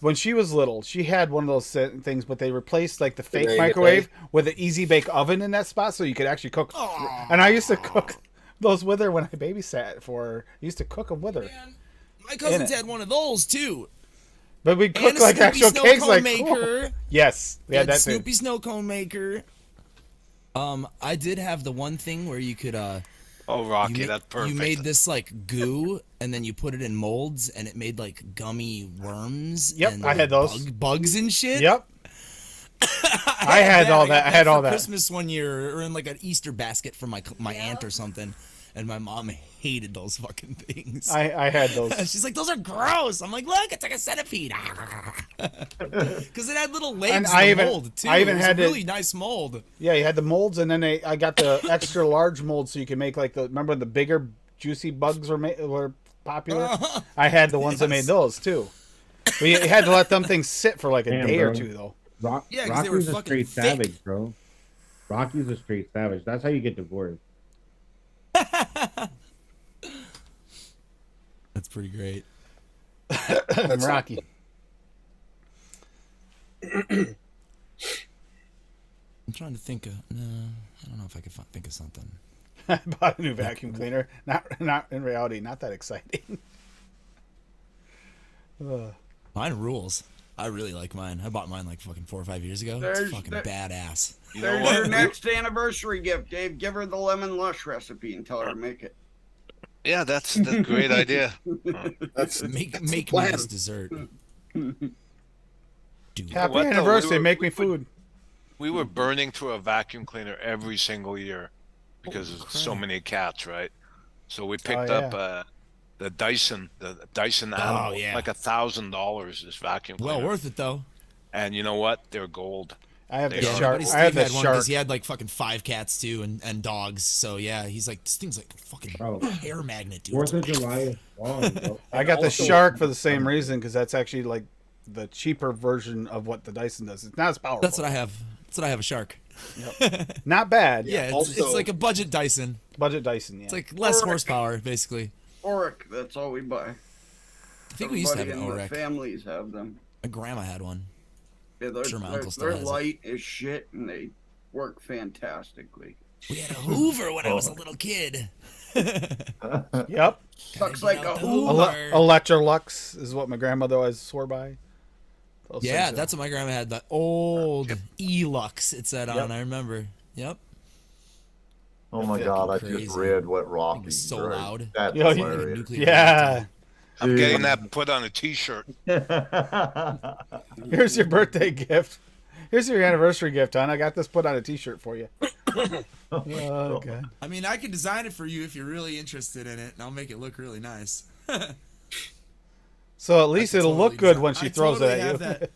When she was little, she had one of those things, but they replaced like the fake Ready to microwave with an easy bake oven in that spot, so you could actually cook. And I used to cook those with her when I babysat for her. I used to cook them with her. Man, my cousins it. had one of those too. But we And cooked a like Snoopy actual snow cakes, cone like maker. yes, we had The that too. Snoopy snow cone maker. I did have the one thing where you could Oh, Rocky, you, that's perfect. you made this like goo and then you put it in molds and it made like gummy worms. Yep, and I had those. bugs and shit. Yep. I had all that. I had all for that. Christmas one year, or in like an Easter basket from my aunt or something, and my mom hated those fucking things. I had those. She's like, "Those are gross." I'm like, "Look, it's like a centipede," because it had little legs And in I the even- mold too. I even It was had a to- really nice mold. Yeah, you had the molds, and then I got the extra large molds, so you could make like remember the bigger juicy bugs were popular. I had the ones that made Yes. those too. But you had to let them things sit for like a Damn, day or bro. two though. Yeah, 'cause they were Rocky's a fucking straight thick. savage, bro. Rocky's a straight savage. That's how you get divorced. That's pretty great. Rocky. I'm trying to think of. No, I don't know if I could think of something. I bought a new vacuum cleaner. Not in reality, not that exciting. Mine rules. I really like mine. I bought mine like fucking 4 or 5 years ago. There's- It's fucking badass. You know There's what? your next anniversary gift, Dave. Give her the lemon lush recipe and tell her to make it. Yeah, that's a great idea. That's Make the me plan. this dessert. dude. Happy What, though? anniversary. Make me food. We were burning through a vacuum cleaner every single year because Holy of so crap. many cats, right? So we picked yeah. up the Dyson Animal, yeah. like $1,000 this vacuum cleaner. Well worth it though. And you know what? They're gold. I have the Yeah, shark. Buddy I have Steve the had one shark. because he had like fucking 5 cats too and dogs. So yeah, he's like, this thing's like a fucking Bro. hair magnet, dude. 4th of July is long, bro. I got the Also- shark for the same reason because that's actually like the cheaper version of what the Dyson does. It's not as powerful. That's what I have. That's what I have, a shark. Not bad. Yeah, it's also- like a budget Dyson. Budget Dyson. Yeah. It's like less horsepower, basically. Oric, that's all we buy. I think we used to have an Everybody in the Oric. families have them. My grandma had one. Yeah, they're, Sure, my they're, uncle still they're has it. light as shit and they work fantastically. We had a Hoover when I was a little kid. Yep. Sucks Gotta like get out a the Hoover. Hoover. Electrolux is what my grandmother always swore by. Those Yeah, things, that's what my grandma had. The old Elux it said on. Yep. I remember. Yep. Oh my Fucking God! I crazy. just read what Rocky. was so drank. loud. That's Yeah, hilarious. Nuclear Yeah. I'm Dude. getting that put on a T-shirt. Here's your birthday gift. Here's your anniversary gift, hon. I got this put on a T-shirt for you. Okay. I mean, I could design it for you if you're really interested in it, and I'll make it look really nice. So at least it'll look good when she throws it at you.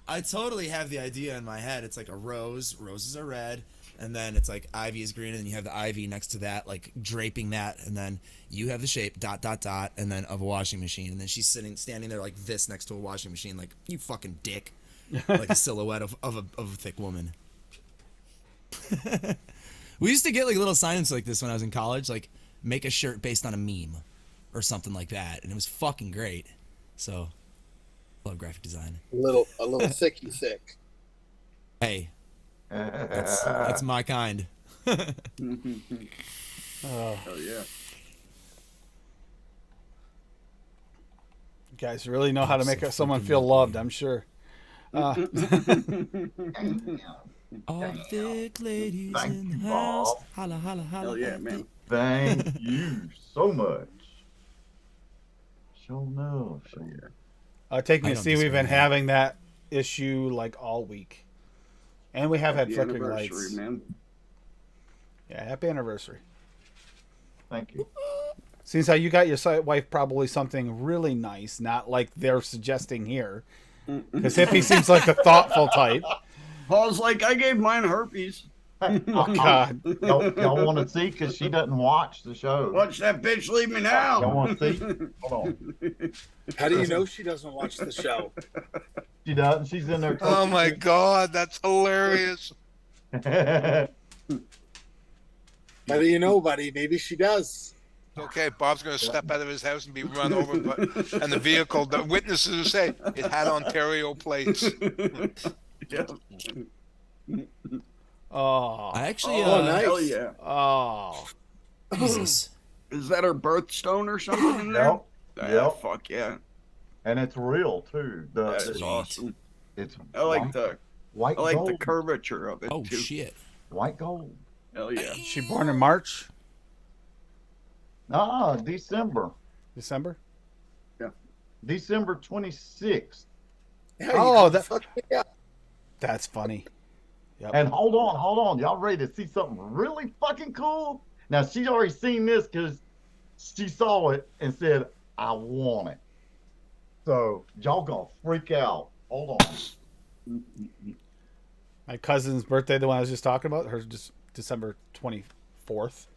I totally have the idea in my head. It's like a rose. Roses are red. And then it's like ivy is green. And then you have the ivy next to that, like draping that. And then you have the shape, ... And then of a washing machine. And then she's standing there like this next to a washing machine. Like, you fucking dick. Like a silhouette of a thick woman. We used to get like little signs like this when I was in college. Like, make a shirt based on a meme. Or something like that. And it was fucking great. So, love graphic design. A little thicky thick. Hey, that's my kind. Oh. Oh yeah. You guys really know how to make So someone fucking feel lucky. loved, I'm sure. All thick ladies Thank in you, the house. Bob. Holla, holla, holla. Hell yeah, holla, man. Thank you so much. Show no. Show yeah. Take me I to don't see we've disagree. been having that issue like all week. And we have had Happy flickering anniversary, lights. man. Yeah, happy anniversary. Thank you. Seems how you got your wife probably something really nice, not like they're suggesting here. Because Hippie seems like the thoughtful type. Paul's like, I gave mine herpes. Oh, God. Y'all want to see? Because she doesn't watch the show. Watch that bitch leave me Y'all now. want to see? Hold on. How do you know she doesn't watch the show? She doesn't. She's in there. Oh my God, that's hilarious. God. How do you know, buddy? Maybe she does. Okay, Bob's going to step out of his house and be run over, and the vehicle, the witnesses will say it had Ontario plates. Yeah. Oh. I actually, Oh, nice. Hell yeah. Oh. Jesus. Is that her birthstone or something in there? Yep. Yeah, Yep. fuck yeah. And it's real too. That is Sweet. awesome. It's I like the white I like gold. the curvature of it Oh, too. shit. White gold. Hell yeah. She born in March? December. December? December 26th. Oh, that- Fuck yeah. That's funny. And hold on. Y'all ready to see something really fucking cool? Now, she's already seen this because she saw it and said, I want it. So, y'all gonna freak out. Hold on. My cousin's birthday, the one I was just talking about, hers just December 24th.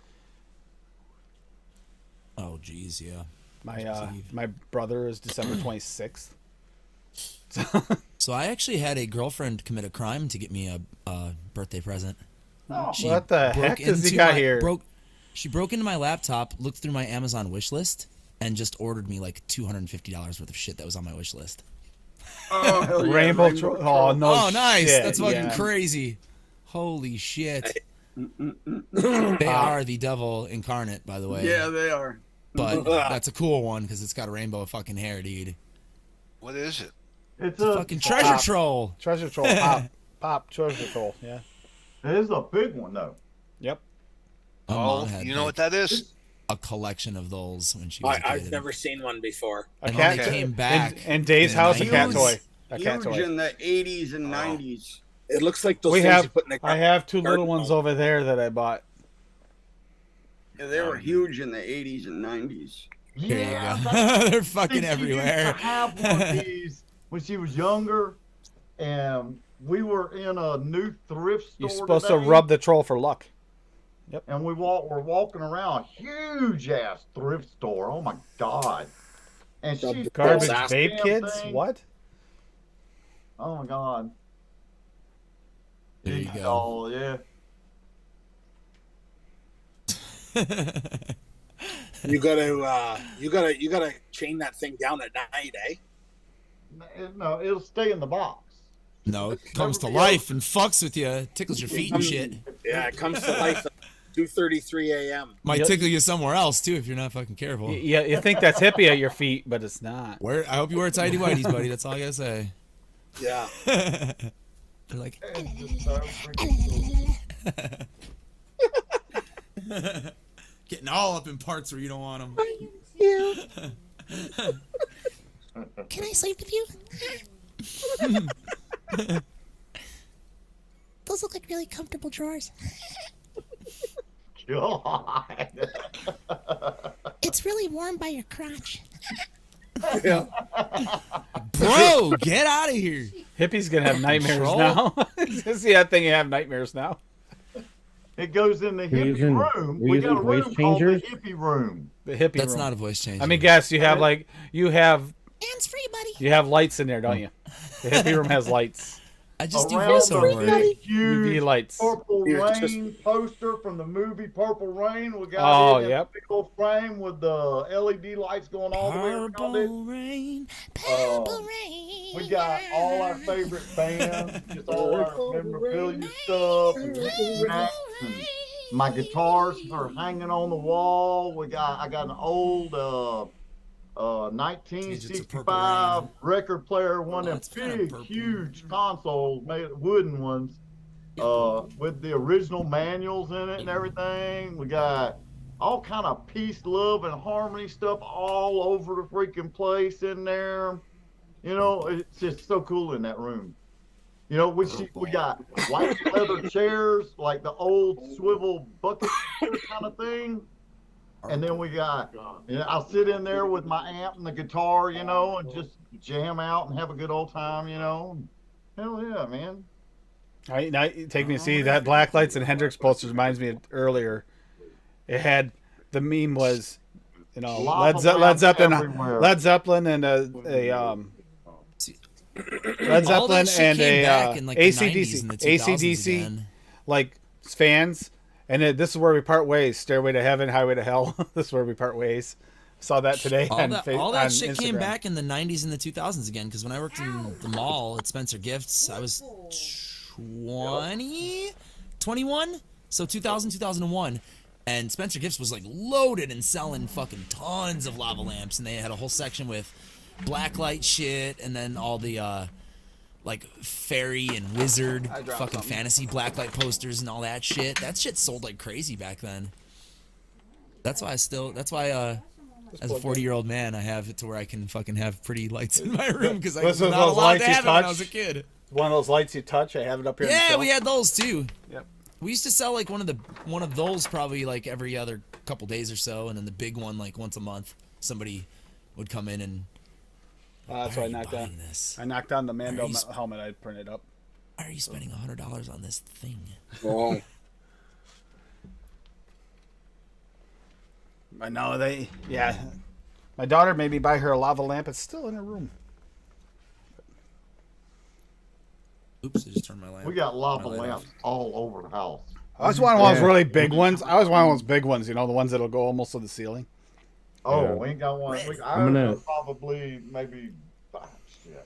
Oh, jeez, yeah. My brother is December 26th. So I actually had a girlfriend commit a crime to get me a birthday present. Oh, She What the broke heck does he into got my- here? She broke into my laptop, looked through my Amazon wish list, and just ordered me like $250 worth of shit that was on my wish list. Oh, hell yeah. Rainbow Troll. Oh, no. Oh, nice. shit, That's fucking yeah. crazy. Holy shit. They are the devil incarnate, by the way. Yeah, they are. But that's a cool one because it's got a rainbow of fucking hair, dude. What is it? It's A a fucking treasure troll. Treasure Troll. Pop. Treasure Troll. Yeah. It is a big one though. Yep. My Oh, mom had you know like, what that is? a collection of those when she was a I've kid. never seen one before. A And cat when they came back in Dave's in the house, a cat 90s, toy. I can't huge wait. in the 80s and 90s. It looks like those We things you have. put in the I have two little garden ones home. over there that I bought. Yeah, they were huge in the 80s and 90s. Here you Yeah, go. They're fucking she used everywhere. to have one of these when she was younger, and we were in a new thrift store. You're supposed today, to rub the troll for luck. and we're walking around a huge ass thrift store. Oh my god! And The she Garbage Ass vape damn kids? thing. What? Oh my god! There you go. Oh yeah. You gotta chain that thing down at night, eh? No, it'll stay in the box. No, it comes to life and fucks with you, tickles your feet and shit. Yeah, it comes to life at 2:33 a.m. Might Yep. tickle you somewhere else too if you're not fucking careful. Yeah, you think that's hippie at your feet, but it's not. I hope you wear tidy whities, buddy. That's all I gotta say. Yeah. They're like, It's just so freaking cool. getting all up in parts where you don't want them. Can I sleep with you? Those look like really comfortable drawers. God. It's really warm by your crotch. Yeah. Bro, get out of here. Hippie's gonna have nightmares Troll? now. See that thing? You have nightmares now. It goes in the We're hippie using- room. we're We got a using voice room called the changers? hippie room. The hippie That's room. not a voice change. I mean, guess you have like you have Hands-free, buddy. lights in there, don't you? The hippie room has lights, I just do Around voiceover the work. big, UV huge lights. Purple Here, Rain just- poster from the movie Purple Rain. We got Oh, it in yep. a big old frame with the LED lights going all the way around it. Purple rain. Purple rain. We got all our favorite bands, just all our memorabilia stuff, and snacks, and my guitars are hanging on the wall. I got an old It's a Purple 1965 Rain. record player, one Oh, of it's them kinda big, purple. huge consoles, made wooden ones, with the original manuals in it and everything. We got all kind of peace, love, and harmony stuff all over the freaking place in there. You know, it's just so cool in that room. You know, we got white leather chairs, like the old swivel bucket kind of thing. And then we got, I'll sit in there with my amp and the guitar, you know, and just jam out and have a good old time, you know. Hell yeah, man. All right, now you take me to see that Black Lights and Hendrix poster reminds me of earlier. It had the meme was, you know, Lava Led lamps Zeppelin, everywhere. Led Zeppelin, and Led All that Zeppelin shit and came a back in like the 90s ACDC, and the 2000s ACDC, again. like fans, and this is where we part ways. Stairway to Heaven, Highway to Hell. This is where we part ways. Saw that today All on that, Facebook. all that on shit Instagram. came back in the 90s and the 2000s again, because when I worked in the mall at Spencer Gifts, I was 21, so 2000, 2001, and Spencer Gifts was like loaded and selling fucking tons of lava lamps, and they had a whole section with blacklight shit, and then all the like fairy and wizard fucking fantasy blacklight posters and all that shit. That shit sold like crazy back then. That's why as a 40-year-old man, I have it to where I can fucking have pretty lights in my room because I was Those are not those allowed lights to you have it when I touch? was a kid. One of those lights you touch. I have it up here. on the Yeah, shelf. we had those too. Yep. We used to sell like one of those probably like every other couple days or so, and then the big one like once a month. Somebody would come in and That's why why I are you knocked down. buying this? I knocked down the Mando Are you sp- helmet I printed up. Why are you spending $100 on this thing? Oh, I know yeah. My daughter made me buy her a lava lamp. It's still in her room. Oops, I just turned my lamp. We got lava my light lamps off. all over the house. I was one of those really big ones. I was one of those big ones, you know, the ones that'll go almost to the ceiling. Oh, Yeah. we ain't got one. I'm gonna- Probably maybe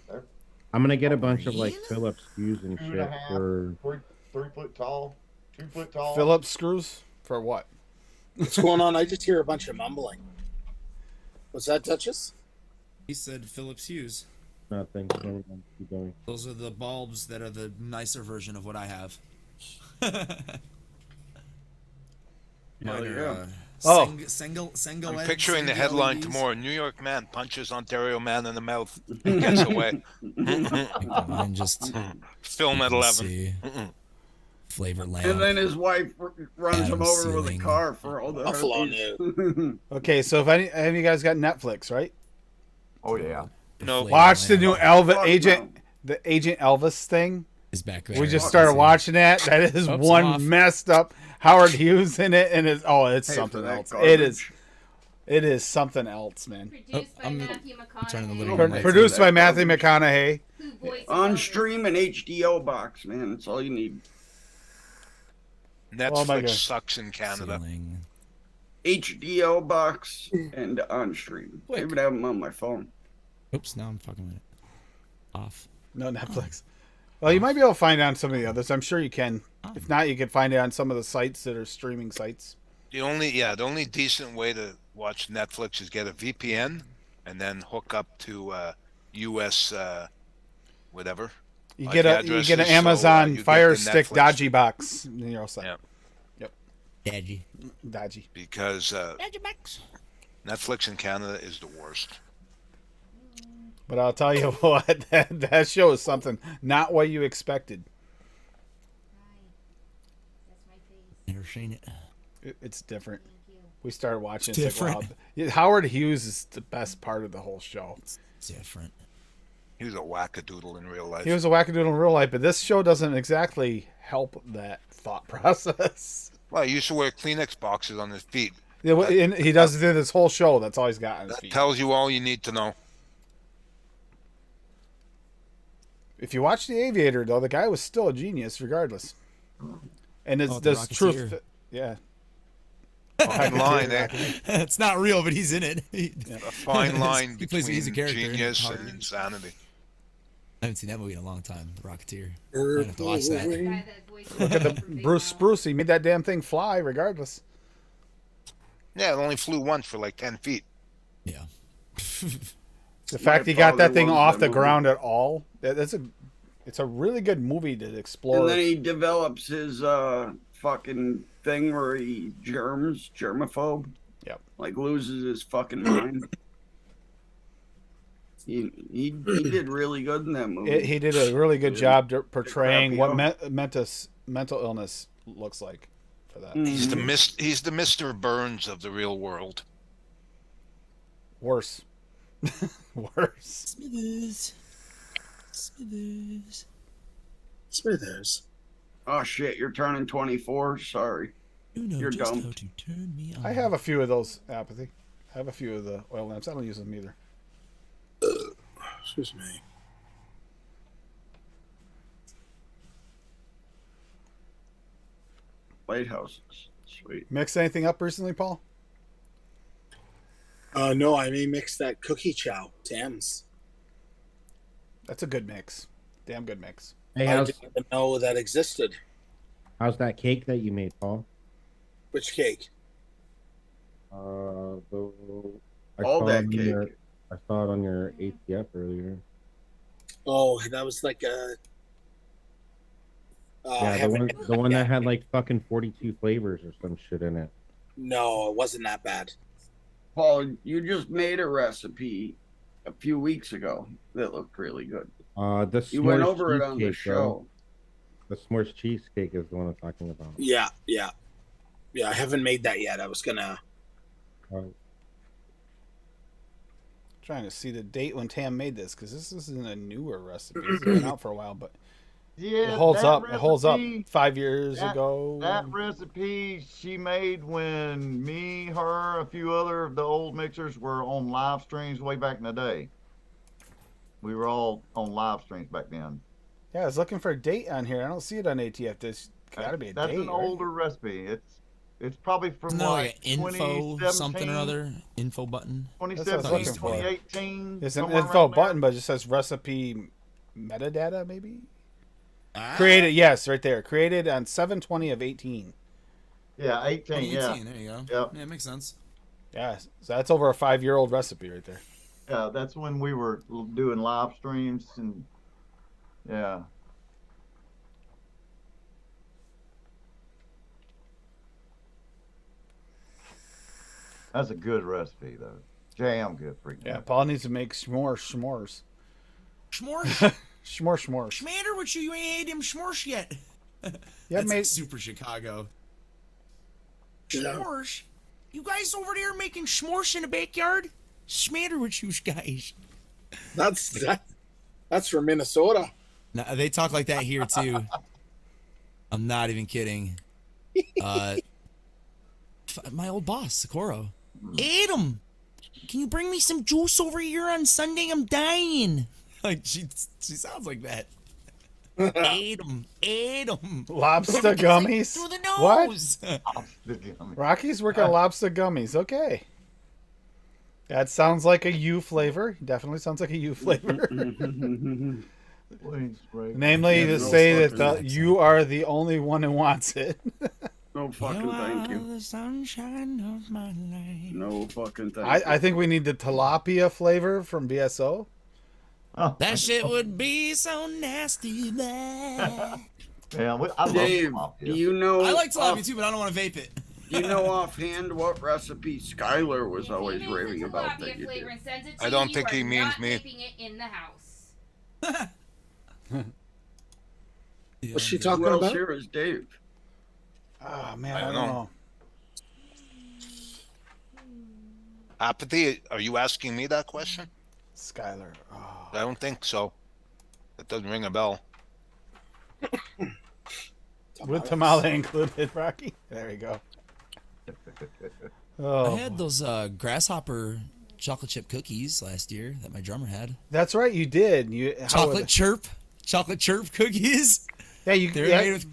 they're I'm gonna get a bunch of like Phillips screws and 2.5, shit for. 3 foot tall, 2 foot tall. Phillips screws for what? what's going on? I just hear a bunch of mumbling. Was that Duchess? He said Philips Hughes. Nothing. Never mind. Keep going. Those are the bulbs that are the nicer version of what I have. Mine are, Oh. Single. I'm picturing the headline LEDs. tomorrow: New York man punches Ontario man in the mouth and gets away. And just Film at you can 11. see flavor lamp. And then his wife runs him Adam over with a Sealing. car for all the Buffalo herpes. Okay, so if any have you guys got Netflix, right? Oh yeah. No. flavor Watch the lamp new Fuck the Agent Elvis thing. is back there. We just Fuck started See. watching that. That is Oops, one I'm off. messed up Howard Hughes in it, and it's Pay something for that else. garbage. It is something else, man. Produced by I'm Matthew turning the McConaughey. living Pro- room lights Produced that by Matthew garbage. McConaughey. Who voices On Elvis. stream and HDO box, man. That's all you need. Oh my Netflix God. sucks in Canada. Sealing. HDO box and on stream. I Quick. even have them on my phone. Oops, now I'm fucking with it. Off. No Netflix. Well, you might be able to find it on some of the others. I'm sure you can. If not, you can find it on some of the sites that are streaming sites. The only decent way to watch Netflix is get a VPN and then hook up to US whatever. You IP get an addresses, Amazon you get Fire the Stick Netflix. dodgy box. And you're all set. Yeah. Dadgy. Dodgy. Because Netflix in Canada is the worst. But I'll tell you what, that show is something not what you expected. That's my face. Never seen it. It's different. Thank you. We started watching. It's It's like, different. wow. Yeah, Howard Hughes is the best part of the whole show. It's different. He was a wackadoodle in real life. He was a wackadoodle in real life, but this show doesn't exactly help that thought process. Well, he used to wear Kleenex boxes on his feet. Yeah, and he does it through this whole show. That's all he's got on his That feet. tells you all you need to know. If you watch The Aviator, though, the guy was still a genius, regardless. And it's Oh, the there's truth. Rocketeer. Yeah. Fine line, eh? It's not real, but he's in it. A fine line He plays- between he's a character in genius Howard and Hughes. insanity. I haven't seen that movie in a long time. The Rocketeer. I have to watch that. The guy that voices Look at the Elvis from Big Bruce Mouth. Spruce. He made that damn thing fly, regardless. Yeah, it only flew once for like 10 feet. Yeah. The fact he got that father thing loves off that the movie. ground at all, it's a really good movie to explore. And then he develops his fucking thing where he germaphobe. Yep. Like loses his fucking mind. He did really good in that movie. He did a really good job portraying what crappy mental illness looks like for that. He's the Mhm. he's the Mr. Burns of the real world. Worse. Worse. Smithers. Smithers. Smithers. Oh shit, you're turning 24. Sorry. You know You're just dumb. how to turn me on. I have a few of those apathy. I have a few of the oil lamps. I don't use them either. Excuse me. Lighthouses. Sweet. Mixed anything up recently, Paul? No, I may mix that cookie chow. Tams. That's a good mix. Damn good mix. Hey, I how's, didn't even know that existed. how's that cake that you made, Paul? Which cake? I All saw that it on cake. I saw it on your ATF earlier. Oh, that was like a. I Yeah, haven't. the one that had like fucking 42 flavors or some shit in it. No, it wasn't that bad. Paul, you just made a recipe a few weeks ago that looked really good. The You went s'mores over it on the cheesecake, show. though. The s'mores cheesecake is the one I'm talking about. Yeah. I haven't made that yet. I was gonna. Trying to see the date when Tam made this because this isn't a newer recipe. It's been out for a while, but Yeah, it holds that up. It holds up. recipe- 5 years that- ago. That recipe she made when me, her, a few other of the old mixers were on live streams way back in the day. We were all on live streams back then. Yeah, I was looking for a date on here. I don't see it on ATF. There's got to be a That's date. an right? older recipe. It's probably from No, like like an info 2017, something or other. Info button. That's what I was 2017, looking for. 2018. It's an somewhere info around there. button, but it just says recipe metadata, maybe? Ah, Created, yes, right there. Created on 7/20 of 18. Yeah, 18. Yeah, 18, there you go. Yep. Yeah, it makes sense. Yeah, so that's over a 5-year-old recipe right there. yeah. That's when we were doing live streams and yeah. That's a good recipe, though. Damn good freaking. Yeah, Paul needs to make s'mores. Schmorsh. S'mores. Schmander, what you ain't ate him schmorsh yet. Yeah, That's mate. like super Chicago. Schmorsh? You guys over there making schmorsh in the backyard? Schmander with you guys. That's from Minnesota. No, they talk like that here too. I'm not even kidding. My old boss, Socorro. Adam, can you bring me some juice over here on Sunday? I'm dying. Like she sounds like that. Adam. Lobster gummies. Through the nose. What? Rocky's working on lobster gummies. Okay. That sounds like a U flavor. Definitely sounds like a U flavor. Namely, to say that you are the only one who wants it. No fucking thank you. The sunshine of my life. No fucking thank you. I think we need the tilapia flavor from BSO. Oh. That shit would be so nasty. Yeah, I love Dave, tilapia. do you know? I like tilapia too, but I don't want to vape it. Do you know offhand what recipe Skylar was always raving about that you did? I don't think he means me. It in the house. What's she talking Who else about? here is Dave? Oh, man, I I don't don't know. know. Apathy? Are you asking me that question? Skylar. Oh. I don't think so. That doesn't ring a bell. With tamale included, Rocky. There you go. I Oh, had those grasshopper chocolate chip cookies last year that my drummer had. that's right. You did. Chocolate chirp cookies. Yeah, you. They were Yeah, made with.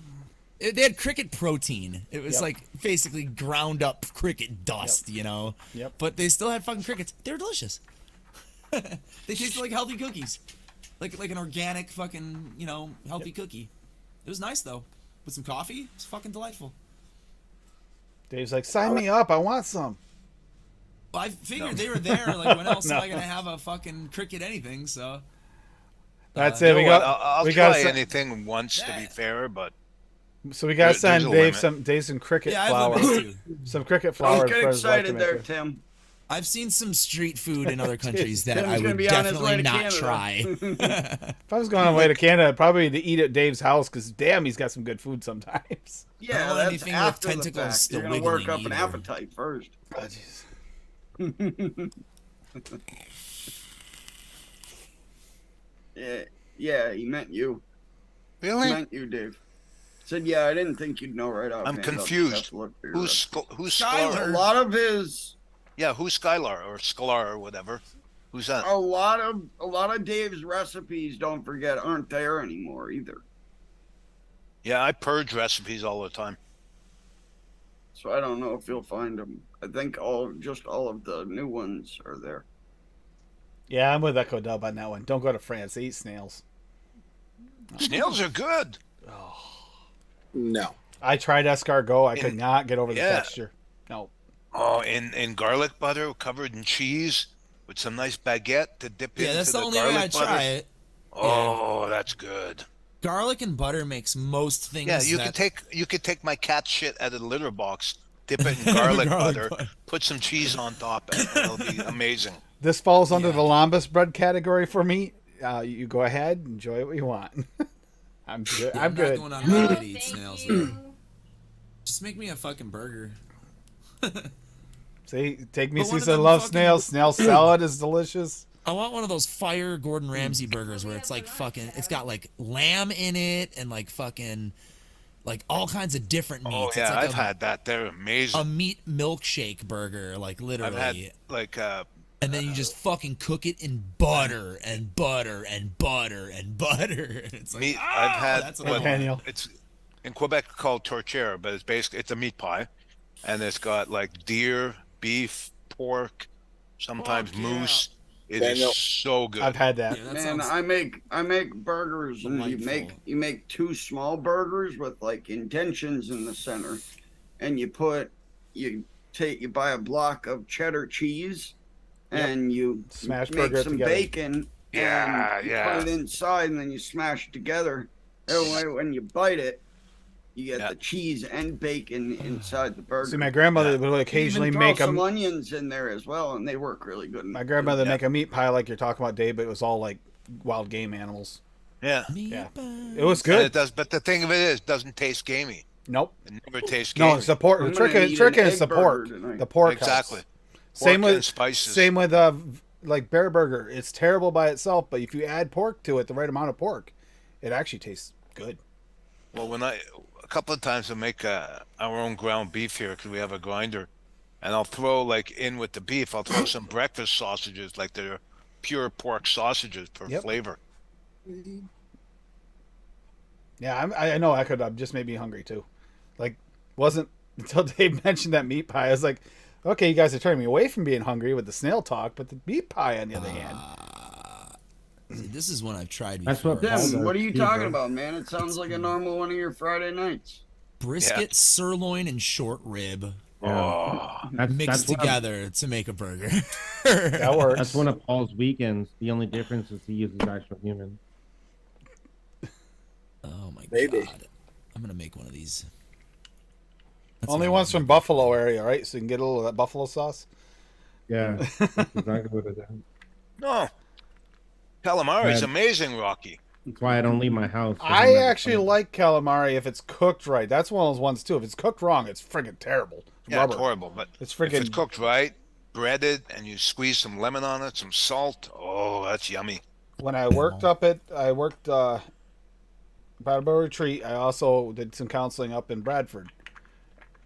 They had cricket protein. It was Yep. like basically ground up cricket dust, you know. Yep. But they still had fucking crickets. They were delicious. They tasted like healthy cookies, like an organic fucking healthy cookie. It was nice though, with some coffee. It's fucking delightful. Dave's like, sign me up. I want some. Well, I figured they were there. Like, when else am I gonna have a fucking cricket anything? So That's You it. know We what? got. I'll we try got. anything once to be fair, but So we got to There's send a Dave limit. some cricket yeah, I've flour. lived too. Some cricket flour. Don't get for his wife to excited make there, it. Tim. I've seen some street food in other countries that Tim's I gonna would be on his way definitely to not Canada. try. If I was going away to Canada, I'd probably to eat at Dave's house because damn, he's got some good food sometimes. I Yeah, don't want that's anything with after the tentacles fact. still You're gonna work wiggling up an either. appetite first. Oh, jeez. Yeah, he meant you. He really? meant you, Dave. Said, yeah, I didn't think you'd know right off. I'm confused. Who's a Skylar? lot of his? Yeah, who's Skylar or Scalar or whatever? Who's that? A lot of Dave's recipes, don't forget, aren't there anymore either. Yeah, I purge recipes all the time. So I don't know if you'll find them. I think all of the new ones are there. Yeah, I'm with Echo Dub on that one. Don't go to France. They eat snails. Snails are good. No. I tried escargot. I could not get over the Yeah. texture. No. Oh, in garlic butter covered in cheese with some nice baguette to dip Yeah, into that's the the only way garlic I'd butter. try it. Oh, that's good. Garlic and butter makes most things. Yeah, you that... could take my cat shit out of the litter box, dip it in garlic butter, butter. put some cheese on top, and it'll be amazing. This falls under the lambus bread category for me. You go ahead, enjoy what you want. I'm good. I'm not good. going on a diet to eat Thank snails. you. Though. Just make me a fucking burger. See, take me But one see of some them love fucking- snails. Snail salad is delicious. I want one of those fire Gordon Ramsay burgers where it's like fucking, it's got like lamb in it and like fucking, like all kinds of different meats. Oh It's yeah, like I've had that. They're amazing. a meat milkshake burger, like literally. I've had like and then you just fucking cook it in butter and butter and butter and butter. It's like, meat. I've had that's what I what- want. Daniel. it's in Quebec called torchère, but it's a meat pie, and it's got like deer, beef, pork, sometimes moose. It is Daniel. so good. I've had that. Yeah, that Man, sounds- I make burgers, and delightful. you make two small burgers with like indentions in the center, and you buy a block of cheddar cheese, and you Smash make burger some together. bacon, Yeah, and you yeah. put it inside, and then you smash it together. That way, when you bite it, You get the cheese and bacon inside the burger. See, my grandmother would occasionally make some onions in there as well, and they work really good. My grandmother would make a meat pie like you're talking about, Dave, but it was all like wild game animals. Yeah. It was good. It does, but the thing of it is, it doesn't taste gamey. Nope. It never tastes gamey. No, it's the pork. The trick is the pork. The pork. Exactly. Same Pork with and spices. Same with like Bear Burger. It's terrible by itself, but if you add pork to it, the right amount of pork, it actually tastes good. Well, a couple of times I make our own ground beef here because we have a grinder, and I'll throw like in with the beef. I'll throw some breakfast sausages, like they're pure pork sausages for flavor. Yeah, I know I could have just made me hungry too. Like, wasn't until Dave mentioned that meat pie. I was like, okay, you guys are turning me away from being hungry with the snail talk, but the meat pie on the other hand. See, this is one I've tried That's before. what Tim, what are you talking about, man? It sounds like a normal one of your Friday nights. Brisket, sirloin, and short rib That's together to make a burger. That works. That's one of Paul's weekends. The only difference is he uses actual human. Oh my Maybe. god! I'm gonna make one of these. Only one's from Buffalo area, right? So you can get a little of that buffalo sauce. Yeah, that's exactly what it is. No, calamari is Right. amazing, Rocky. That's why I don't leave my house. I actually like calamari if it's cooked right. That's one of those ones too. If it's cooked wrong, it's friggin' terrible. It's Yeah, rubber. it's horrible, but It's if it's friggin' cooked right, breaded, and you squeeze some lemon on it, some salt, oh, that's yummy. When I worked Brattleboro Retreat, I also did some counseling up in Bradford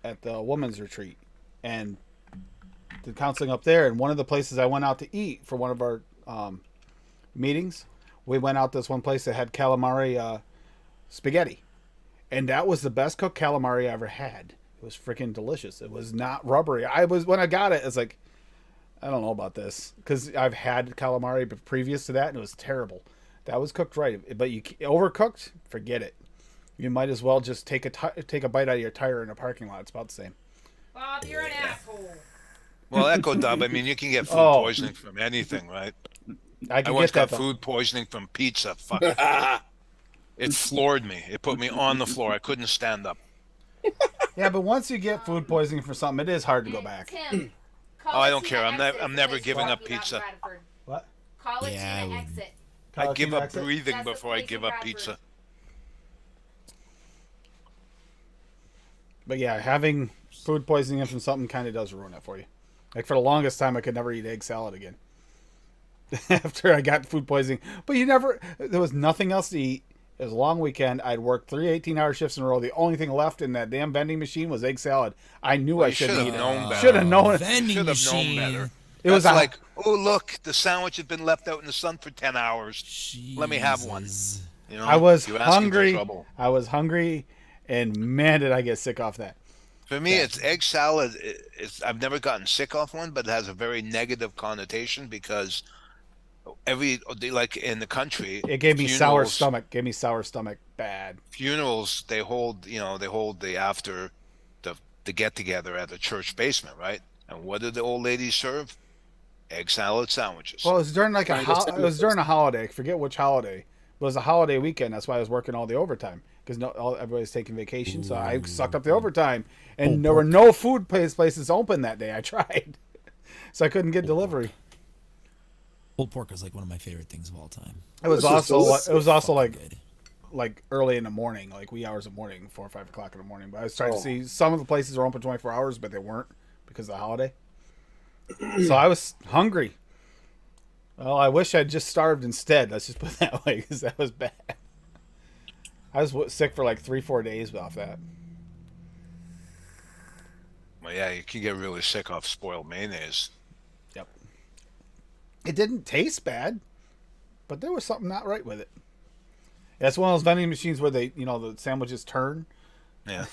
at the women's retreat, and did counseling up there. And one of the places I went out to eat for one of our meetings, we went out this one place that had calamari spaghetti, and that was the best cooked calamari I ever had. It was freaking delicious. It was not rubbery. When I got it, it's like, I don't know about this because I've had calamari previous to that, and it was terrible. That was cooked right, but you overcooked, forget it. You might as well just take a bite out of your tire in a parking lot. It's about the same. Bob, you're an asshole. Well, Echo Dub, I mean, you can get food poisoning from anything, right? I once get that, got food poisoning from pizza. Fuck. It floored me. It put me on the floor. I couldn't stand up. Yeah, but once you get food poisoning for something, it is hard to go back. Tim, I don't care. I'm never giving up pizza. What? Call it Yeah, I to the would. exit. I give up Exit? breathing That's the before I place give in up Bradford. pizza. But yeah, having food poisoning from something kind of does ruin it for you. Like for the longest time, I could never eat egg salad again. After I got food poisoning, but there was nothing else to eat. It was a long weekend. I'd worked 3 18-hour shifts in a row. The only thing left in that damn vending machine was egg salad. I knew I shouldn't eat it. Should have known it. Vending Should have machine. known better. It was That's like, oh look, the sandwich has been left out in the sun for 10 hours. Jesus. Let me have one. You know, I was you're asking for hungry. trouble. I was hungry, and man, did I get sick off that. For me, it's egg salad. I've never gotten sick off one, but it has a very negative connotation because like in the country, It gave me sour funerals- stomach. Gave me sour stomach bad. Funerals, they hold the after the get together at the church basement, right? And what did the old ladies serve? Egg salad sandwiches. Well, it was during it was during a holiday. I forget which holiday. It was a holiday weekend. That's why I was working all the overtime because everybody's taking vacation. So I sucked up the overtime, and there were no food places open that day. I tried, so I couldn't get delivery. Pulled pork is like one of my favorite things of all time. It was also like Good. early in the morning, like wee hours of morning, 4 or 5 o'clock in the morning. But I was trying to see some of the places are open 24 hours, but they weren't because of the holiday. So I was hungry. Well, I wish I'd just starved instead. Let's just put it that way, because that was bad. I was sick for like 3-4 days off that. Well, yeah, you can get really sick off spoiled mayonnaise. Yep. It didn't taste bad, but there was something not right with it. That's one of those vending machines where the sandwiches turn. Yeah.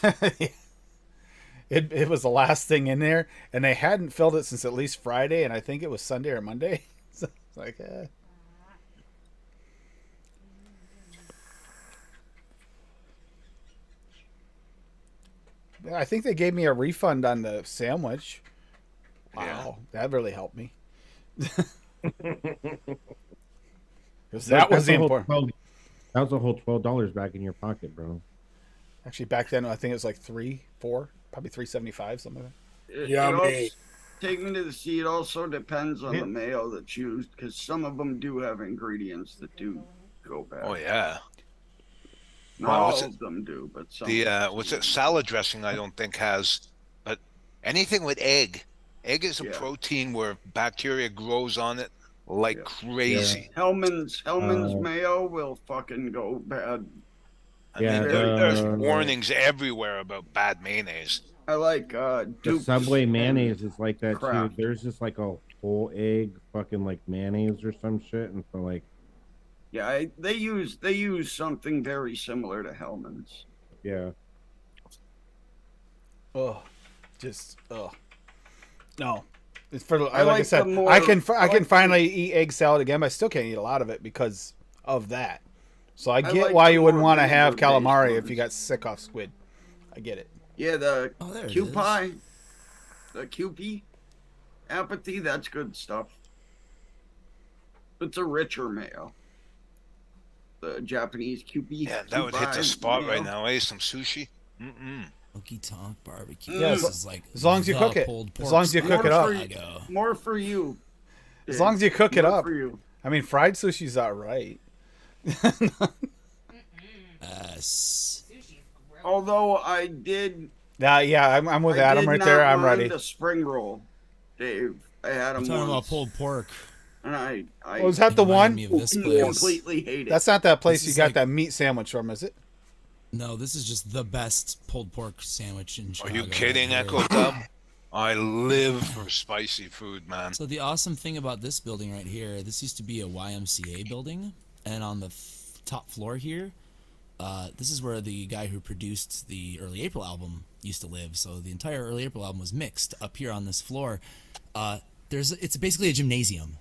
It was the last thing in there, and they hadn't filled it since at least Friday, and I think it was Sunday or Monday. So it's like, I think they gave me a refund on the sandwich. Wow, that really helped me. Because that was the important. That was a whole $12 back in your pocket, bro. Actually, back then I think it was like 3, 4, probably 375, something like that. Yummy. Take me to the sea. It also depends on Yeah. the mayo that's used, because some of them do have ingredients that do go bad. Oh yeah. Not all of them do, but some. The what's it? Salad dressing I don't think has, but anything with egg. Egg is a protein where bacteria grows on it like crazy. Hellman's mayo will fucking go bad. I mean, there's warnings everywhere about bad mayonnaise. I like the Duke's Subway mayonnaise is like that Kraft. too. There's just like a whole egg fucking like mayonnaise or some shit, and so like Yeah, they use something very similar to Hellman's. yeah. Oh, no. It's for like I said, I can finally eat egg salad again, but I still can't eat a lot of it because of that. So I get why you wouldn't want to have calamari if you got sick off squid. I get it. Yeah, the there Q it is. pie, the QP, apathy, that's good stuff. It's a richer mayo. The Japanese QP. Yeah, that would hit the spot right now, eh? Some sushi. Honky Tonk Barbecue. Yeah, This is like as long as you the cook it. pulled As pork long as you cook it up. Chicago. More for you. As long as you cook it More up. for you. I mean, fried sushi's all right. Although I did. Yeah, I'm with Adam right there. I'm ready. The spring roll, Dave. I had them I'm talking about once, pulled pork. and I Was that the one? Me of this place. completely hate it. That's not that place This you is got like- that meat sandwich from, is it? No, this is just the best pulled pork sandwich in Are Chicago. you kidding, right Echo here. Dub? I live for spicy food, man. So the awesome thing about this building right here, this used to be a YMCA building, and on the top floor here, this is where the guy who produced the Early April album used to live. So the entire Early April album was mixed up here on this floor. It's basically a gymnasium.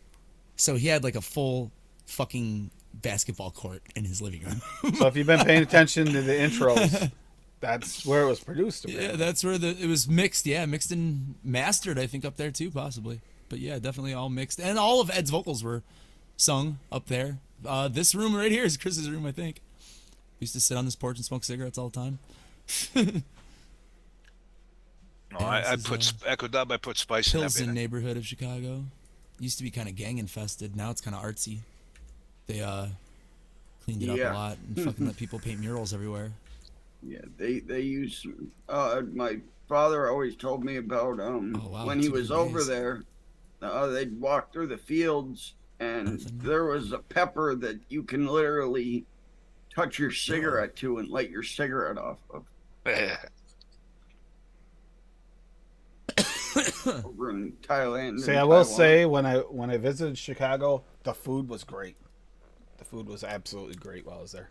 So he had like a full fucking basketball court in his living room. So if you've been paying attention to the intros, that's where it was produced. Yeah, that's where it was mixed. Yeah, mixed and mastered, I think, up there too, possibly. But yeah, definitely all mixed. And all of Ed's vocals were sung up there. This room right here is Chris's room, I think. We used to sit on this porch and smoke cigarettes all the time. No, I put Echo Dub. I put spice in Pilsen everything. neighborhood of Chicago. Used to be kind of gang infested. Now it's kind of artsy. They cleaned it up a lot and fucking let people paint murals everywhere. Yeah, they use. My father always told me about when he was over there. They'd walk through the fields, and there was a pepper that you can literally touch your cigarette to and light your cigarette off of. Over in Thailand. See, I will say when I visited Chicago, the food was great. The food was absolutely great while I was there.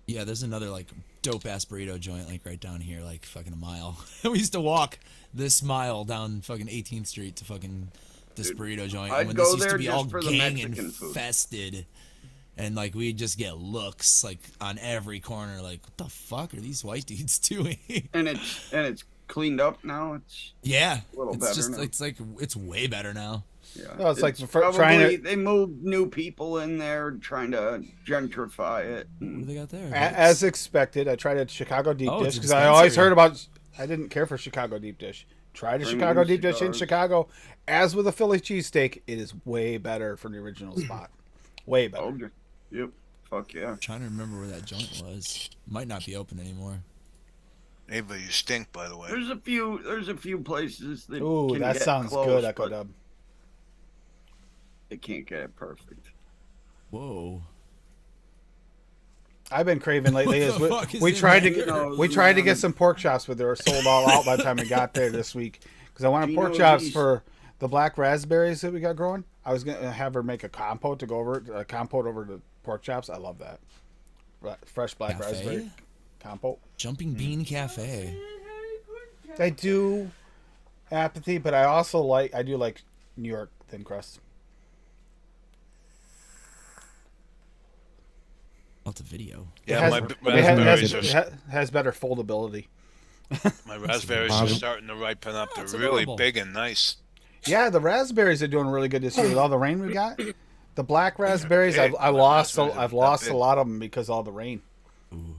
Yeah, there's another like dope ass burrito joint like right down here, like fucking a mile. We used to walk this mile down fucking 18th Street to fucking this burrito joint. I'd and when go this used there to be just all for the gang Mexican food. infested, and like we'd just get looks like on every corner, like what the fuck are these white dudes doing? And it's cleaned up now. It's Yeah, a little it's better just now. it's way better now. Yeah, No, it's like probably, trying to they moved new people in there, trying to gentrify it. What do they got there? as expected. I tried a Chicago deep Oh, dish it's a because I always dispensary. heard about. I didn't care for Chicago deep dish. Tried a Premium Chicago deep dish in cigars. Chicago. As with a Philly cheesesteak, it is way better from the original spot. Way better. Okay. Yep. Fuck yeah. I'm trying to remember where that joint was. Might not be open anymore. Ava, you stink, by the way. There's a few places that Ooh, can that get sounds close, good, Echo but Dub. they can't get it perfect. Whoa. I've been craving lately. What Is the fuck is we in tried to there? get we tried to get some pork chops, but they were sold all out by the time we got there this week. Because I wanted pork Gino's chops East. for the black raspberries that we got growing. I was gonna have her make a compote to go over it, a compote over the pork chops. I love that. Fresh black Cafe? raspberry compote. Jumping Bean Cafe. I do apathy, but I do like New York thin crust. What's a video? Yeah, my it raspberries has better foldability. my raspberries are starting to ripen up. They're That's really adorable. big and nice. Yeah, the raspberries are doing really good this year with all the rain we got. The black raspberries, big. I've lost Raspberries are I've that lost big. a lot of them because of all the rain. Ooh.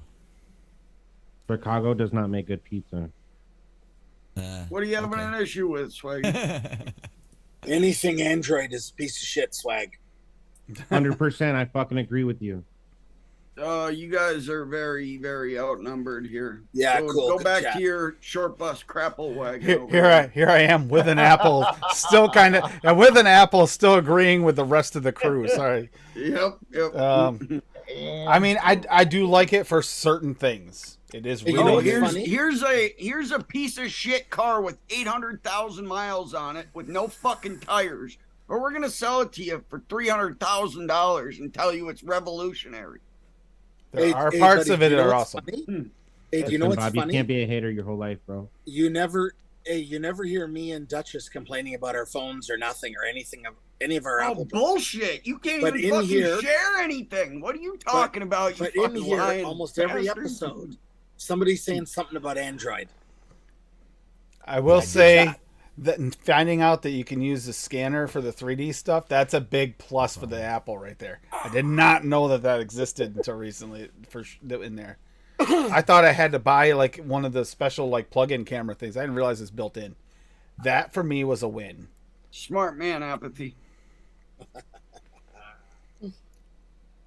Chicago does not make good pizza. What are you having an issue with, Swag? Anything Android is a piece of shit, Swag. 100%. I fucking agree with you. You guys are very, very outnumbered here. Yeah, so cool. Go Good back chat. to your short bus crapple wagon. Here I am with an apple, still kind of with an apple, still agreeing with the rest of the crew. Sorry. Yep. I mean, I do like it for certain things. It is really. Oh, good. here's a piece of shit car with 800,000 miles on it with no fucking tires. But we're gonna sell it to you for $300,000 and tell you it's revolutionary. There are parts buddy, of it you that know are what's awesome. funny? Hey, do you know Listen, what's Bob, funny? You can't be a hater your whole life, bro. You never hear me and Duchess complaining about our phones or nothing or anything of any of our Oh, Apple. bullshit! You can't But even in fucking here- share anything. What are you talking about? You But in fucking here, lying almost every bastard? episode, somebody's saying something about Android. I will dig say that. that finding out that you can use the scanner for the 3D stuff, that's a big plus for the Apple right there. I did not know that existed until recently in there. I thought I had to buy like one of the special like plug-in camera things. I didn't realize it's built in. That for me was a win. Smart man, apathy.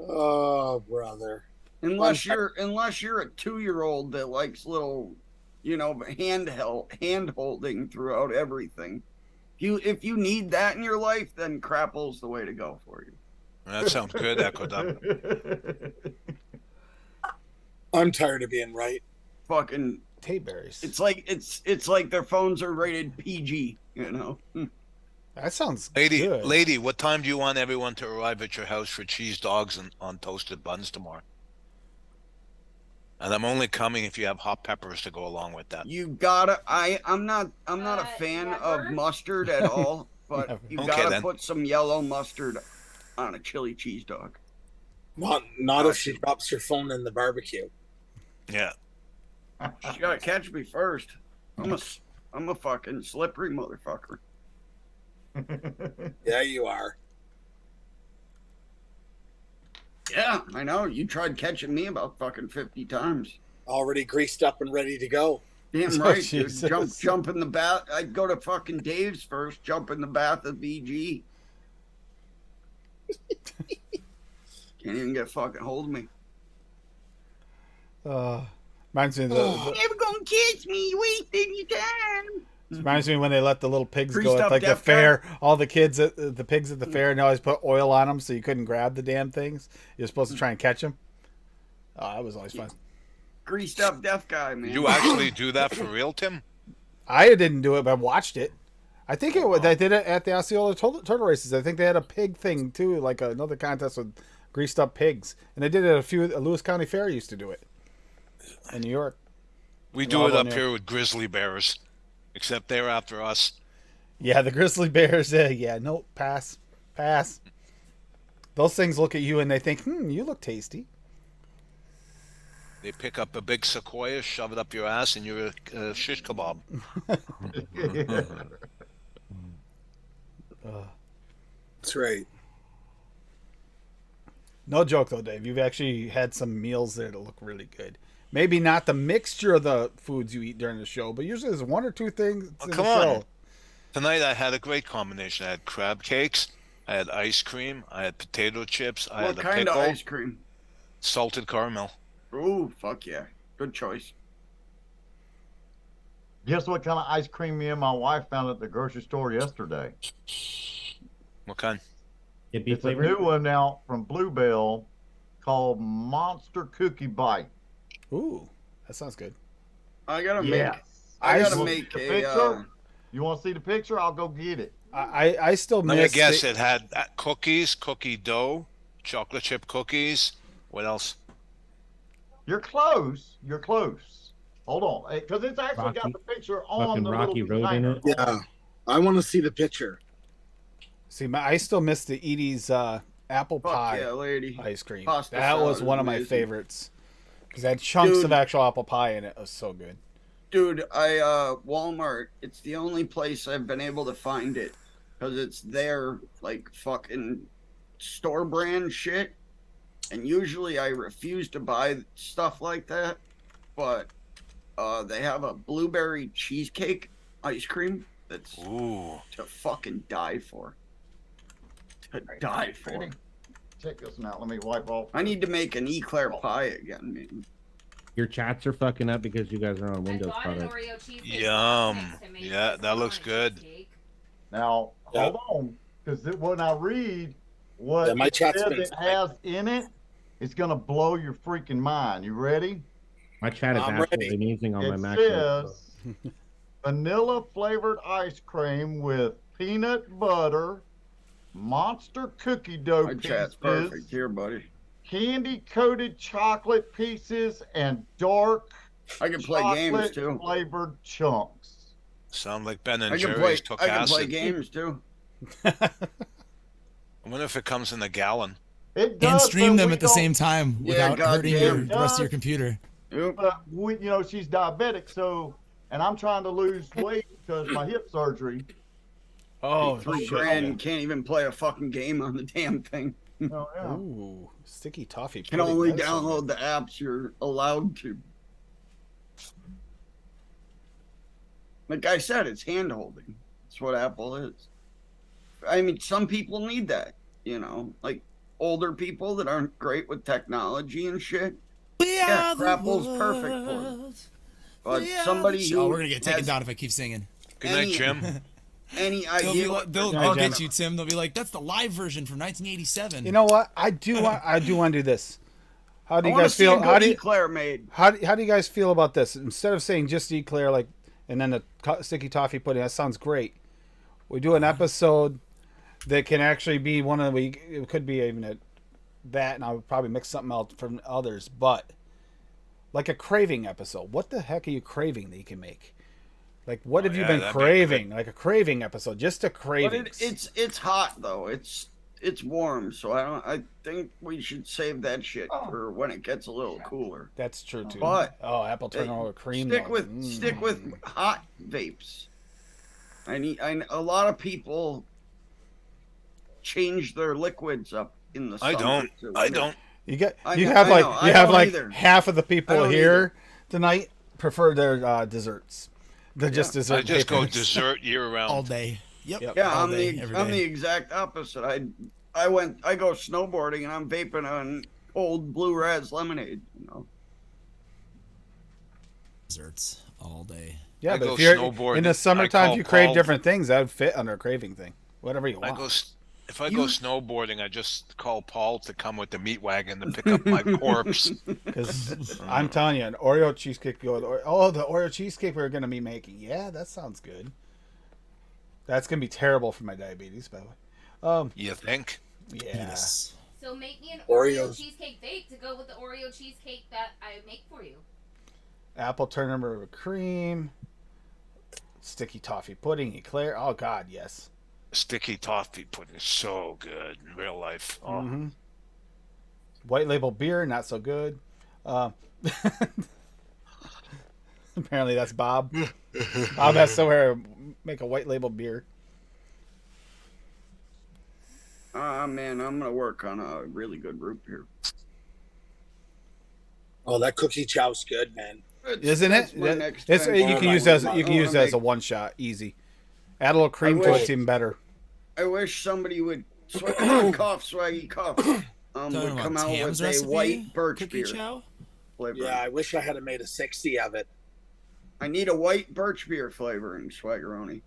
Oh, brother. Unless you're a 2-year-old that likes little, hand holding throughout everything. If you need that in your life, then Crapple's the way to go for you. That sounds good, Echo Dub. I'm tired of being right. Fucking Tape berries. it's like their phones are rated PG, That sounds Lady, good. what time do you want everyone to arrive at your house for cheese dogs and on toasted buns tomorrow? And I'm only coming if you have hot peppers to go along with that. You gotta. I'm not a fan of mustard at all, but you Okay, gotta then. put some yellow mustard on a chili cheese dog. Not if she drops her phone in the barbecue. Yeah. You gotta catch me first. I'm a fucking slippery motherfucker. Yeah, you are. Yeah, I know. You tried catching me about fucking 50 times. Already greased up and ready to go. Damn Oh, right, dude. Jesus. Jump in the bath. I'd go to fucking Dave's first, jump in the bath of VG. Can't even get fucking hold of me. Reminds me of Never gonna catch me, wasting your time. reminds me when they let the little pigs Greased go at up like the deaf fair. All the kids, the pigs at the fair, and they always put oil on them so you couldn't grab the damn things. You're supposed to try and catch them. Oh, that was always fun. Greased up deaf guy, man. You actually do that for real, Tim? I didn't do it, but I watched it. I think they did it at the Osceola turtle races. I think they had a pig thing too, like another contest with greased up pigs, and they did it at a few. Lewis County Fair used to do it in New York. We do Well, it up yeah. here with grizzly bears, except they're after us. Yeah, the grizzly bears. Yeah, no, pass. Those things look at you and they think, you look tasty. They pick up a big sequoia, shove it up your ass, and you're a shish kebab. That's right. No joke though, Dave. You've actually had some meals there that look really good. Maybe not the mixture of the foods you eat during the show, but usually there's one or two things in Come the on. show. Tonight I had a great combination. I had crab cakes, I had ice cream, I had potato chips, I What had a kind pickle, of ice cream? salted caramel. Ooh, fuck yeah. Good choice. Guess what kind of ice cream me and my wife found at the grocery store yesterday? What kind? It be It's a flavored. new one now from Bluebell called Monster Cookie Bite. Ooh, that sounds good. I gotta Yes. make. I gotta want make the a. picture? You want to see the picture? I'll go get it. I still Let me miss. guess. It had cookies, cookie dough, chocolate chip cookies. What else? You're close. You're close. Hold on, because it's actually got Rocky- the picture on fucking the Rocky little Road in container. it. Yeah. I want to see the picture. See, I still miss the Edie's apple Fuck pie yeah, lady. ice cream. Pasta That was salad one is of my amazing. favorites because it had chunks Dude. of actual apple pie in it. It was so good. Dude, Walmart, it's the only place I've been able to find it because it's their like fucking store brand shit. And usually I refuse to buy stuff like that, but They have a blueberry cheesecake ice cream that's Ooh. to fucking die for. To die for. Ready? Check this out. Let me wipe off. I need to make an eclair pie again, man. Your chats are fucking up because you guys are on I Windows bought an products. Oreo cheesecake Yum. box to make Yeah, this that looks lemon good. cheesecake. Now, hold on, because when I read what my it chat's says been it has in it, it's gonna blow your freaking mind. You ready? My chat is I'm absolutely ready. amazing on my It Mac. says vanilla flavored ice cream with peanut butter, monster cookie dough My chat's pieces, perfect here, buddy. candy coated chocolate pieces, and dark I can play games chocolate too. flavored chunks. Sound like Ben and I can Jerry's took I can acid. play games too. I wonder if it comes in a gallon. It does, And stream but them we at the don't- same time Yeah, without hurting your, goddamn. the rest of your computer. Yep. But she's diabetic, so, and I'm trying to lose weight because my hip surgery. Oh, $3,000 and can't even play a fucking game on the damn thing. Oh, yeah. Ooh, sticky toffee. Can pudding, only that sounds download good. the apps you're allowed to. Like I said, it's hand holding. That's what Apple is. I mean, some people need that, you know, like older people that aren't great with technology and shit. Yeah, Apple's perfect for them. But somebody who Oh, we're gonna get taken has down if I keep singing. Good night, Any- Jim. any They'll, idea, be what like, they'll, they're they'll doing. get you, Tim. They'll be like, "That's the live version from 1987." You know what? I do want to do this. How do I you want to guys see feel? a How good do you, eclair made. how do you guys feel about this? Instead of saying just eclair, like, and then the sticky toffee pudding, that sounds great. We do an episode that can actually be one of the. It could be even that, and I would probably mix something else from others, but like a craving episode. What the heck are you craving that you can make? Like, what have you been that'd be craving? Like a craving episode, just a But craving. it's hot though. It's warm, so I think we should save that shit for when it gets a little cooler. That's true too. But apple turnover cream. Stick though. with hot vapes. A lot of people change their liquids up in the summer. I don't. You get I you know- have I like know, you I have don't like either. half of the I people don't here tonight prefer their desserts. They're just dessert. I just go papers. dessert year round. all day. Yep. Yeah, all I'm day, the every I'm day. the exact opposite. I go snowboarding and I'm vaping on cold blue raz lemonade. You know. Desserts all day. Yeah, I but go if you're snowboarding. in the I summertime, call if you crave Paul- different things, that would fit under a craving thing. Whatever you want. If I go snowboarding, I just call Paul to come with the meat wagon to pick up my corpse. Because I'm telling you, an Oreo cheesecake. The Oreo cheesecake we're gonna be making. Yeah, that sounds good. That's gonna be terrible for my diabetes, by the way. You think? Yeah. Yes. So make me an Oreos. Oreo cheesecake bake to go with the Oreo cheesecake that I make for you. Apple turnover cream, sticky toffee pudding, eclair. Oh God, yes. Sticky toffee pudding is so good in real life. Oh. Mm-hmm. White label beer, not so good. Apparently, that's Bob. Bob has somewhere make a white label beer. Man, I'm gonna work on a really good root beer. Oh, that cookie chow's good, man. Isn't it? That's my next It's, venture. you can use as a one shot, easy. Add a little cream to it, it's even better. I wish somebody would cough, swaggy cough. Would Talking come about out Tam's with a recipe, white birch cookie beer chow? flavor. Yeah, I wish I had made a 60 of it. I need a white birch beer flavoring swaggeroni.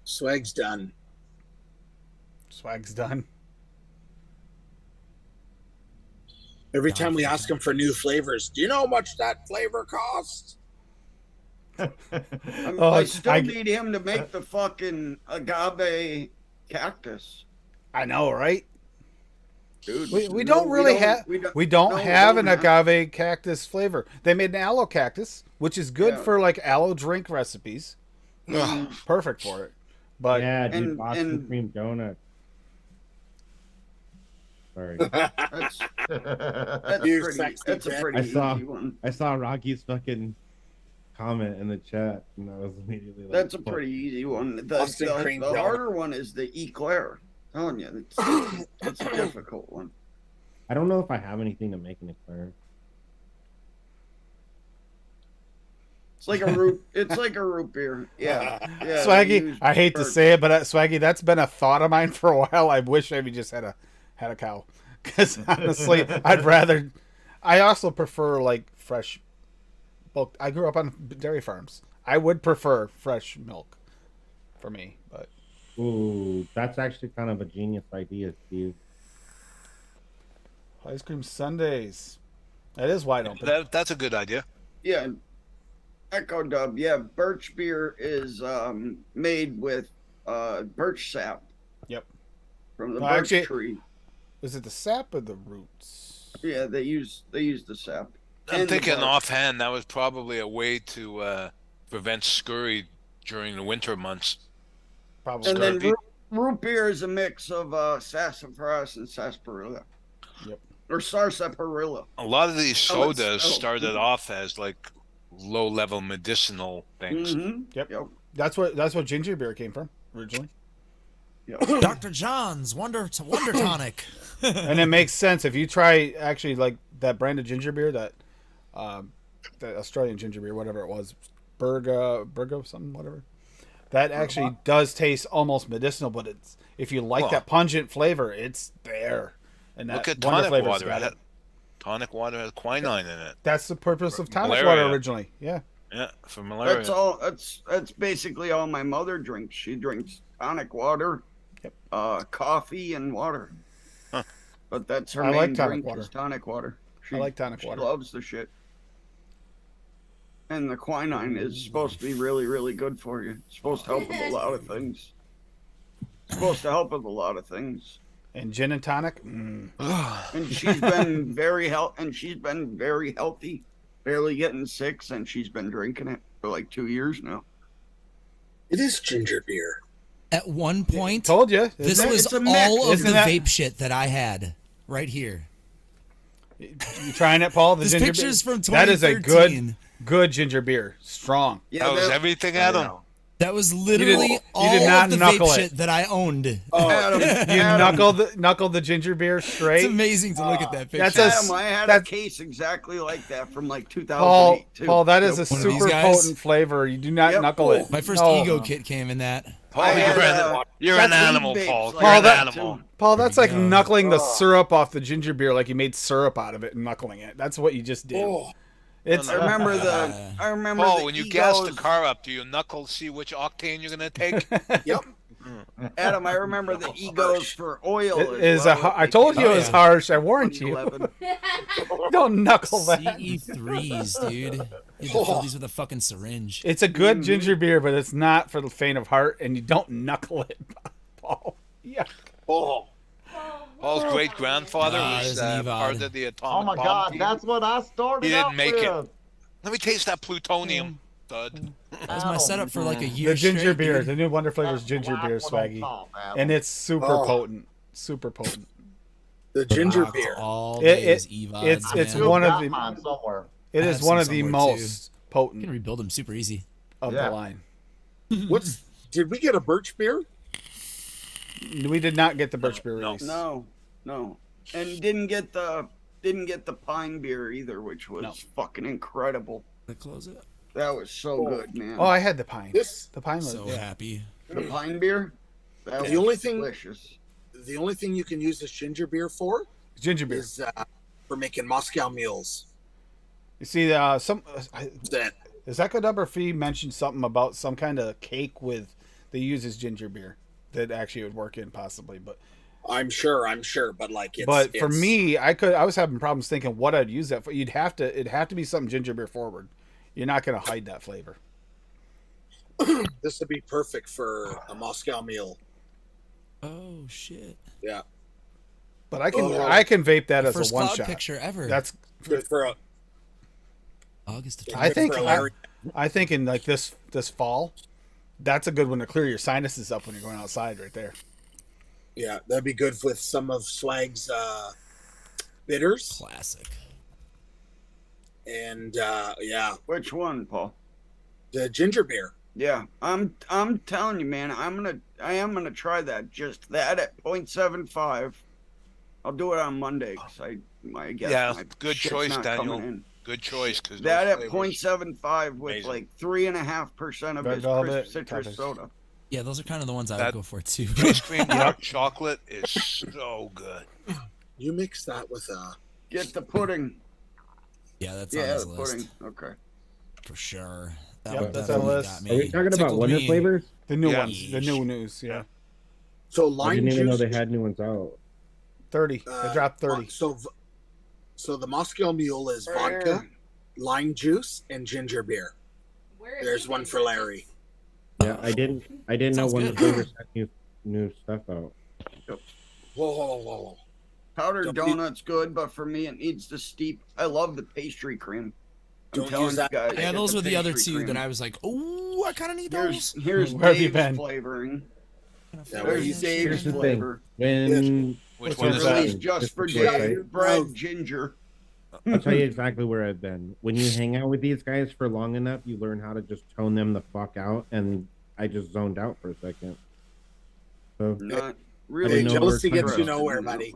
Swag's done. Swag's done. Every time we ask him for new flavors, do you know how much that flavor costs? I still need him to make the fucking agave cactus. I know, right? Dude, We don't really have an agave cactus flavor. They made an aloe cactus, which is good for like aloe drink recipes. Perfect for it. But yeah, dude, Boston cream donuts. Sorry. That's a pretty easy one. I saw Rocky's fucking comment in the chat, and I was immediately like, That's a pretty easy one. The harder one is the eclair. I'm telling you, it's a difficult one. I don't know if I have anything to make an eclair. It's like a root. It's like a root beer. Yeah. Yeah. Swaggy, I hate to say it, but Swaggy, that's been a thought of mine for a while. I wish I just had a cow, because honestly, I'd rather. I also prefer like fresh. Well, I grew up on dairy farms. I would prefer fresh milk, for me, but. Ooh, that's actually kind of a genius idea, Steve. Ice cream sundaes. That is wide open. That's a good idea. Yeah. Echo Dub. Yeah, birch beer is made with birch sap. Yep. From the birch tree. Was it the sap or the roots? Yeah, they use the sap. I'm thinking offhand that was probably a way to prevent scurry during the winter months. Probably. And then root beer is a mix of sassafras and sarsaparilla. Yep. Or sarsaparilla. A lot of these sodas started off as like low-level medicinal things. Mm-hmm. Yep. That's what ginger beer came from originally. Yep. Dr. John's Wonder Tonic. And it makes sense if you try actually like that brand of ginger beer, that Australian ginger beer, whatever it was, Burgo something, whatever. That actually does taste almost medicinal, but it's if you like that pungent flavor, it's there. And that look at Wonder tonic Flavor's water. Tonic water has quinine in it. That's the purpose of tonic malaria. water originally. Yeah. Yeah, for malaria. That's all. That's basically all my mother drinks. She drinks tonic water, coffee, and water. Huh. But that's her I main like tonic drink water. is tonic water. I like tonic water. She loves the shit. And the quinine is supposed to be really, really good for you. It's supposed to help with a lot of things. It's supposed to help with a lot of things. And gin and tonic. And she's been very healthy, barely getting sick since she's been drinking it for like 2 years now. It is ginger beer. At one point, told you this was all of the vape shit that I had right here. You trying it, Paul? The This ginger picture's beer? from That is a 2013. good ginger beer. Strong. Yeah, that was everything, Adam. That was literally all did not of the knuckle vape it. shit that I owned. Oh, You knuckled the ginger beer straight. It's amazing to look at that picture. That's a I had a case exactly like that from like 2008 Paul. too. Paul, that is a One of these super guys? potent flavor. You do not knuckle it. My first No. ego kit came in that. Paul, you're an animal, weed Paul. vapes, You're an that animal. too. Paul, that's like go. knuckling the syrup off the ginger beer, like you made syrup out of it and knuckling it. That's what you just did. It's I remember Paul, the when you gas the egos- car up, do you knuckle see which octane you're gonna take? Yep. Adam, I remember the egos for oil. It is I told you it was harsh. I warned you. 11. Don't knuckle that. CE3s, dude. You have to fill these with a fucking syringe. It's a good ginger beer, but it's not for the faint of heart, and you don't knuckle it, Paul. Yeah. Oh, Paul's great grandfather was there's an part Evad. of the Oh atomic my bomb God, team. that's what I started. He out didn't make it. with. Let me taste that plutonium, bud. That was my setup for like a year The ginger straight, beer, dude. the new Wonder Flavors That's ginger the beer, last one on Swaggy. top, Adam. And it's super potent. Super potent. the ginger Rocked beer. all It- days, it- Evods, it's man. Still one of got the- mine somewhere. It I is have one some of the somewhere, most too. You can potent rebuild them super easy. of Yeah. the line. Did we get a birch beer? We did not get the birch beer No. release. No. And didn't get the pine beer either, which was No. fucking incredible. To close it. That was so good, man. Oh, I had the pine. This The pine was So yeah. happy. The pine beer. That The was only thing- delicious. the only thing you can use this ginger beer for ginger beer. is for making Moscow mules. You see, some That Zeka Dubber Fee mentioned something about some kind of cake with they uses ginger beer that actually would work in possibly, but I'm sure, but like, it's, but for it's- me, I was having problems thinking what I'd use that for. It'd have to be something ginger beer forward. You're not going to hide that flavor. this would be perfect for a Moscow meal. Oh shit! Yeah, But I can Oh, wow. I can vape that as First a one cloud shot. picture ever. That's good for a. August. Of I think for a Larry. I think in like this fall, that's a good one to clear your sinuses up when you're going outside right there. Yeah, that'd be good with some of Swag's bitters, classic. and yeah, Which one, Paul? the ginger beer. Yeah, I'm telling you, man. I am gonna try that. Just that at 0.75. I'll do it on Monday because my Yeah, my good shit's choice, not Daniel. coming in. Good choice. Cause That at those 0.75 with amazing. like 3.5% of Red his velvet, crisp citrus toppers. soda. Yeah, those are kind of the ones I That- would go for too. ice cream dark chocolate is so good. You mix that with Get the pudding. Yeah, that's on Yeah, his the list pudding. Okay. for sure. That Yep, one that's on the definitely list. got me. Are we talking about Tickled lemon me. flavors? The new Yeah. ones, the new news. Yeah, so I lime didn't even know juice. they had new ones out. 30. They dropped 30. So the Moscow Mule is vodka, lime juice, and ginger beer. Where have There's you one been, for Duchess? Larry. Yeah, I didn't know Sounds one good. of the flavors had new stuff out. Whoa. Powdered Don't you- donut's good, but for me it needs the steep. I love the pastry cream. I'm Don't telling use you that. guys. Yeah, get those were the other pastry two cream. that I was like, oh, I kind of need those. Here's Where have you Dave's been? flavoring. Yeah, There's here's Dave's Here's the thing. flavor. When Which Which one one's is that? that? Released just for Just before Dave. I- Bread ginger. I'll tell you exactly where I've been. When you hang out with these guys for long enough, you learn how to just tone them the fuck out, and I just zoned out for a second. So Not I really. didn't know jealousy we were gets you talking nowhere, buddy.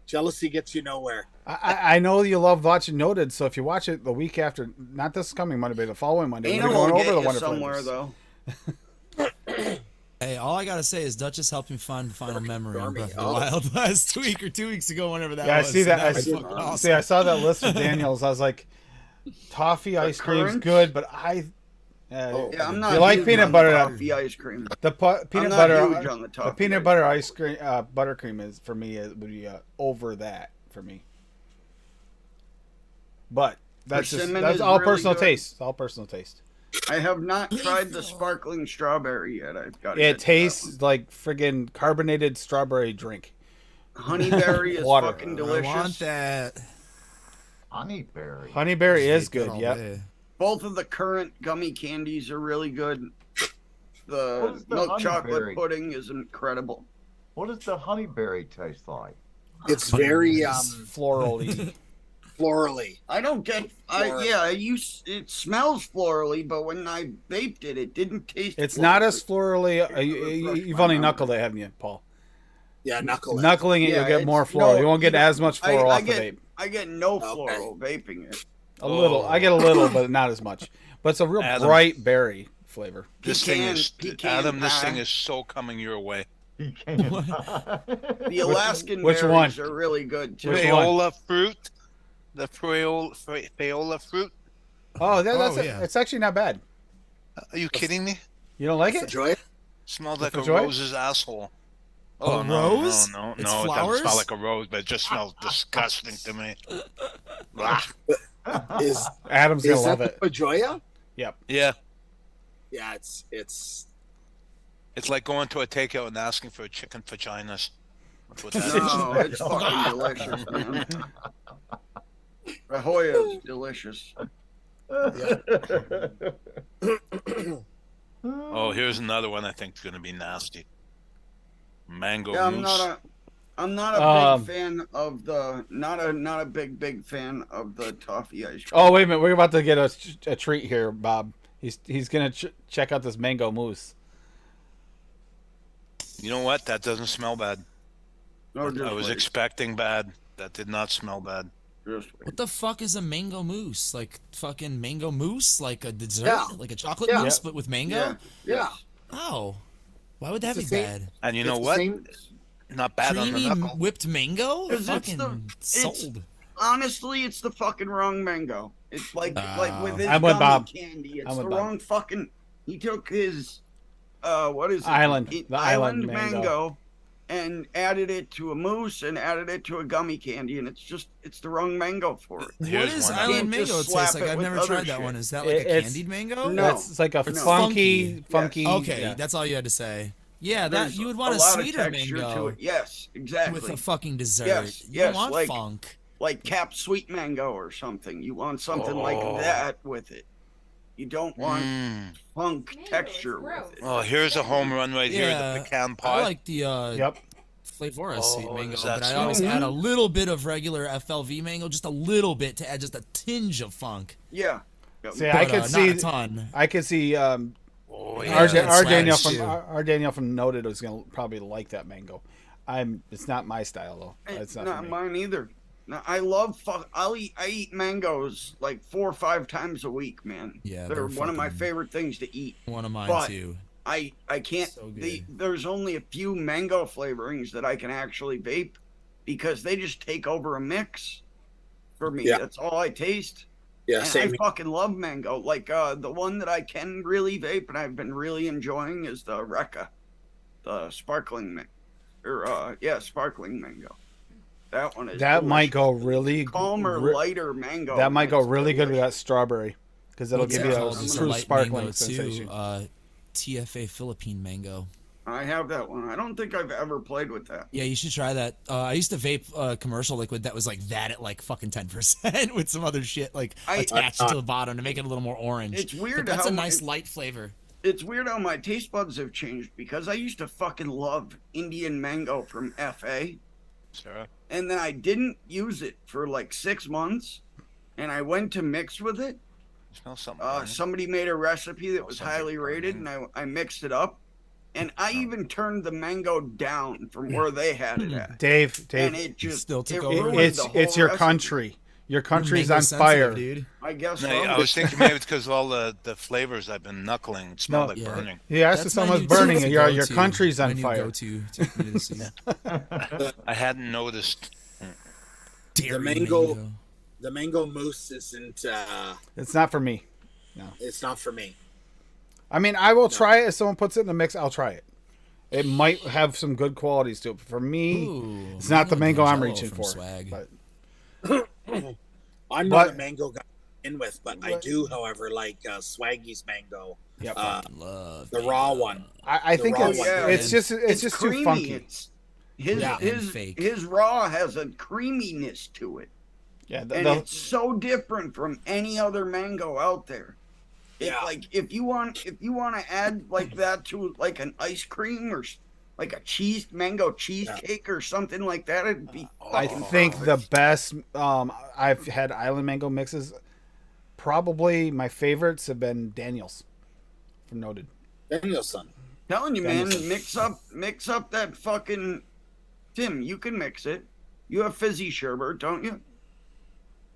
Jealousy gets you nowhere. I know you love watching Noted, so if you watch it the week after, not this coming Monday, but the following Monday, Anal we're going will over get the you Wonder somewhere Flavors. though. Hey, all I gotta say is Duchess helped me find the final memory on Stormy. Breath of the Oh. Wild last week or 2 weeks ago, whenever that Yeah, I was. see that. and I was see, fucking awesome. see, I saw that list of Daniels. I was like, toffee ice cream's currants? good, but Yeah, I'm Do not. you like huge peanut on butter? the toffee ice cream? the I'm peanut not butter, huge on the the toffee peanut ice butter cream. ice cream, buttercream is for me. It would be over that for me. But that's Persimmon that's is all really personal good. taste. It's all personal taste. I have not tried the sparkling strawberry yet. I've got. It tastes like friggin' carbonated strawberry drink. Honeyberry is Water. fucking I delicious. want that. Honeyberry. Honeyberry is Hate that good. all Yep. day. Both of the current gummy candies are really good. What The is the milk chocolate honeyberry? pudding is incredible. What does the honeyberry taste like? It's very Florally. florally. I don't get. It smells florally, but when I vaped it, it didn't taste. It's not as florally. florally. You've only knuckled it, haven't you, Paul? Yeah, knuckle. Knuckling it, Yeah, you'll get it's- more floral. no, you won't get you know, as much floral off the vape. I get no Okay. floral vaping it. A little. I get a little, but not as much. But it's a real Adam. bright berry flavor. This Pecan Adam, this pie. thing is so coming your way. He can't. The Alaskan which berries one? are really good too. Which one? Payola fruit, the payola fruit. Oh, that's yeah. it's actually not bad. Are you kidding me? You don't like it? Enjoy it. Smells like For a joy? rose's asshole. A Oh no, rose? no, It's no! It flowers? doesn't smell like a rose, but it just smells disgusting to me. Blah. Is Adam's gonna is love that it. the Pajoya? Yeah, Yeah, it's it's like going to a takeout and asking for a chicken vaginas. That's what that is. No, it's fucking delicious, man. La Jolla's delicious. Oh, here's another one I think is going to be nasty. Mango Yeah, mousse. I'm not a Um, big fan of the not a big fan of the toffee ice cream. Oh wait a minute, we're about to get a treat here, Bob. He's gonna check out this mango mousse. You know what? That doesn't smell bad. No, just I was wait. expecting bad. That did not smell bad. Just wait. What the fuck is a mango mousse? Like fucking mango mousse? Like a dessert? Yeah. Like a chocolate Yeah. mousse, but with mango? Yeah. yeah. Oh. Why would that be It's the same- bad? And you know It's the what? same- Not bad on the Creamy knuckle. whipped mango? It's Fucking it's- sold. Honestly, it's the fucking wrong mango. It's like with his I'm with gummy Bob. candy. It's I'm the with Bob. wrong fucking. He took his what is it? Island. The island mango and added it to a mousse and added it to a gummy candy, and it's the wrong mango for it. What Here's does one. island Can't mango just taste slap like? it I've with never other tried that shit. one. Is that like a It's- candied mango? No. It's like a It's funky. funky. Okay, Yes. that's all you had to say. Yeah, that There's you would want a lot of sweeter texture to mango it. Yes, exactly. with a fucking dessert. Yes, You yes, don't want like- funk. Like Cap Sweet Mango or something. You want something like Oh. that with it. You don't want funk Mango is texture gross. with it. Oh, here's a home run right here. Yeah, The pecan I pie. like the Yep. Flavora Oh, sweet mango, does that but I smell always good? add a little bit of regular FLV mango, just a little bit to add just a tinge of funk. Yeah. See, But, I could not see. a ton. I could see. Oh, Yeah, Our, that's our Daniel radish, from too. our Daniel from Noted was gonna probably like that mango. It's not my style though. It's not, for me. mine either. Now, I eat mangoes like 4 or 5 times a week, man. Yeah, they're they're one of my fucking- favorite things to eat. One of mine But too. I can't. So good. There's only a few mango flavorings that I can actually vape because they just take over a mix for me. Yeah. That's all I taste. Yeah, And same. I fucking love mango. Like the one that I can really vape and I've been really enjoying is the Recca, the sparkling sparkling mango. That one is. That might delicious. go really calmer, lighter mango. That might go It's really good with that delicious. strawberry because it'll What's give it you a called? It's true light sparkling mango, sensation. too. TFA Philippine mango. I have that one. I don't think I've ever played with that. Yeah, you should try that. I used to vape commercial liquid that was like that at like fucking 10% with some other shit like attached to the bottom to make it a little more orange. It's weird But that's how a nice light flavor. It's weird how my taste buds have changed because I used to fucking love Indian mango from FA. Sarah? And then I didn't use it for like 6 months, and I went to mix with it. Smell something. Somebody made a recipe that was something highly rated, burning. and I mixed it up, and I even turned the mango down from where they had it at. Dave, And it just Still took it over. ruined it's the whole it's your recipe. country. Your country's Mango on sensitive, fire. dude. I guess so. No, I was thinking maybe it's because of all the flavors I've been knuckling. It smelled No. like Yeah. burning. Yeah, That's if my someone's new burning, go-to. your country's on My new fire. go-to to me this season. I hadn't noticed. Dairy The mango mousse isn't. It's not for me. It's not for me. I mean, I will try it. If someone puts it in the mix, I'll try it. It might have some good qualities to it. But for me, Ooh, it's not the I want mango I'm Jello reaching from for. Swag. But I'm not But- a mango guy to begin with, but I do, however, like Swaggy's mango. Yep. Love The raw one. I The think raw it's one. it's just it's just creamy. too funky. It's his Yeah. And fake. his raw has a creaminess to it. Yeah, And it's so different from any other mango out there. It's Yeah. like if you want to add like that to like an ice cream or like a mango cheesecake or something like that, it'd be. I fucking think the perfect. best I've had island mango mixes. Probably my favorites have been Daniel's from Noted. Danielson. Telling you, man, Danielson. mix up that fucking Tim. You can mix it. You have fizzy sherbet, don't you?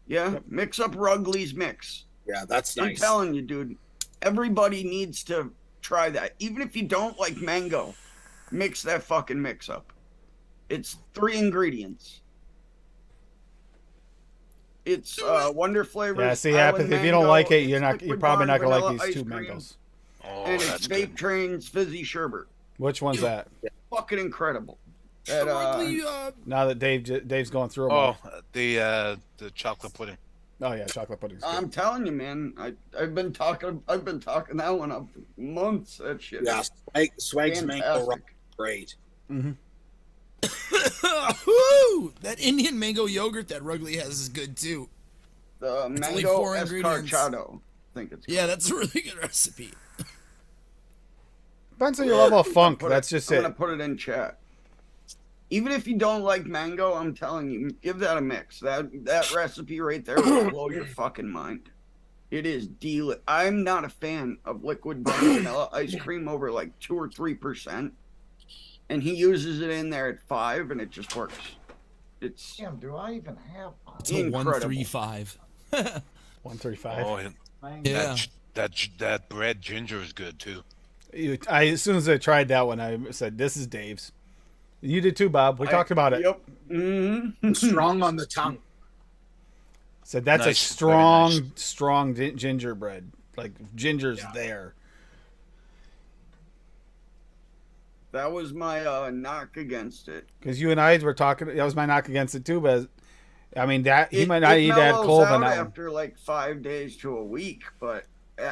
Yeah, mix up Rugley's mix. Yeah, that's I'm nice. telling you, dude. Everybody needs to try that. Even if you don't like mango, mix that fucking mix up. It's 3 ingredients. It's Wonder Flavors. Yeah, see, Island if you don't Mango, like it, it's you're Liquid probably not Dawn gonna like Vanilla these Ice two Cream, mangoes. Oh, And it's that's Vape good. Train's Fizzy Sherbet. Which one's that? Fucking incredible. That, Now that Dave's going through them. Oh, all. the chocolate pudding. Oh yeah, chocolate pudding's good. I'm telling you, man. I've been talking that one up for months. That shit. Yeah, Swag's mango raw. Fantastic. Great. Woo! That Indian mango yogurt that Rugley has is good too. The It's only mango 4 ingredients. escarchado. I think it's. Yeah, that's a really good recipe. Depends on your level of funk. Put That's it- just I'm it. gonna put it in chat. Even if you don't like mango, I'm telling you, give that a mix. That recipe right there will blow your fucking mind. It is I'm not a fan of liquid Dawn vanilla ice cream over like 2 or 3%, and he uses it in there at 5, and it just works. It's Damn, do I even have? It's a Incredible. 135. 135. Oh, Yeah. that bread ginger is good too. As soon as I tried that one, I said, "This is Dave's." You did too, Bob. We talked about it. Yep. Mm-hmm. Strong on the tongue. Said that's Nice, a strong, very nice. strong gingerbread. Like ginger's there. That was my knock against it. Because you and I were talking. That was my knock against it too. But I mean, that he It- might not it eat that mellows cold on out that one. after like 5 days to a week, but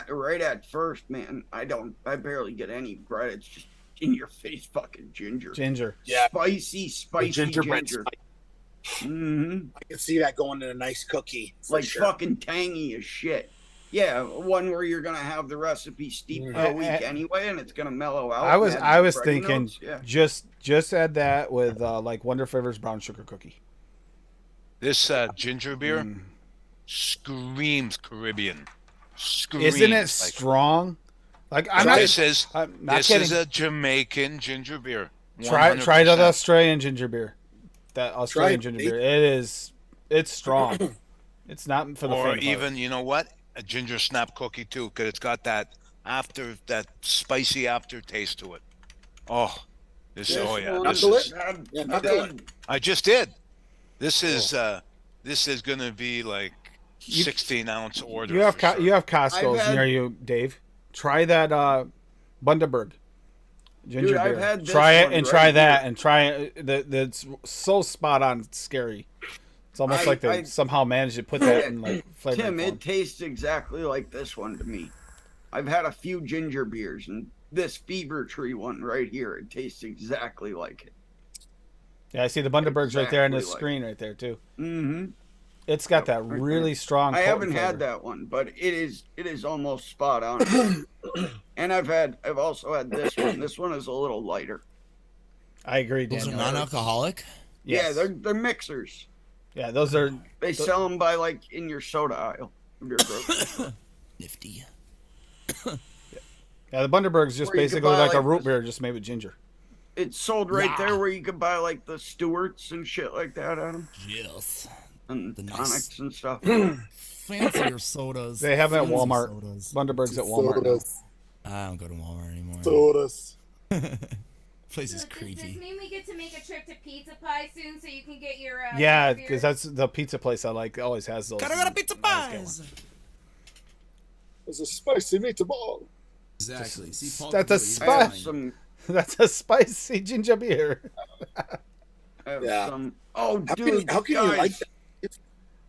right at first, man, I barely get any bread. It's just in your face fucking ginger. Ginger. Yeah. Spicy Gingerbread ginger. spice. Mm-hmm. I can see that going in a nice cookie. For Like sure. fucking tangy as shit. Yeah, one where you're gonna have the recipe steep for a week anyway, and it's gonna mellow out. I was and have bready thinking notes. Yeah. just add that with like Wonder Flavors brown sugar cookie. This ginger beer screams Caribbean. Screams. Isn't it like- strong? Like I'm not. This is I'm not this kidding. is a Jamaican ginger beer. Try the 100%. Australian ginger beer. That Australian it, ginger Dave. beer. It is It's strong. It's not for the Or faint of heart. even, you know what? A ginger snap cookie too, because it's got that spicy aftertaste to it. Oh, this This oh yeah, one, this Knuckle is. it. Yeah, I've knuckle had- I just did. This is gonna be like 16-ounce order. You have for sure. you have Costco's I've had- near you, Dave. Try that Bundaberg ginger Dude, I've beer. had this Try it one and right try that here. and try it. That's so spot on. It's scary. It's almost like they somehow managed to put that in like flavor. Tim, it tastes exactly like this one to me. I've had a few ginger beers, and this Fever Tree one right here, it tastes exactly like it. Yeah, I see the Bundaberg's right there on the Exactly like screen right there too. Mm-hmm. It's got that right really strong. I haven't flavor. had that one, but it is almost spot on. And I've also had this one. This one is a little lighter. I agree, Those are Daniel. non-alcoholic. Yes. Yeah, they're mixers. Yeah, those are. They sell them by like in your soda aisle. Of your grocery store. Nifty. Yeah, the Bundaberg's just Or you could basically buy, like a like, root this- beer, just made with ginger. It's sold right Yeah. there where you could buy like the Stewarts and shit like that at them. Yes. And The nice- tonics and stuff. Fancier sodas. They have it at Fancy Walmart. sodas. Bundaberg's at Walmart. now. I don't go to Walmart anymore. Sodas. Place is So does this creepy. mean we get to make a trip to Pizza Pie soon so you can get your Yeah, your because beer? that's the pizza place I like. Always has those. Gotta go to Pizza Always get Pies. There's a spicy meatball. Exactly. See, Paul That's can a do it. He's I have fine. some. That's a spicy ginger beer. I have Yeah. some. Oh, How dude, can you guys, like that?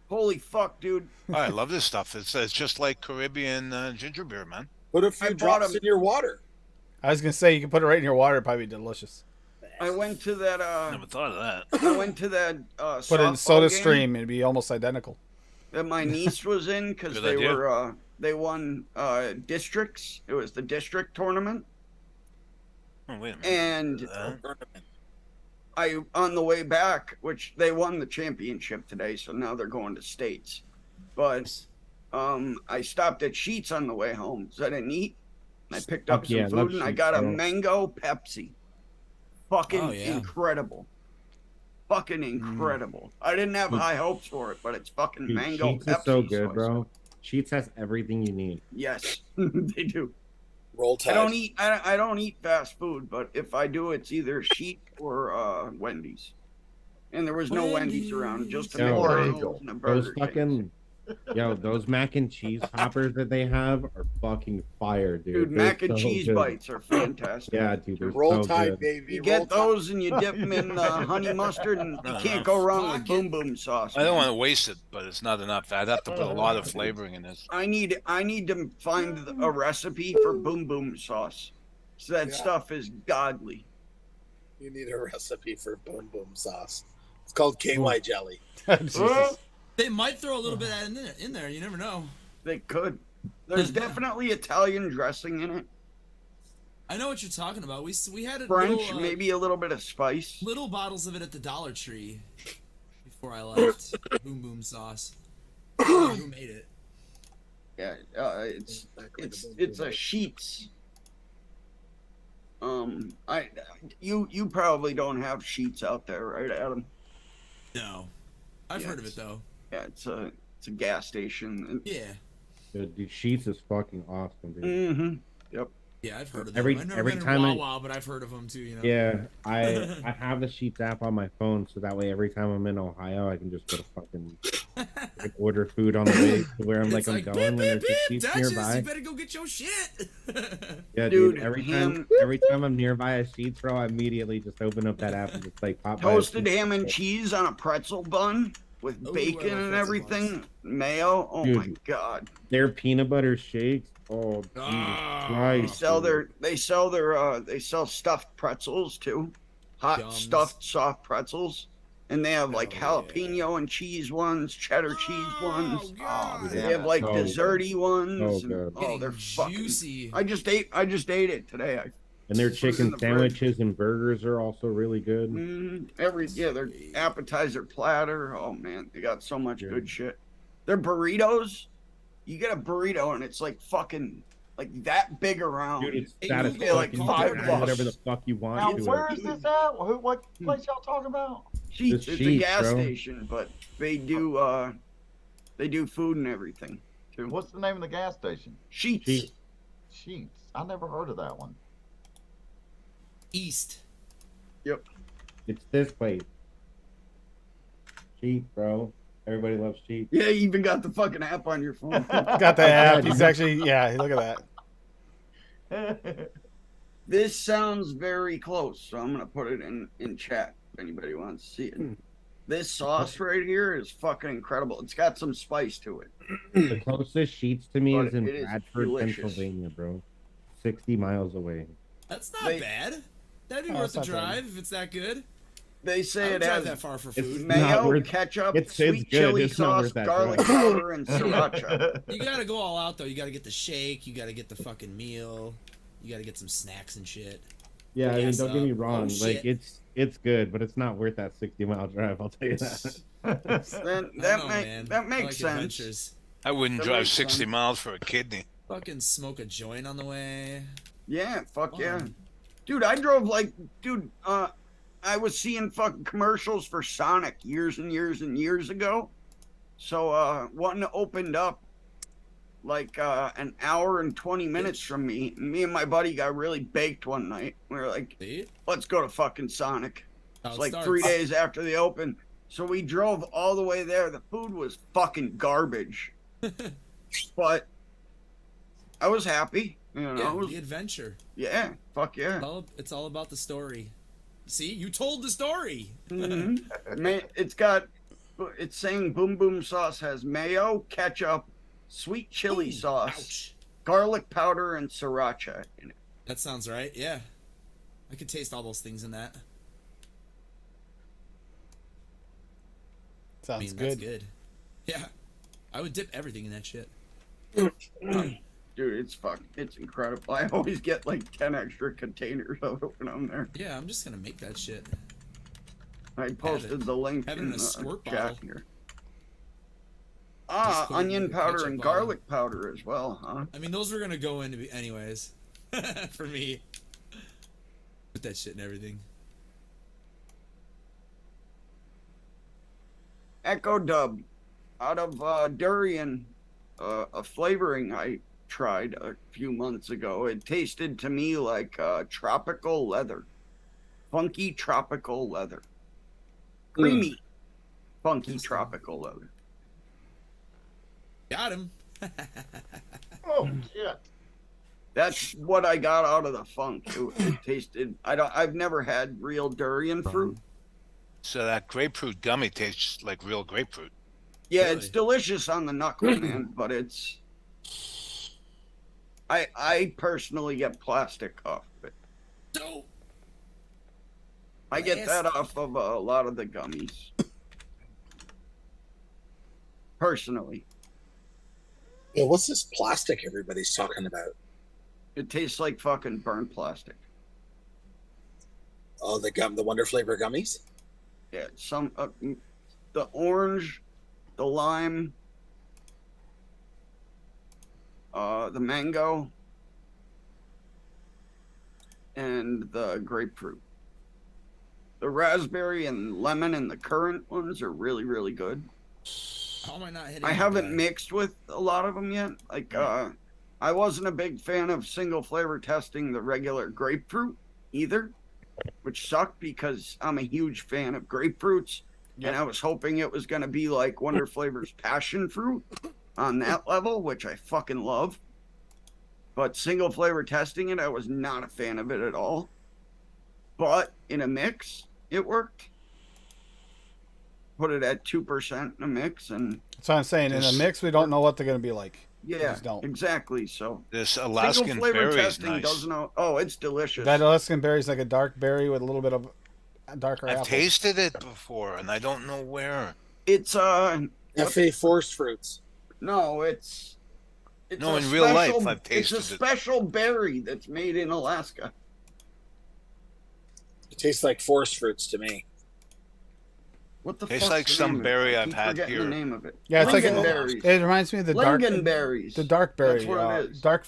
Holy fuck, dude! Oh, I love this stuff. It's just like Caribbean ginger beer, man. Put a I few brought drops 'em- in your water. I was gonna say you can put it right in your water. It'd probably be delicious. I went to that. Never thought of that. I went to that. Put it in softball Soda game Stream. It'd be almost identical. that my niece was in because Good they idea. were. They won districts. It was the district tournament, Oh, wait a minute. and Uh, I on the way back, which they won the championship today, so now they're going to states. But I stopped at Sheets on the way home, so I didn't eat. And I picked up Fuck some yeah, love food, and I Sheetz, got a bro. mango Pepsi. Fucking Oh, yeah. incredible. Fucking incredible. I didn't have high hopes for it, but it's fucking Dude, mango Sheets Pepsi. is so good, I bro. Sheets has everything you need. Yes, they do. Roll Tide. I don't eat fast food, but if I do, it's either Sheet or Wendy's. And there was no Wendy's around, just a Wendy's. Or McDonald's Eagle. and a Those Burger King. fucking those mac and cheese poppers that they have are fucking fire, dude. Dude, They're mac and so cheese good. bites are fantastic. Yeah, dude, they're Roll so Tide, good. baby. You Roll get Tide. those and you dip them in honey mustard, and you can't go wrong with boom boom sauce. I don't man. want to waste it, but it's not enough. I'd have to put a lot of flavoring in this. I need to find a recipe for boom boom sauce. So that Yeah. stuff is godly. You need a recipe for boom boom sauce. It's called KY jelly. Jesus. They might throw a little bit of that in there. You never know. They could. There's definitely Italian dressing in it. I know what you're talking about. We had a French, little, maybe a little bit of spice. little bottles of it at the Dollar Tree before I left. Boom boom sauce. Who made it? Yeah, it's a Sheets. You probably don't have Sheets out there, right, Adam? No, I've heard of it though. Yeah, it's a gas station. Yeah, Dude, Sheets is fucking awesome, dude. Mm-hmm. Yep. yeah, I've heard of Every- them. I've never every been time in I- Wawa, but I've heard of them too. You know. Yeah, I have the Sheets app on my phone, so that way every time I'm in Ohio, I can just go to fucking like, order food on the way to where I'm It's I'm beep, going when beep, there's a beep, Sheets Duchess, nearby. you better go get your shit. Yeah, Dude, dude. Every ham- time I'm nearby a Sheets, bro, I immediately just open up that app and just like pop by a Toasted Sheetz. ham and cheese on a pretzel bun with Ooh, I bacon love and pretzel everything. buns. Mayo. Oh Dude. my god. Their peanut butter shakes. Oh, Jesus Ah. They Christ. sell dude. they sell stuffed pretzels too. Hot Yums. stuffed soft pretzels. And they have like Hell yeah. jalapeno and cheese ones, cheddar cheese ones. Oh, God. They have like So desserty ones. So and- good. oh, they're Getting fucking. juicy. I just ate it today. And their Put it in chicken the fridge. sandwiches and burgers are also really good. Their appetizer platter. Oh man, they got so much Yeah. good shit. Their burritos. You get a burrito and it's like fucking like that big around. Dude, it's Hey, that you is pay, like, fucking $5. add whatever the fuck you want Now, to where it. is this at? What place y'all talking about? Sheets. Just It's a Sheets, gas bro. station, but they do food and everything too. What's the name of the gas station? Sheets. Sheets. Sheets. I never heard of that one. East. Yep. It's this place. Sheets, bro. Everybody loves sheets. Yeah, you even got the fucking app on your phone. Got the app. He's actually, yeah, look at that. This sounds very close, so I'm gonna put it in chat if anybody wants to see it. This sauce right here is fucking incredible. It's got some spice to it. The closest Sheets to me But is in it is Bradford, delicious. Pennsylvania, bro. 60 miles away. That's not They- bad. That'd be Oh, worth that's the not bad. drive if it's that good. They I say would it drive has that far for It's food. not mayo, worth- ketchup, it's sweet good. chili It's not sauce, worth that garlic drive. powder, and sriracha. You gotta go all out though. You gotta get the shake. You gotta get the fucking meal. You gotta get some snacks and shit. Yeah, I mean, Gas don't get me up. wrong. Oh, Like, shit. it's good, but it's not worth that 60-mile drive. I'll tell you that. That I don't know, man. that I makes like sense. adventures. I wouldn't That drive makes 60 sense. miles for a kidney. Fucking smoke a joint on the way. Yeah, fuck yeah. Fun. Dude, I drove like, I was seeing fucking commercials for Sonic years and years and years ago. So, one opened up like an hour and 20 minutes from me. Me and my buddy got really baked one night. We were like, See? let's go to fucking Sonic. How It's it like starts. 3 days after they opened. So we drove all the way there. The food was fucking garbage. But I was happy. You know, Yeah, it was- the adventure. yeah, fuck yeah. It's all about the story. See, you told the story. Man, it's saying Boom Boom sauce has mayo, ketchup, sweet chili Ooh, sauce, Ouch. garlic powder, and sriracha in it. That sounds right. Yeah, I could taste all those things in that. I Sounds mean, good. that's good. Yeah, I would dip everything in that shit. Dude, it's incredible. I always get like 10 extra containers of it when I'm there. Yeah, I'm just gonna make that shit. I posted the link have it in in a the squirt chat bottle. here. Just put it in Onion the powder ketchup and bottle. garlic powder as well, huh? I mean, those were gonna go into anyways. For me, put that shit in everything. Echo Dub out of durian, a flavoring I tried a few months ago. It tasted to me like tropical leather, funky tropical leather, creamy, funky tropical leather. Got him. Oh shit! That's what I got out of the funk. It tasted. I've never had real durian fruit. So that grapefruit gummy tastes like real grapefruit. Yeah, Really? it's delicious on the knuckle, man, but it's. I personally get plastic off of it. Dope. I get that off of a lot of the gummies. Personally, Yeah, what's this plastic everybody's talking about? it tastes like fucking burnt plastic. Oh, the Wonder Flavor gummies. Yeah, the orange, the lime, the mango, and the grapefruit. The raspberry and lemon and the currant ones are really, really good. How am I not hitting? I that haven't guy? mixed with a lot of them yet. Like, I wasn't a big fan of single flavor testing the regular grapefruit either, which sucked because I'm a huge fan of grapefruits. And I was hoping it was going to be like Wonder Flavor's passion fruit on that level, which I fucking love. But single flavor testing it, I was not a fan of it at all. But in a mix, it worked. Put it at 2% in a mix, and That's what I'm saying. In a mix, we don't know what they're going to be like. We yeah, just don't. exactly. So This single Alaskan flavor berry is testing nice. doesn't know. Oh, it's delicious. That Alaskan berry is like a dark berry with a little bit of darker I've apple. tasted it before, and I don't know where. It's FA Forest Fruits. no, it's No, a in real life, special- I've tasted It's a it. special berry that's made in Alaska. It tastes like forest fruits to me. What the Tastes fuck's like the some name of it? berry I I've keep had forgetting here. the name of it. Yeah, it's like Lingonberries. it reminds me of the dark Lingonberries. the dark berry. That's what it is. Dark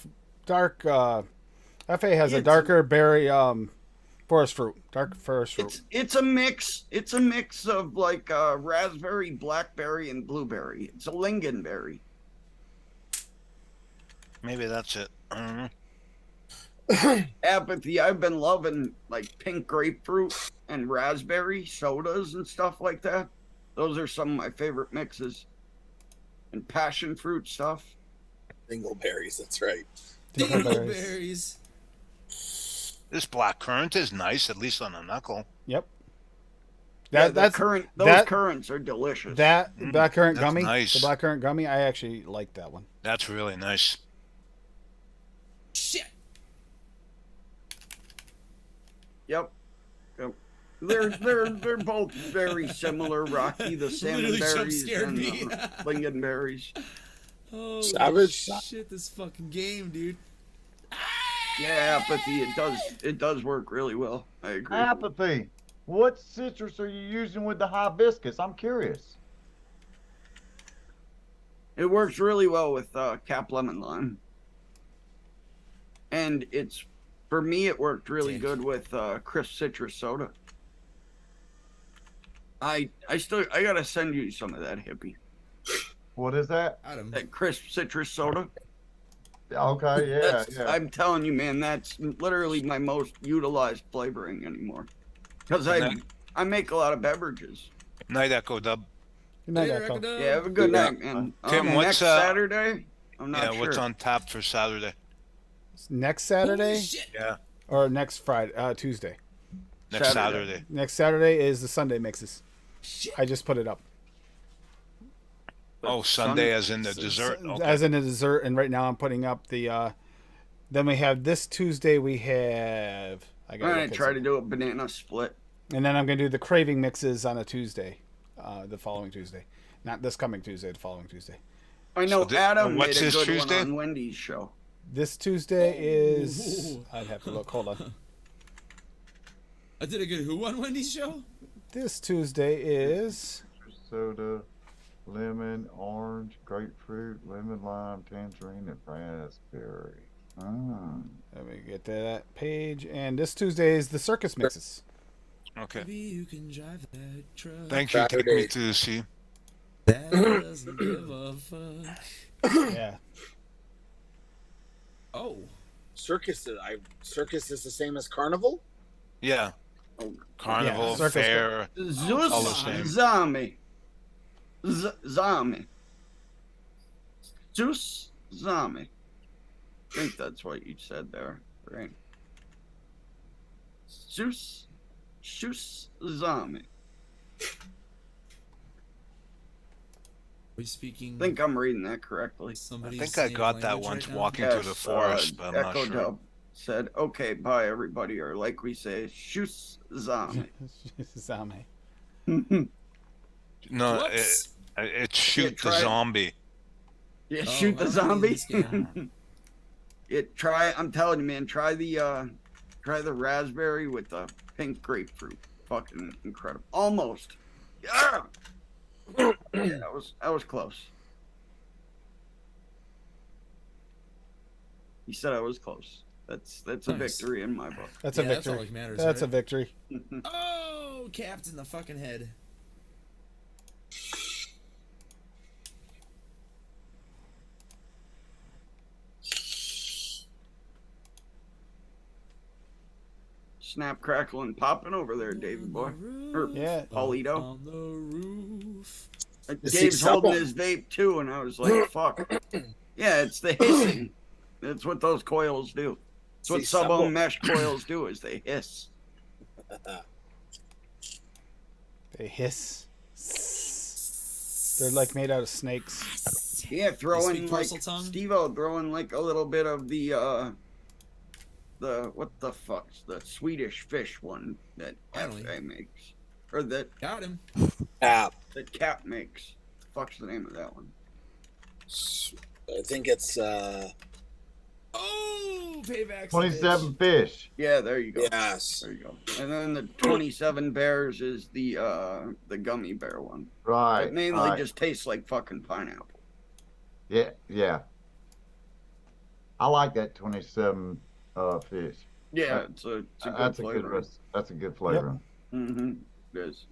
FA has a It's- darker berry Forest fruit, dark forest fruit. It's a mix. It's a mix of like raspberry, blackberry, and blueberry. It's a lingonberry. Maybe that's it. I don't know. Apathy. I've been loving like pink grapefruit and raspberry sodas and stuff like that. Those are some of my favorite mixes. And passion fruit stuff. Dingleberries, that's right. Dingleberries. This black currant is nice, at least on the knuckle. Yep. Those currants are delicious. That blackcurrant That's gummy, nice. the blackcurrant gummy, I actually like that one. That's really nice. Shit. Yep. They're both very similar, Rocky. The salmon berries and lingonberries. Oh, Savage. Shit, this fucking game, dude. Yeah, apathy. It does work really well. I agree. Apathy. What citrus are you using with the hibiscus? I'm curious. It works really well with cap lemon lime, and for me it worked really good with crisp citrus soda. I gotta send you some of that, hippie. What is that? Adam. That crisp citrus soda. Okay, yeah. I'm telling you, man, that's literally my most utilized flavoring anymore. Because I make a lot of beverages. Night Echo Dub. Good night, Later, Echo. Echo. Yeah, have a good night, man. Tim, what's next Saturday? I'm not Yeah, sure. what's on tap for Saturday? Next Saturday Holy shit. Yeah, or next Friday, Tuesday. next Saturday. Saturday. Next Saturday is the Sunday mixes. Shit. I just put it up. Oh, Sunday as in the dessert. Okay. As in a dessert, and right now I'm putting up the. Then we have this Tuesday. We have. I'm gonna try to do a banana split. And then I'm gonna do the craving mixes on a Tuesday, the following Tuesday, not this coming Tuesday, the following Tuesday. I know Adam what's made a this good Tuesday? one on Wendy's show. This Tuesday is. I'd have to look. Hold on. I did a good Who on Wendy's show? This Tuesday is. Soda, lemon, orange, grapefruit, lemon, lime, tangerine, and raspberry. Let me get to that page. And this Tuesday is the circus mixes. Okay. Maybe you can drive that truck. Thank you. Take me to the sea. That doesn't give a fuck. Yeah. Oh, circus is the same as carnival. Yeah. Carnival, Yeah, circus. fair. Zeus all the same. Zami. Zami. Zeus Zami. I think that's what you said there, right? Zeus Zami. We speaking. I think I'm reading that correctly. I Somebody's think I native got that language once right now? walking through the forest, but I'm not Echo sure. Dub said, "Okay, bye everybody," or like we say, "Shus Zami." Zame. No, Whoops. it's shoot the try it. zombie. Yeah, Oh, shoot the I'm zombie. this game. I'm telling you, man, try the raspberry with the pink grapefruit. Fucking incredible. Almost. Yeah. Yeah, that was close. He said I was close. That's a Nice. victory in my book. That's a Yeah, that's victory. all that matters, That's a right? victory. Oh, capped in the fucking head. Snap, crackle, and popping over there, Davey boy. Or Yeah. Paulito. On the roof. Dave's holding his vape too, and I was like, fuck. Yeah, it's the hissing. That's what those coils do. That's what sub-ohm mesh coils do, is they hiss. They hiss. They're like made out of snakes. Yeah, throwing speak like parcel tongue? Steve-O throwing like a little bit of the what the fuck's the Swedish fish one that Finally. FA makes, or that Got him. App. that Cap makes. The fuck's the name of that one? I think it's Oh, payback. 27 fish. Yeah, there you go. yes. There you go. And then the 27 bears is the gummy bear one. Right. It mainly right. just tastes like fucking pineapple. Yeah. I like that 27 fish. Yeah, it's a good That's flavor. That's a good flavor. Mm-hmm. It is.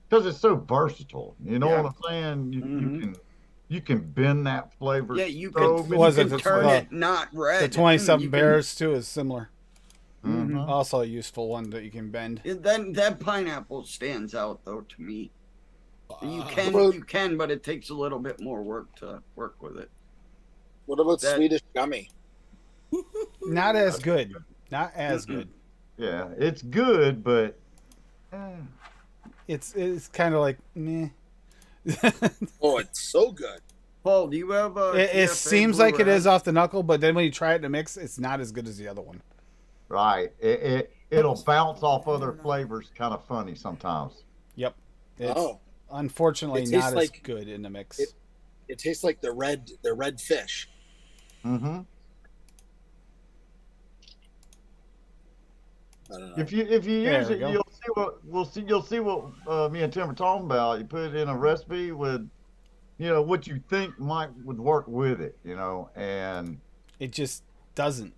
Because it's so versatile. You know Yeah. what I'm saying? Mhm. You can bend that flavor. Yeah, you so can, many you was it can the- turn the- it not red. The 27 You can- Bears too is similar. Mhm. Also a useful one that you can bend. Then that pineapple stands out though to me. You can, but it takes a little bit more work to work with it. What about That- Swedish gummy? Not as good. Not as good. Yeah, it's good, but It's kind of like meh. Oh, it's so good. Paul, do you have a? It seems like it is off the knuckle, but then when you try it in a mix, it's not as good as the other one. right, it'll bounce off other flavors. Kind of funny sometimes. Yep. It's Oh, unfortunately It not tastes as like- good in the mix. it tastes like the red fish. Mm-hmm. I don't know. If you There use we it, go. you'll see what me and Tim are talking about. You put it in a recipe with, what you think would work with it, and It just doesn't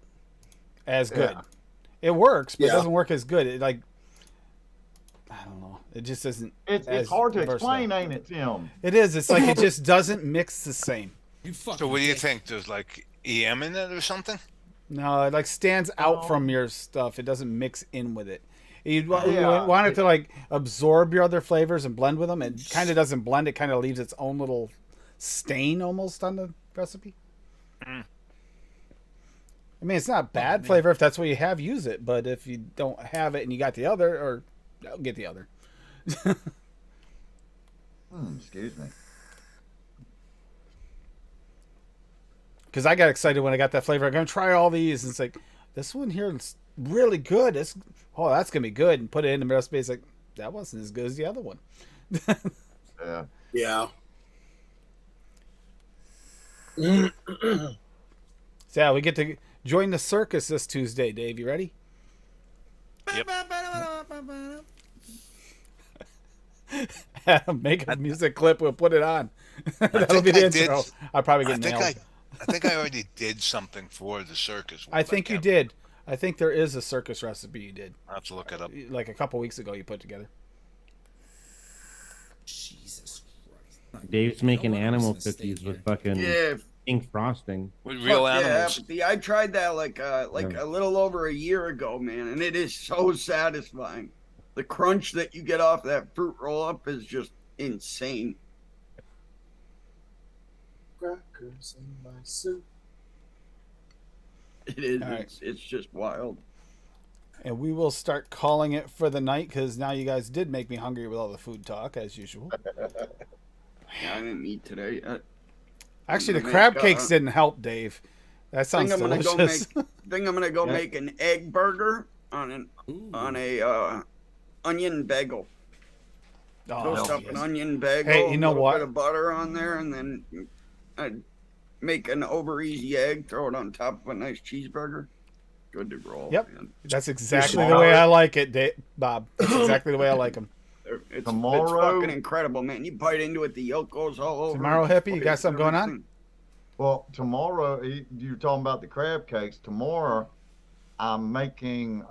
as good. Yeah. It works, but it Yeah. doesn't work as good. It I don't know. It just isn't. it's as hard to versatile. explain, ain't it, Tim? It is. It's like it just doesn't mix the same. You fucking So what do you dick. think? There's like EM in it or something? No, it like stands out from your stuff. It doesn't mix in with it. You Yeah. want it to like absorb your other flavors and blend with them. It kind of doesn't blend. It kind of leaves its own little stain almost on the recipe. I mean, it's not a bad flavor if that's what you have. Use it, but if you don't have it and you got the other, or get the other. Excuse me. Because I got excited when I got that flavor. I'm gonna try all these, and it's like this one here is really good. That's gonna be good, and put it in the recipe. It's like that wasn't as good as the other one. Yeah. Yeah. So yeah, we get to join the circus this Tuesday. Dave, you ready? Make a music clip. We'll put it on. That'll be the intro. I'll probably get nailed. I think I already did something for the circus. I think you did. I think there is a circus recipe you did. I'll have to look it up. Like a couple weeks ago, you put together. Jesus Christ. Dave's making No one animal was gonna stay cookies with here. fucking Yeah, pink frosting. With real fuck animals. Yeah, I tried that like a little over a year ago, man, and it is so satisfying. The crunch that you get off that fruit roll up is just insane. Crackers in my soup. It is. All right. It's just wild. And we will start calling it for the night because now you guys did make me hungry with all the food talk as usual. Yeah, I didn't eat today. Actually, the gonna crab make, cakes didn't help, Dave. That sounds I'm gonna delicious. go Yeah. make an egg burger on a onion bagel. Toast up an onion bagel. Hey, you know a little what? bit of butter on there, and then I'd make an over easy egg. Throw it on top of a nice cheeseburger. Good to roll. Yep. Man. That's exactly the Tomorrow- way I like it, Dave, Bob. That's exactly the way I like them. It's Tomorrow- fucking incredible, man. You bite into it, the yolk goes all over. Tomorrow, hippie, you got something going on? Everything. Well, tomorrow you're talking about the crab cakes. Tomorrow, I'm making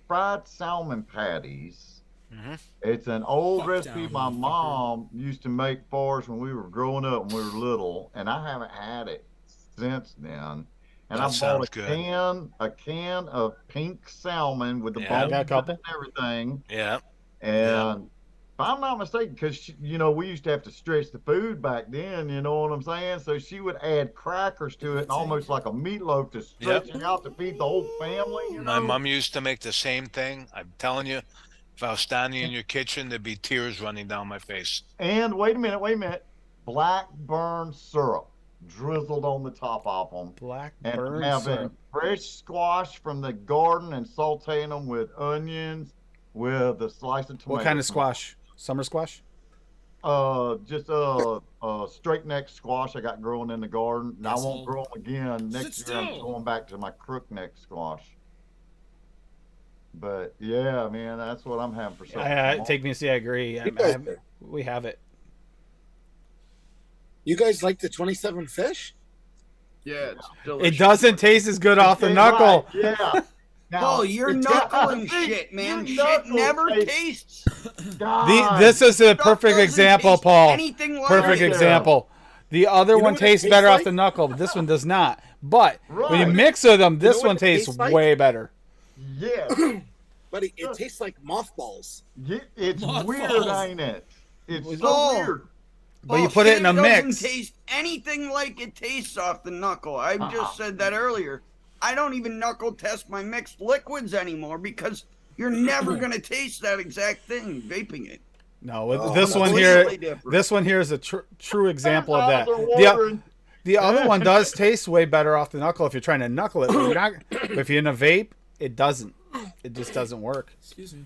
fried salmon patties. Mm-hmm. It's an old Fuck recipe down, my motherfucker. mom used to make for us when we were growing up and we were little, and I haven't had it since then. And That I bought sounds a good. can of pink salmon with the Yeah. bones Got a and couple? everything. Yeah. And if I'm not mistaken, because we used to have to stretch the food back then, you know what I'm saying? So she would add crackers to it, and almost like a meatloaf to stretch it out to feed the whole family. You know? My mom used to make the same thing. I'm telling you, if I was standing in your kitchen, there'd be tears running down my face. And wait a minute, blackburn syrup drizzled on the top of them. Blackburn And having syrup. fresh squash from the garden and sauteing them with onions, with a slice of tomato. What kind of squash? Summer squash? Just a straight neck squash I got growing in the garden. And I Asshole. won't grow them again. Next Sit year I'm still. going back to my crook neck squash. But yeah, man, that's what I'm having for supper. tomorrow. Take me to see. I agree. We have it. You guys like the 27 fish? Yeah, it's delicious. It doesn't taste as good off the Right, knuckle. yeah. Now, Oh, you're it's- knuckling see, shit, man. your Shit knuckles never taste- tastes. God. This is a Stuff perfect doesn't example, taste Paul. anything like Perfect it. example. The other You know one what it tastes tastes better off like? the knuckle, but this one does not. But when you Right. mix with them, this know what one it tastes tastes like? way better. Yeah. But it tastes like mothballs. It's Mothballs. weird, ain't it? It's so Oh. weird. But you put it in a Doesn't mix. taste anything like it tastes off the knuckle. I just said that earlier. I don't even knuckle test my mixed liquids anymore because you're never gonna taste that exact thing vaping it. No, Oh, this one completely here, different. this one here is a true example of that. Eyes are watering. The other one does taste way better off the knuckle if you're trying to knuckle it. But, but if you're in a vape, it doesn't. It just doesn't work. Excuse me.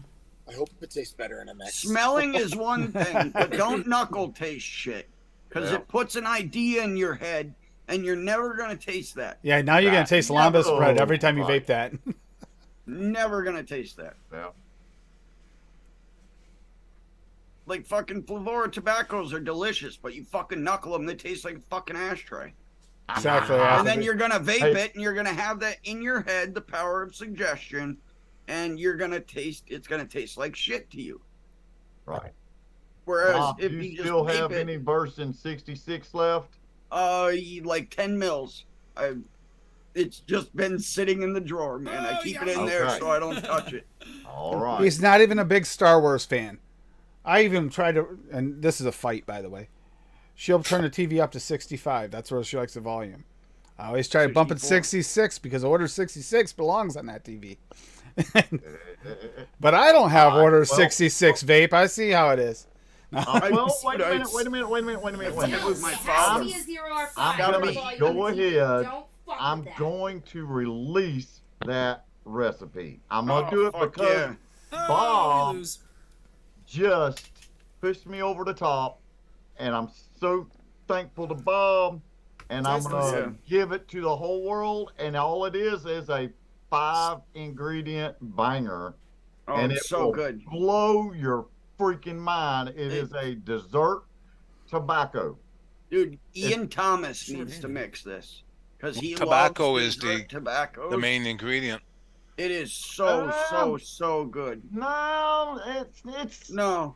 I hope it tastes better in a mix. Smelling is one thing, but don't knuckle taste shit because Yeah. it puts an idea in your head, and you're never gonna taste that. Yeah, now you're gonna taste Never. lambus bread every time you Right. vape that. Never gonna taste that. Yeah. Like fucking Flavora tobaccos are delicious, but you fucking knuckle them, they taste like a fucking ashtray. Exactly. And then you're gonna vape Hey. it, and you're gonna have that in your head, the power of suggestion, and you're gonna taste. It's gonna taste like shit to you. Right. Whereas Bob, if do you you just still vape have it, any version 66 left? like 10 mils. It's just been sitting in the drawer, man. I keep it in there Okay. so I don't touch it. All right. He's not even a big Star Wars fan. I even tried to, and this is a fight, by the way. She'll turn the TV up to 65. That's where she likes the volume. I always try to bump it 64. 66 because Order 66 belongs on that TV. But I don't have Order well- 66 vape. I see how it is. Well, I- wait a minute, wait a minute, wait a minute, wait a minute, wait a It minute. was my father. Sassy as 0R5. I'm gonna That's be- all you go gotta do. ahead. Don't fuck I'm with that. going to release that recipe. I'm gonna Oh, do it fuck because yeah. Bob we lose. just pushed me over the top, and I'm so thankful to Bob. And I'm gonna Yeah. give it to the whole world. And all it is a 5-ingredient banger, Oh, and it's it so will good. blow your freaking mind. It is a dessert tobacco. Dude, Ian Thomas needs to mix this. Because he Tobacco loves is dessert tobacco. The main ingredient. It is so good. No, it's No,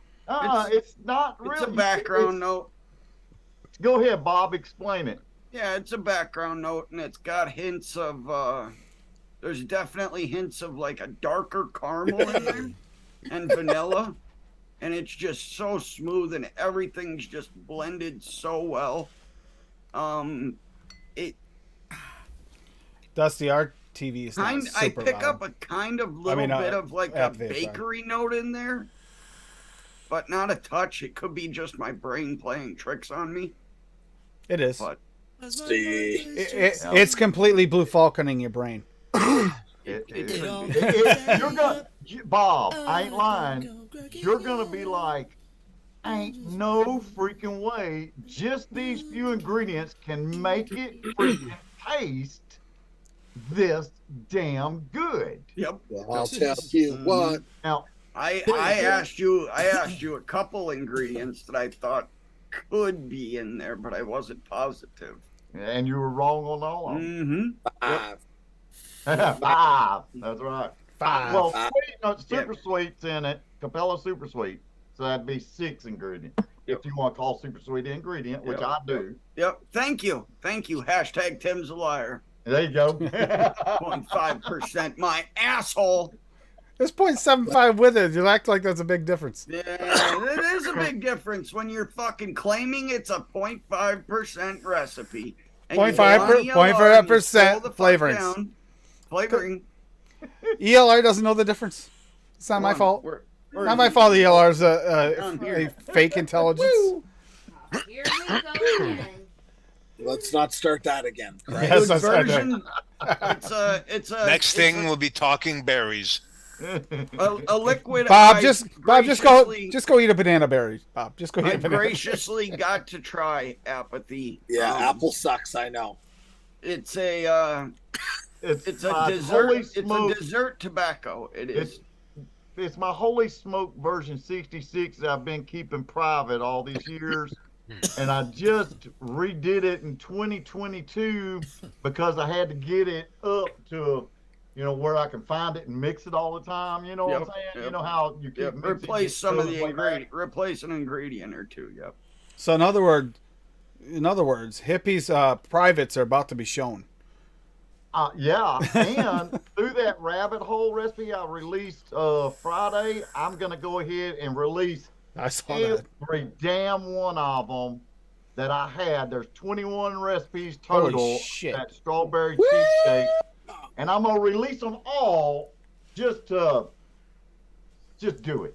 it's not it's really. a background It's- note. Go ahead, Bob. Explain it. Yeah, it's a background note, and it's got hints of, there's definitely hints of like a darker caramel in there and vanilla. And it's just so smooth, and everything's just blended so well. It Dusty, our TV is not I super pick loud. up a kind of little bit of like a at the same time. bakery note in there, but not a touch. It could be just my brain playing tricks on me. It is. But See. It's completely Blue Falconing your brain. it could be. You're gonna, Bob. I ain't lying. You're gonna be like, ain't no freaking way. Just these few ingredients can make it freaking taste this damn good. Yep. Well, I'll tell you what. Now, I asked you a couple ingredients that I thought could be in there, but I wasn't positive. and you were wrong on all of them. Mm-hmm. 5. That's right. 5. Well, sweet, no, super sweet's in it. Capella super sweet. So that'd be 6 ingredients. If you want to call super sweet an ingredient, which I do. Yep. Thank you. Hashtag Tim's a liar. There you go. 0.5%. My asshole. There's 0.75 with it. You act like that's a big difference. Yeah, it is a big difference when you're fucking claiming it's a 0.5% recipe. And 0.5% flavorings. Flavoring. ELR doesn't know the difference. It's not my fault. Not my fault. The ELR is a fake intelligence. Here we go again. Let's not start that again. Yes, that's right. version. It's a. Next it's thing we'll be talking berries. a liquid. Bob, I just go eat a banana berry. Bob, just go eat I a banana. graciously got to try apathy. Yeah, apple sucks. I know. It's a it's a my dessert. holy It's a smoke. dessert tobacco. It is. It's my holy smoke version 66 that I've been keeping private all these years. and I just redid it in 2022 because I had to get it up to, where I can find it and mix it all the time. You know what I'm saying? Yep. You know how you keep mixing, replace some of the ingredient. replace an ingredient or two. Yep. So in other words, Hippie's privates are about to be shown. Yeah, and through that rabbit hole recipe I released Friday, I'm gonna go ahead and release I saw that. every damn one of them that I had. There's 21 recipes total. Holy shit. That strawberry cheesecake, and I'm gonna release them all just to do it.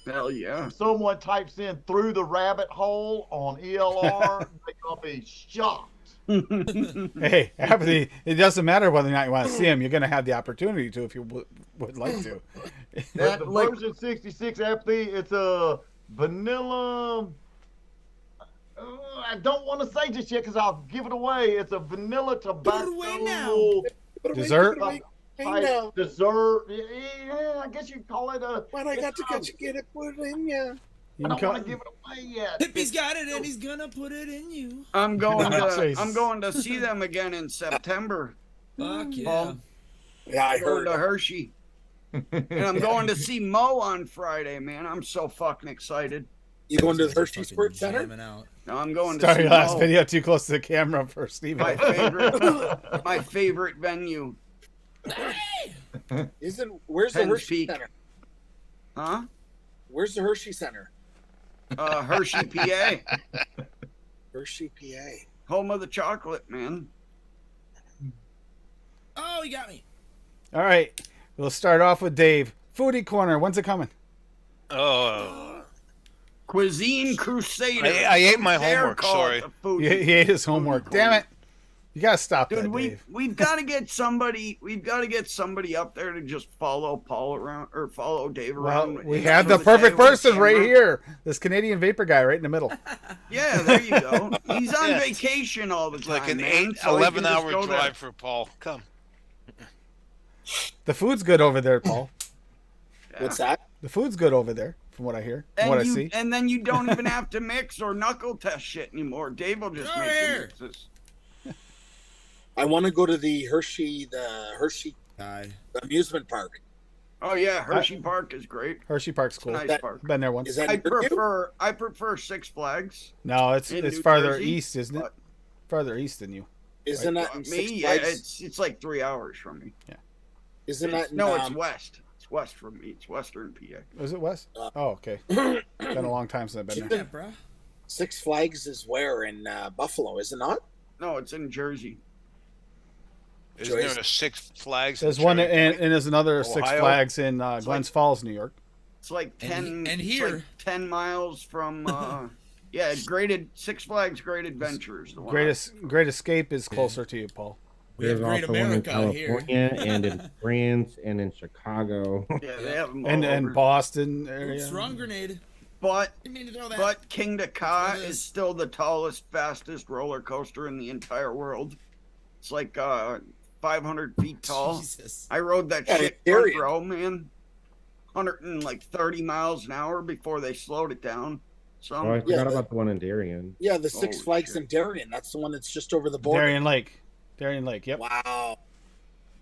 Hell yeah. If someone types in through the rabbit hole on ELR, they're gonna be shocked. Hey, it doesn't matter whether or not you want to see them. You're going to have the opportunity to if you would like to. The version 66 FD, it's a vanilla. I don't want to say just yet because I'll give it away. It's a vanilla tobacco Dessert. Dessert. Yeah, I guess you'd call it a. But I got to get it put in ya. I don't want to give it away yet. Hippie's got it and he's gonna put it in you. I'm going to see them again in September. Fuck yeah. Yeah, I heard. To Hershey. And I'm going to see Mo on Friday, man. I'm so fucking excited. You going to the Hershey Sports Center? No, I'm going to Sorry, see last Mo. video too close to the camera for Steven. My favorite venue. Where's the Penn's Hershey Peak. Center? Huh? Where's the Hershey Center? Hershey, PA. Hershey, PA. Home of the chocolate, man. Oh, he got me. All right, we'll start off with Dave. Foodie Corner, when's it coming? Oh, Cuisine Crusader. I ate my Dare homework. call Sorry. it the food. He ate his homework. Damn it! You gotta stop Dude, that, Dave. we've got to get somebody. We've got to get somebody up there to just follow Paul around or follow Dave around. Well, we have the perfect person right here. This Canadian vapor guy right in the middle. Yeah, there you go. He's on vacation all the It's time. like an man, so he can just 11-hour go there. drive for Paul. Come. The food's good over there, Paul. What's that? The food's good over there, from what I hear, from what I see. And then you don't even have to mix or knuckle test shit anymore. Dave will just make the mixes. I want to go to the Hershey amusement park. Oh yeah, Hershey Park is great. Hershey Park's cool. Nice park. Been there once. Is that I near you? prefer Six Flags. No, it's in New farther Jersey, east, isn't it? but- Farther east than you. Isn't that in Me, Six yeah, Flags? it's like 3 hours from me. Isn't that in, No, it's west. It's west from me. It's western PA. Is it west? Oh, okay. Been a long time since I've been there. Yeah, bro. Six Flags is where in Buffalo, is it not? No, it's in Jersey. Isn't there a Six Flags? There's in one, Cherry and Point? there's another Six Ohio? Flags in Glens Falls, New York. It's like 10 and it's here- like 10 miles from yeah, it's Six Flags Great Adventures. The one Great Escape is closer to you, Paul. We have There's Great also one in America here. California and in France and in Chicago. Yeah, they have them all And over. Boston area. Oops, wrong grenade. But Didn't mean to throw that. But King Ka It is. is still the tallest, fastest roller coaster in the entire world. It's like 500 feet tall. Jesus. I rode that Yeah, shit period. front row, man. 130 miles an hour before they slowed it down. So Oh, I Yeah, forgot about the one in Darien. Yeah, the Six Oh, Flags shit. in Darien. That's the one that's just over the border. Darien Lake. Yep.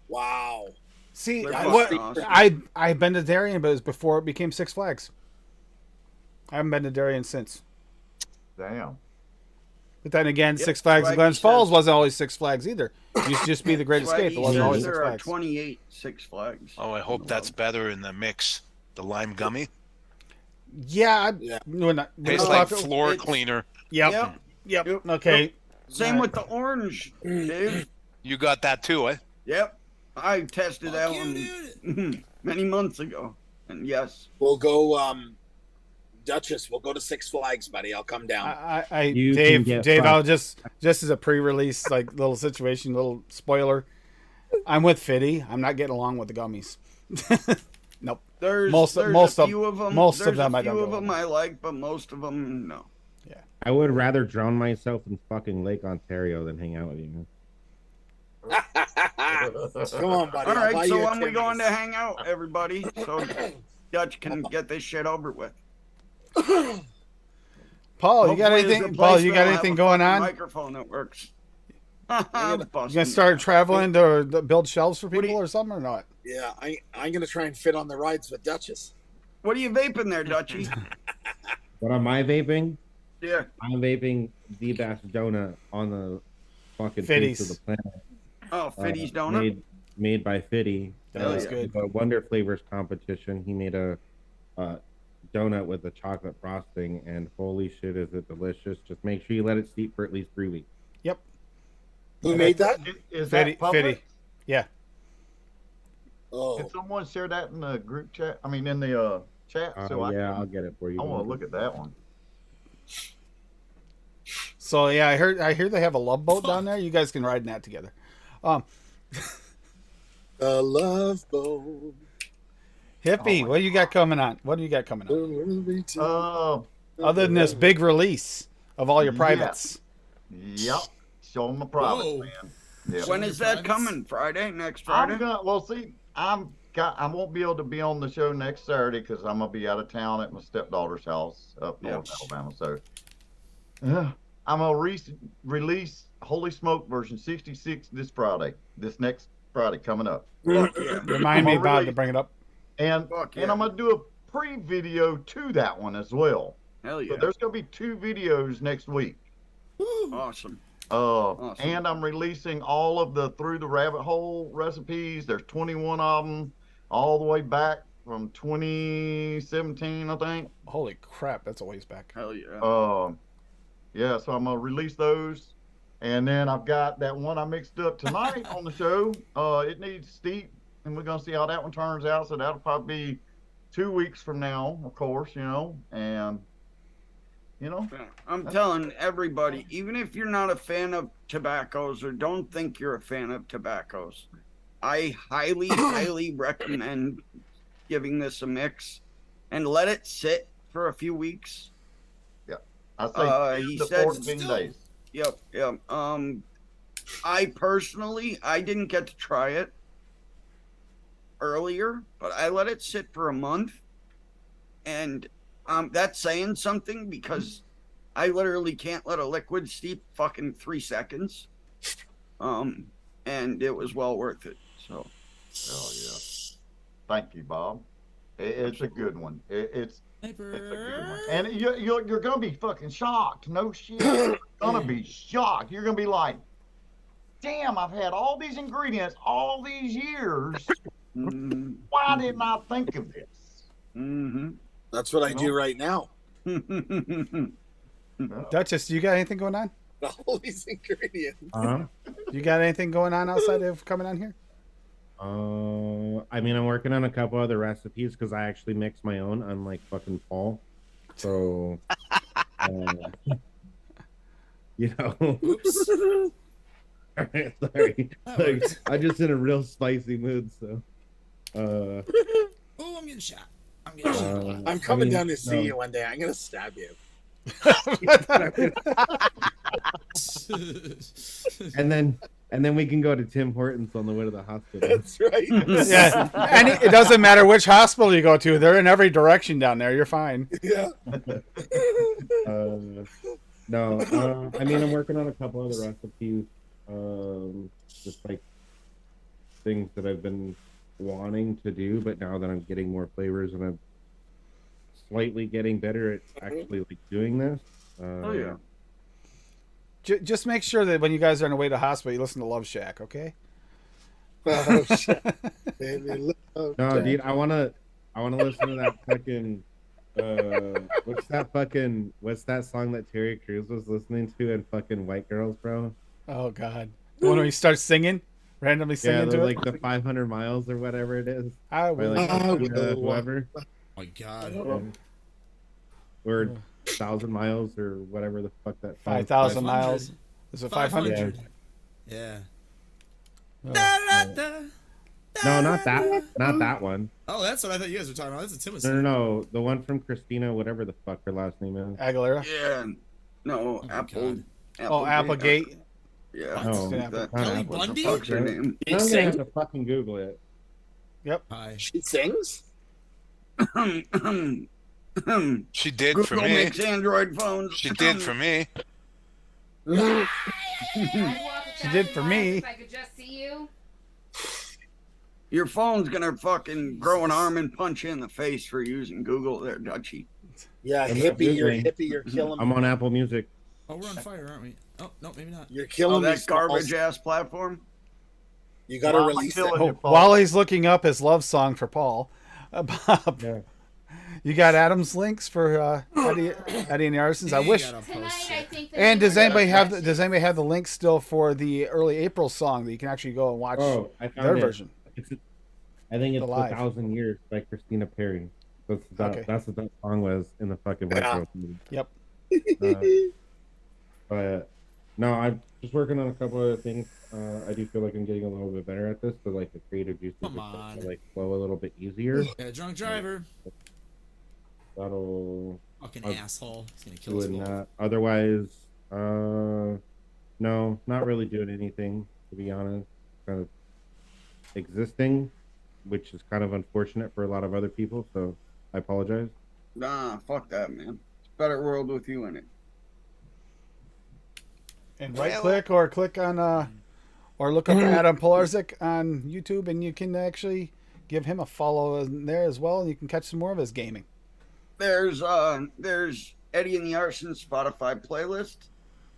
Wow. See, They're what fucking awesome. I've been to Darien, but it was before it became Six Flags. I haven't been to Darien since. Damn. But then again, Yep, Six Flags in Swaggy Glens says- Falls wasn't always Six Flags either. It used to just be the Great Escape. It Swaggy wasn't says always Six there are Flags. 28 Six Flags. Oh, I hope that's better in the mix. The lime gummy Yeah, Yeah. we're not. we're tastes not like talking- floor it's- cleaner. Yep. Yep. Okay. Same with the orange, Dave. You got that too, eh? Yep. I tested that Fuck you, one dude. many months ago. And yes. We'll go, Duchess. We'll go to Six Flags, buddy. I'll come down. You can get Dave, fucked. I'll just as a pre-release like little situation, little spoiler. I'm with Fiddy. I'm not getting along with the gummies. Nope. There's Most a of few of them. most of there's them a I don't few go of them along I like, but most of them no. I would rather drown myself in fucking Lake Ontario than hang out with you. Come on, buddy. All I'll buy right, so you when we going to activities. hang out, everybody? So Dutch can get this shit over with. Paul, you got Hopefully his anything? Paul, you replacement got will have anything a going fucking on? Microphone that works. You gonna start traveling to build shelves for people or something or not? Yeah, I'm gonna try and fit on the rides with Duchess. What are you vaping there, Dutchie? What am I vaping? Yeah. I'm vaping the best donut on the fucking Fiddy's. face of the planet. Oh, Fiddy's donut? Made by Fiddy. That was good. The Wonder Flavors competition. He made a donut with a chocolate frosting, and holy shit, is it delicious! Just make sure you let it steep for at least 3 weeks. Yep. Who made that? Is that public? Fiddy. Yeah. Oh, Can someone share that in the group chat? I mean, in the chat. I'll get it for you. I want to look at that one. So yeah, I hear they have a love boat down there. You guys can ride in that together. a love boat. Hippie, what do you got coming on? What do you got coming on? Other than this big release of all your privates. Yep. Show them the privates, Whoa. man. Yep. When is that coming? Friday? Next Friday? I won't be able to be on the show next Saturday because I'm gonna be out of town at my stepdaughter's house up north Alabama. So, I'm gonna release Holy Smoke version 66 this next Friday coming up. Remind me about to bring it up. And I'm gonna do a pre-video to that one as well. Hell yeah! So there's gonna be 2 videos next week. Awesome. Awesome. And I'm releasing all of the Through the Rabbit Hole recipes. There's 21 of them, all the way back from 2017, I think. Holy crap, that's a ways back. Hell yeah. Yeah, so I'm gonna release those, and then I've got that one I mixed up tonight on the show. It needs steep, and we're gonna see how that one turns out. So that'll probably be 2 weeks from now, of course, and. I'm telling everybody, even if you're not a fan of tobaccos or don't think you're a fan of tobaccos, I highly, highly recommend giving this a mix and let it sit for a few weeks. Yeah, I say he 10 to said 14 days. Yep. I personally, I didn't get to try it earlier, but I let it sit for a month, and that's saying something because I literally can't let a liquid steep fucking 3 seconds. And it was well worth it. So. Oh yeah. Thank you, Bob. It's a good one. It's a good one. And you're gonna be fucking shocked. No shit. You're gonna be shocked. You're gonna be like, damn, I've had all these ingredients all these years. Why didn't I think of this? Mm-hmm. That's what I do right now. Duchess, you got anything going on? All these ingredients. You got anything going on outside of coming on here? I mean, I'm working on a couple other recipes because I actually mix my own, unlike fucking Paul. So, Oops. Sorry. I'm just in a real spicy mood, so. Oh, I'm getting shot. I'm coming down to see you one day. I'm gonna stab you. and then we can go to Tim Hortons on the way to the hospital. That's right. Yeah, and it doesn't matter which hospital you go to; they're in every direction down there. You're fine. Yeah. No, I mean, I'm working on a couple other recipes, just like things that I've been wanting to do, but now that I'm getting more flavors and I'm slightly getting better at actually like doing this. Oh yeah. Just make sure that when you guys are on the way to the hospital, you listen to Love Shack, okay? Oh shit. Baby, No, dude, I wanna listen to that fucking what's that song that Terry Crews was listening to in fucking White Girls, bro? Oh God, the one where he starts singing, randomly singing to like it. the 500 miles or whatever it is. I will. Whoever. Oh my God. Or 1,000 miles or whatever the fuck that. 5,000 miles. Is it 500? Yeah. No, not that one. Oh, that's what I thought you guys were talking about. That's a Timothy. No. The one from Christina, whatever the fuck her last name is. Aguilera? Yeah. No, Applegate. Yeah. No, Kelly Bundy? What's her name? I'm gonna have to fucking Google it. Yep. Hi. She sings? She did Google for me. makes Android phones. She did for me. I'd walk She did for 1,000 miles me. If I could just see you. Your phone's gonna fucking grow an arm and punch you in the face for using Google there, Dutchie. Yeah, I'm not hippie, Googling. you're killing me. I'm on Apple Music. Oh, we're on fire, aren't we? Oh, no, maybe not. You're killing me. That Smalls. garbage ass platform. You got to Well, I'm release killing it. you, Paul. While he's looking up his love song for Paul, Bob, Yeah. you got Adam's links for Eddie and the Arsons? I You wish. gotta post Tonight, I it. think. The And does anybody have the? does anybody have the link still for the early April song that you can actually go and watch Oh, I found their it. version? I think it's The live. 1,000 Years by Christina Perry. Okay. That's what that song was in the fucking White Yeah. Girls movie. Yep. But no, I'm just working on a couple of things. I do feel like I'm getting a little bit better at this, so like the creative juices Come are starting to on. like flow a little bit easier. Yeah, drunk driver. That'll Fucking I'll asshole. He's gonna kill do us it. both. Not otherwise. No, not really doing anything to be honest. Kind of existing, which is kind of unfortunate for a lot of other people. So I apologize. Nah, fuck that, man. It's a better world with you in it. And right click or click on or look up Adam Polarzik on YouTube, and you can actually give him a follow in there as well, and you can catch some more of his gaming. There's Eddie and the Arson's Spotify playlist.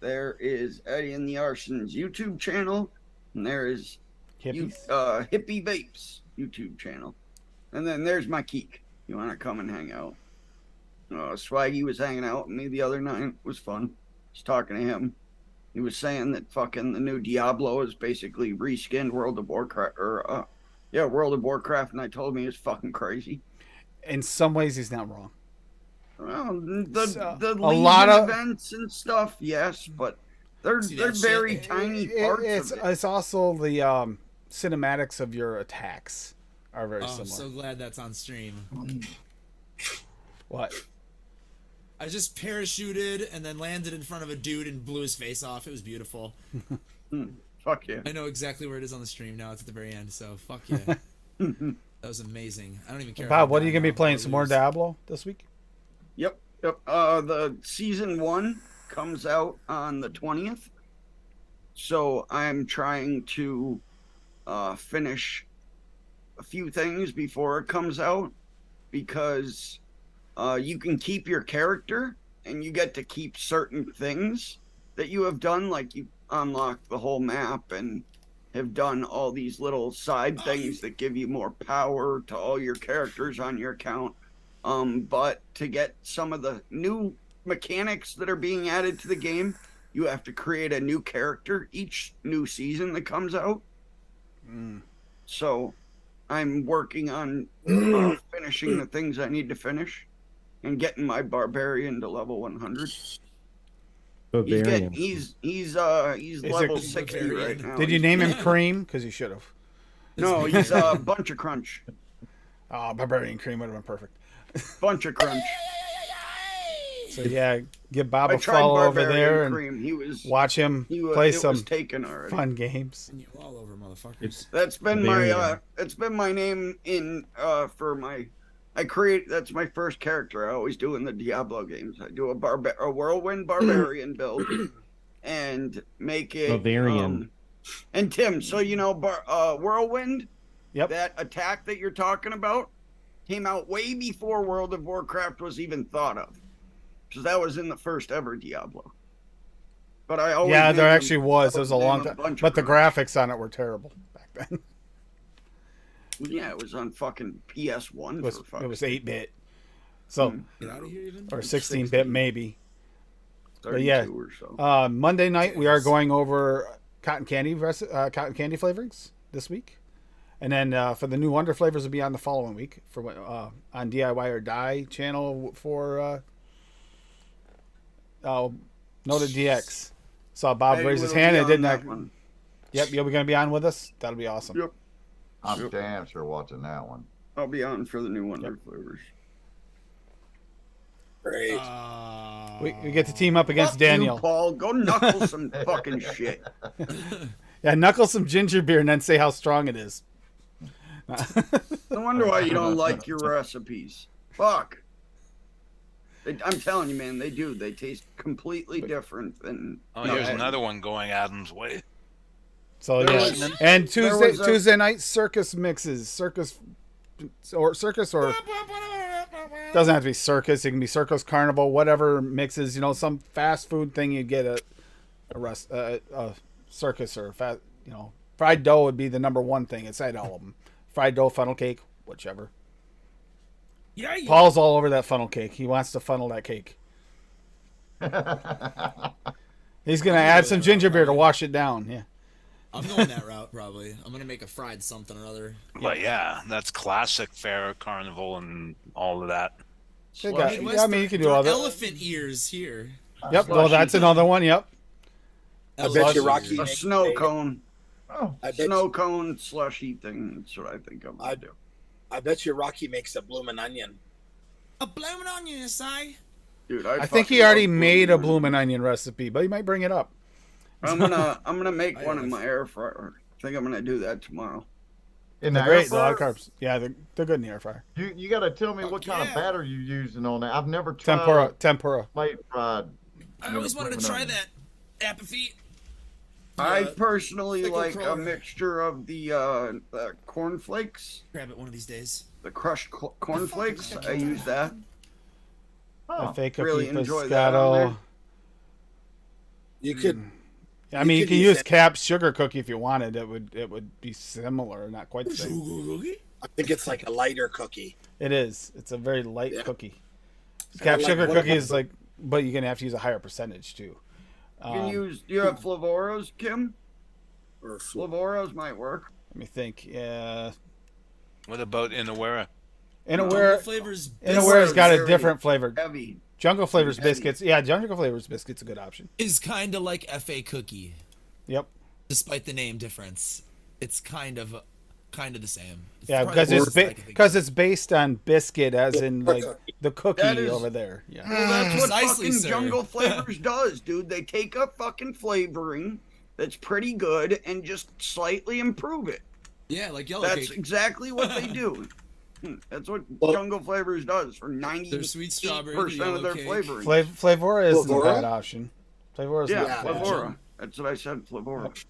There is Eddie and the Arson's YouTube channel, and there is Hippies. Hippie Vapes YouTube channel, and then there's my Keek. You want to come and hang out? Swaggy was hanging out with me the other night. It was fun. Just talking to him. He was saying that fucking the new Diablo is basically reskinned World of Warcraft, World of Warcraft, and I told him he was fucking crazy. In some ways, he's not wrong. Well, So, the a Legion lot of- events and stuff, yes, but they're See they're that very shit? tiny parts It's of it. it's also the cinematics of your attacks are very Oh, I'm similar. so glad that's on stream. What? I just parachuted and then landed in front of a dude and blew his face off. It was beautiful. Fuck yeah. I know exactly where it is on the stream now. It's at the very end, so fuck yeah. That was amazing. I don't even care. if Bob, I what are die you gonna be now playing? or Some more lose. Diablo this week? Yep. The season 1 comes out on the 20th, so I'm trying to finish a few things before it comes out, because you can keep your character and you get to keep certain things that you have done, like you unlock the whole map and have done all these little side things that give you more power to all your characters on your account. But to get some of the new mechanics that are being added to the game, you have to create a new character each new season that comes out. So I'm working on finishing the things I need to finish and getting my barbarian to level 100. Bavarian. He's level it- 60 right now. Did you name him Cream? Because you should have. No, he's Bunch of Crunch. Barbarian Cream would have been perfect. Bunch of Crunch. So yeah, give Bob I a tried follow over Barbarian there and Cream. He was watch him he play it some was taken already. fun games. And you all over, motherfuckers. It's That's been Bavarian. it's been my name in for my that's my first character I always do in the Diablo games. I do a whirlwind barbarian build and make it Bavarian. and Tim, so you know whirlwind, Yep. that attack that you're talking about came out way before World of Warcraft was even thought of. So that was in the first ever Diablo. But I always Yeah, there named actually them- was. It was a named long them time, Bunch of but the Crunch. graphics on it were terrible back then. Yeah, it was on fucking PS1 It was for fuck's it was 8-bit, so Get out of here, even. or 16-bit maybe. But yeah, 32 or so. Monday night we are going over cotton candy flavorings this week, and then for the new Wonder flavors will be on the following week for on DIY or Die channel for Noted DX. Saw Bob Eddie raise his will hand be and on didn't. that one. Yep, you'll be going to be on with us. That'll be awesome. Yep. I'm damn sure watching that one. I'll be on for the new Wonder flavors. Great. We get to team up against Fuck Daniel. You, Paul, go knuckle some fucking shit. Yeah, knuckle some ginger beer and then say how strong it is. No wonder why you don't like your recipes. Fuck. I'm telling you, man, they do. They taste completely different than. Oh, here's another one going Adam's way. So There yeah, was- and there was a- Tuesday night circus mixes, or doesn't have to be circus. It can be circus, carnival, whatever mixes. You know, some fast food thing you get a circus or fast. You know, fried dough would be the number one thing inside all of them. Fried dough, funnel cake, whichever. Yeah, yeah. Paul's all over that funnel cake. He wants to funnel that cake. He's gonna add some ginger beer to wash it down. Yeah. I'm going that route probably. I'm gonna make a fried something or other. But yeah, that's classic fair, carnival, and all of that. They got- Midwest, I mean, you can do there are all that. elephant ears here. Yep. Well, that's another one. Yep. I bet you Rocky A makes snow cone. Oh, I bet Snow cone slushy thing. That's what I think I'm gonna do. I bet you Rocky makes a bloomin' onion. A bloomin' onion, Si. Dude, I think he fucking already love made a bloomin' bloomin' onion recipe, but he might bring it up. I'm gonna make one in my air fryer. I think I'm gonna do that tomorrow. in the They're great. air They're a lot of fryer? carbs. Yeah, they're good in the air fryer. You got to tell me what kind of yeah. batter you're using on that. I've never tried Tempura. plate fried. I always wanted to try that. Apathy. I personally Pickle like a crawler. mixture of the cornflakes, Grab it one of these days. the crushed cornflakes. I use that. Oh, Buffet cookie, really enjoy that on Biscotto. there. You could. I mean, you could can use use it. Cap's sugar cookie if you wanted. It would be similar, not quite the same. I think it's like a lighter cookie. It is. It's a very light Yeah. cookie. I Cap like sugar what cookie about is like, but you're gonna have to use a higher percentage too. You can use. Do you have Flavoros, Kim? Or Flavoros might work. Let me think. Yeah, What about Inawera? Inaware. Flavors. Inaware's got a very different flavor. Heavy. Jungle Flavors heavy. biscuits. Yeah, Jungle Flavors biscuits a good option. Is kind of like FA cookie, Yep. despite the name difference. It's kind of the same. It's Yeah, probably because the it's closest I can think because it's based on biscuit, as in like the cookie That is- over there. Yeah. Well, that's what Precisely, fucking sir. Jungle Flavors does, dude. They take a fucking flavoring that's pretty good and just slightly improve it. Yeah, like yellow That's cake. exactly what they do. That's what Well- Jungle Flavors does for Their sweet strawberry, 90% the of their yellow cake. flavoring. Flavora is a Flavora? bad option. Flavora is Yeah, not Yeah. bad. Flavora. That's what I said, Flavora.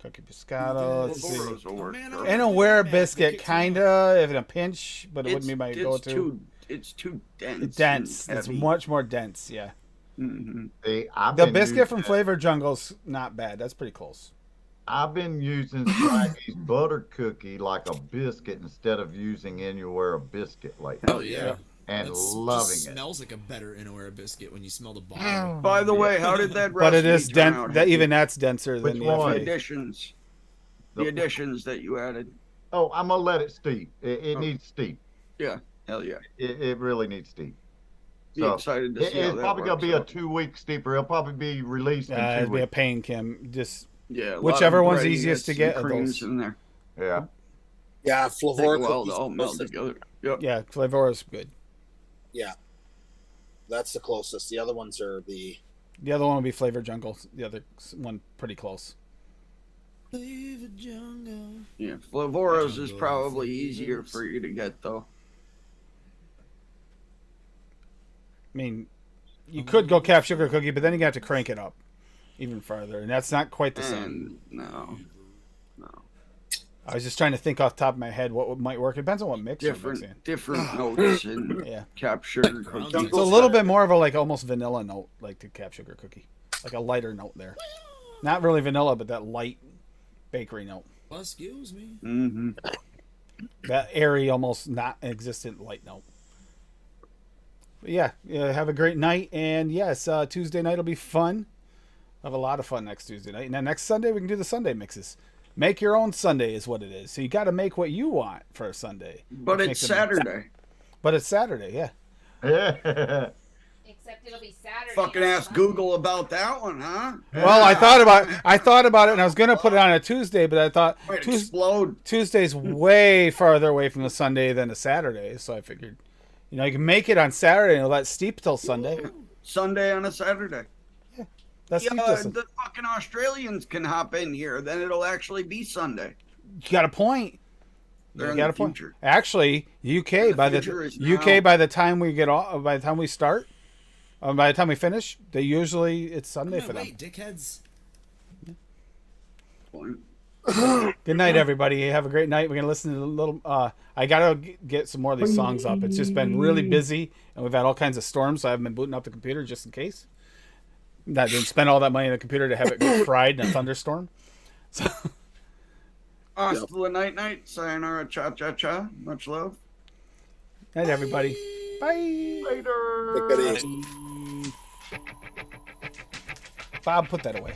Cookie Biscotto. Let's see. Flavoras will work. man, bro. I Inaware Man, biscuit, pick it kinda, if in a pinch, but it wouldn't be my it's go-to. It's too dense. It's dense. and It's heavy. much more dense. Yeah. Mhm. see, I've The been biscuit from using- Flavor Jungle's not bad. That's pretty close. I've been using Swaggy's butter cookie like a biscuit instead of using Inaware biscuit lately, Oh yeah. and That's- loving just it. Smells like a better Inaware biscuit when you smell the bottom. By the way, how did that But it recipe is turn dense. out? That even that's denser Which than the one? The FA. additions. The The- additions that you added. Oh, I'm gonna let it steep. It Oh. needs steep. Yeah. Hell yeah. It really needs steep. Be So excited to see how it's that probably gonna works be a out. 2 week steeper. It'll probably be released in 2 It'd be a weeks. pain, Kim. Just Yeah, a lot whichever of one's breadiness easiest to and get of creams those. in there. Yeah. Yeah, Take Flavor a while cookies. to all meld closest. together. Yep. yeah, Flavora's good. Yeah, that's the closest. The other ones are the. The other one would be Flavor Jungle. The other one pretty close. Flavor Jungle. Yeah. Flavoros is probably easier for you to get though. I mean, you could go Cap Sugar Cookie, but then you have to crank it up even farther, and that's not quite the same. And no. I was just trying to think off the top of my head what might work. It depends on what mix you're mixing. Different notes and Yeah. Cap Sugar cookies. It's a little bit more of a like almost vanilla note, like the Cap Sugar Cookie, like a lighter note there. Not really vanilla, but that light bakery note, Excuse me. Mm-hmm. that airy, almost not existent light note. But yeah, have a great night, and yes, Tuesday night will be fun. Have a lot of fun next Tuesday night, and then next Sunday we can do the Sunday mixes. Make your own Sunday is what it is. So you got to make what you want for a Sunday. But Which it's makes it- Saturday. But it's Saturday, yeah. Except it'll be Saturday. Fucking not ask Sunday. Google about that one, huh? Well, I thought about it, and I was gonna put it on a Tuesday, but I thought Might Tuesday. explode. Tuesday's way farther away from the Sunday than a Saturday, so I figured, you know, you can make it on Saturday and let it steep till Sunday. Sunday on a Saturday. That's steep till Yeah, Sunday. the fucking Australians can hop in here. Then it'll actually be Sunday. You got a point. They're You in got the a point. future. Actually, UK The by the future is UK now. by the time we get off, by the time we start, By the time we finish, it's Sunday for them. Wait, dickheads. Good night, everybody. Have a great night. We're gonna listen to a little. I gotta get some more of these songs up. It's just been really busy, and we've had all kinds of storms, so I haven't been booting up the computer just in case. I didn't spend all that money on the computer to have it get fried in a thunderstorm. So. Hasta la night. Sayonara, cha. Much love. Night, everybody. Bye. Later. Bob, put that away.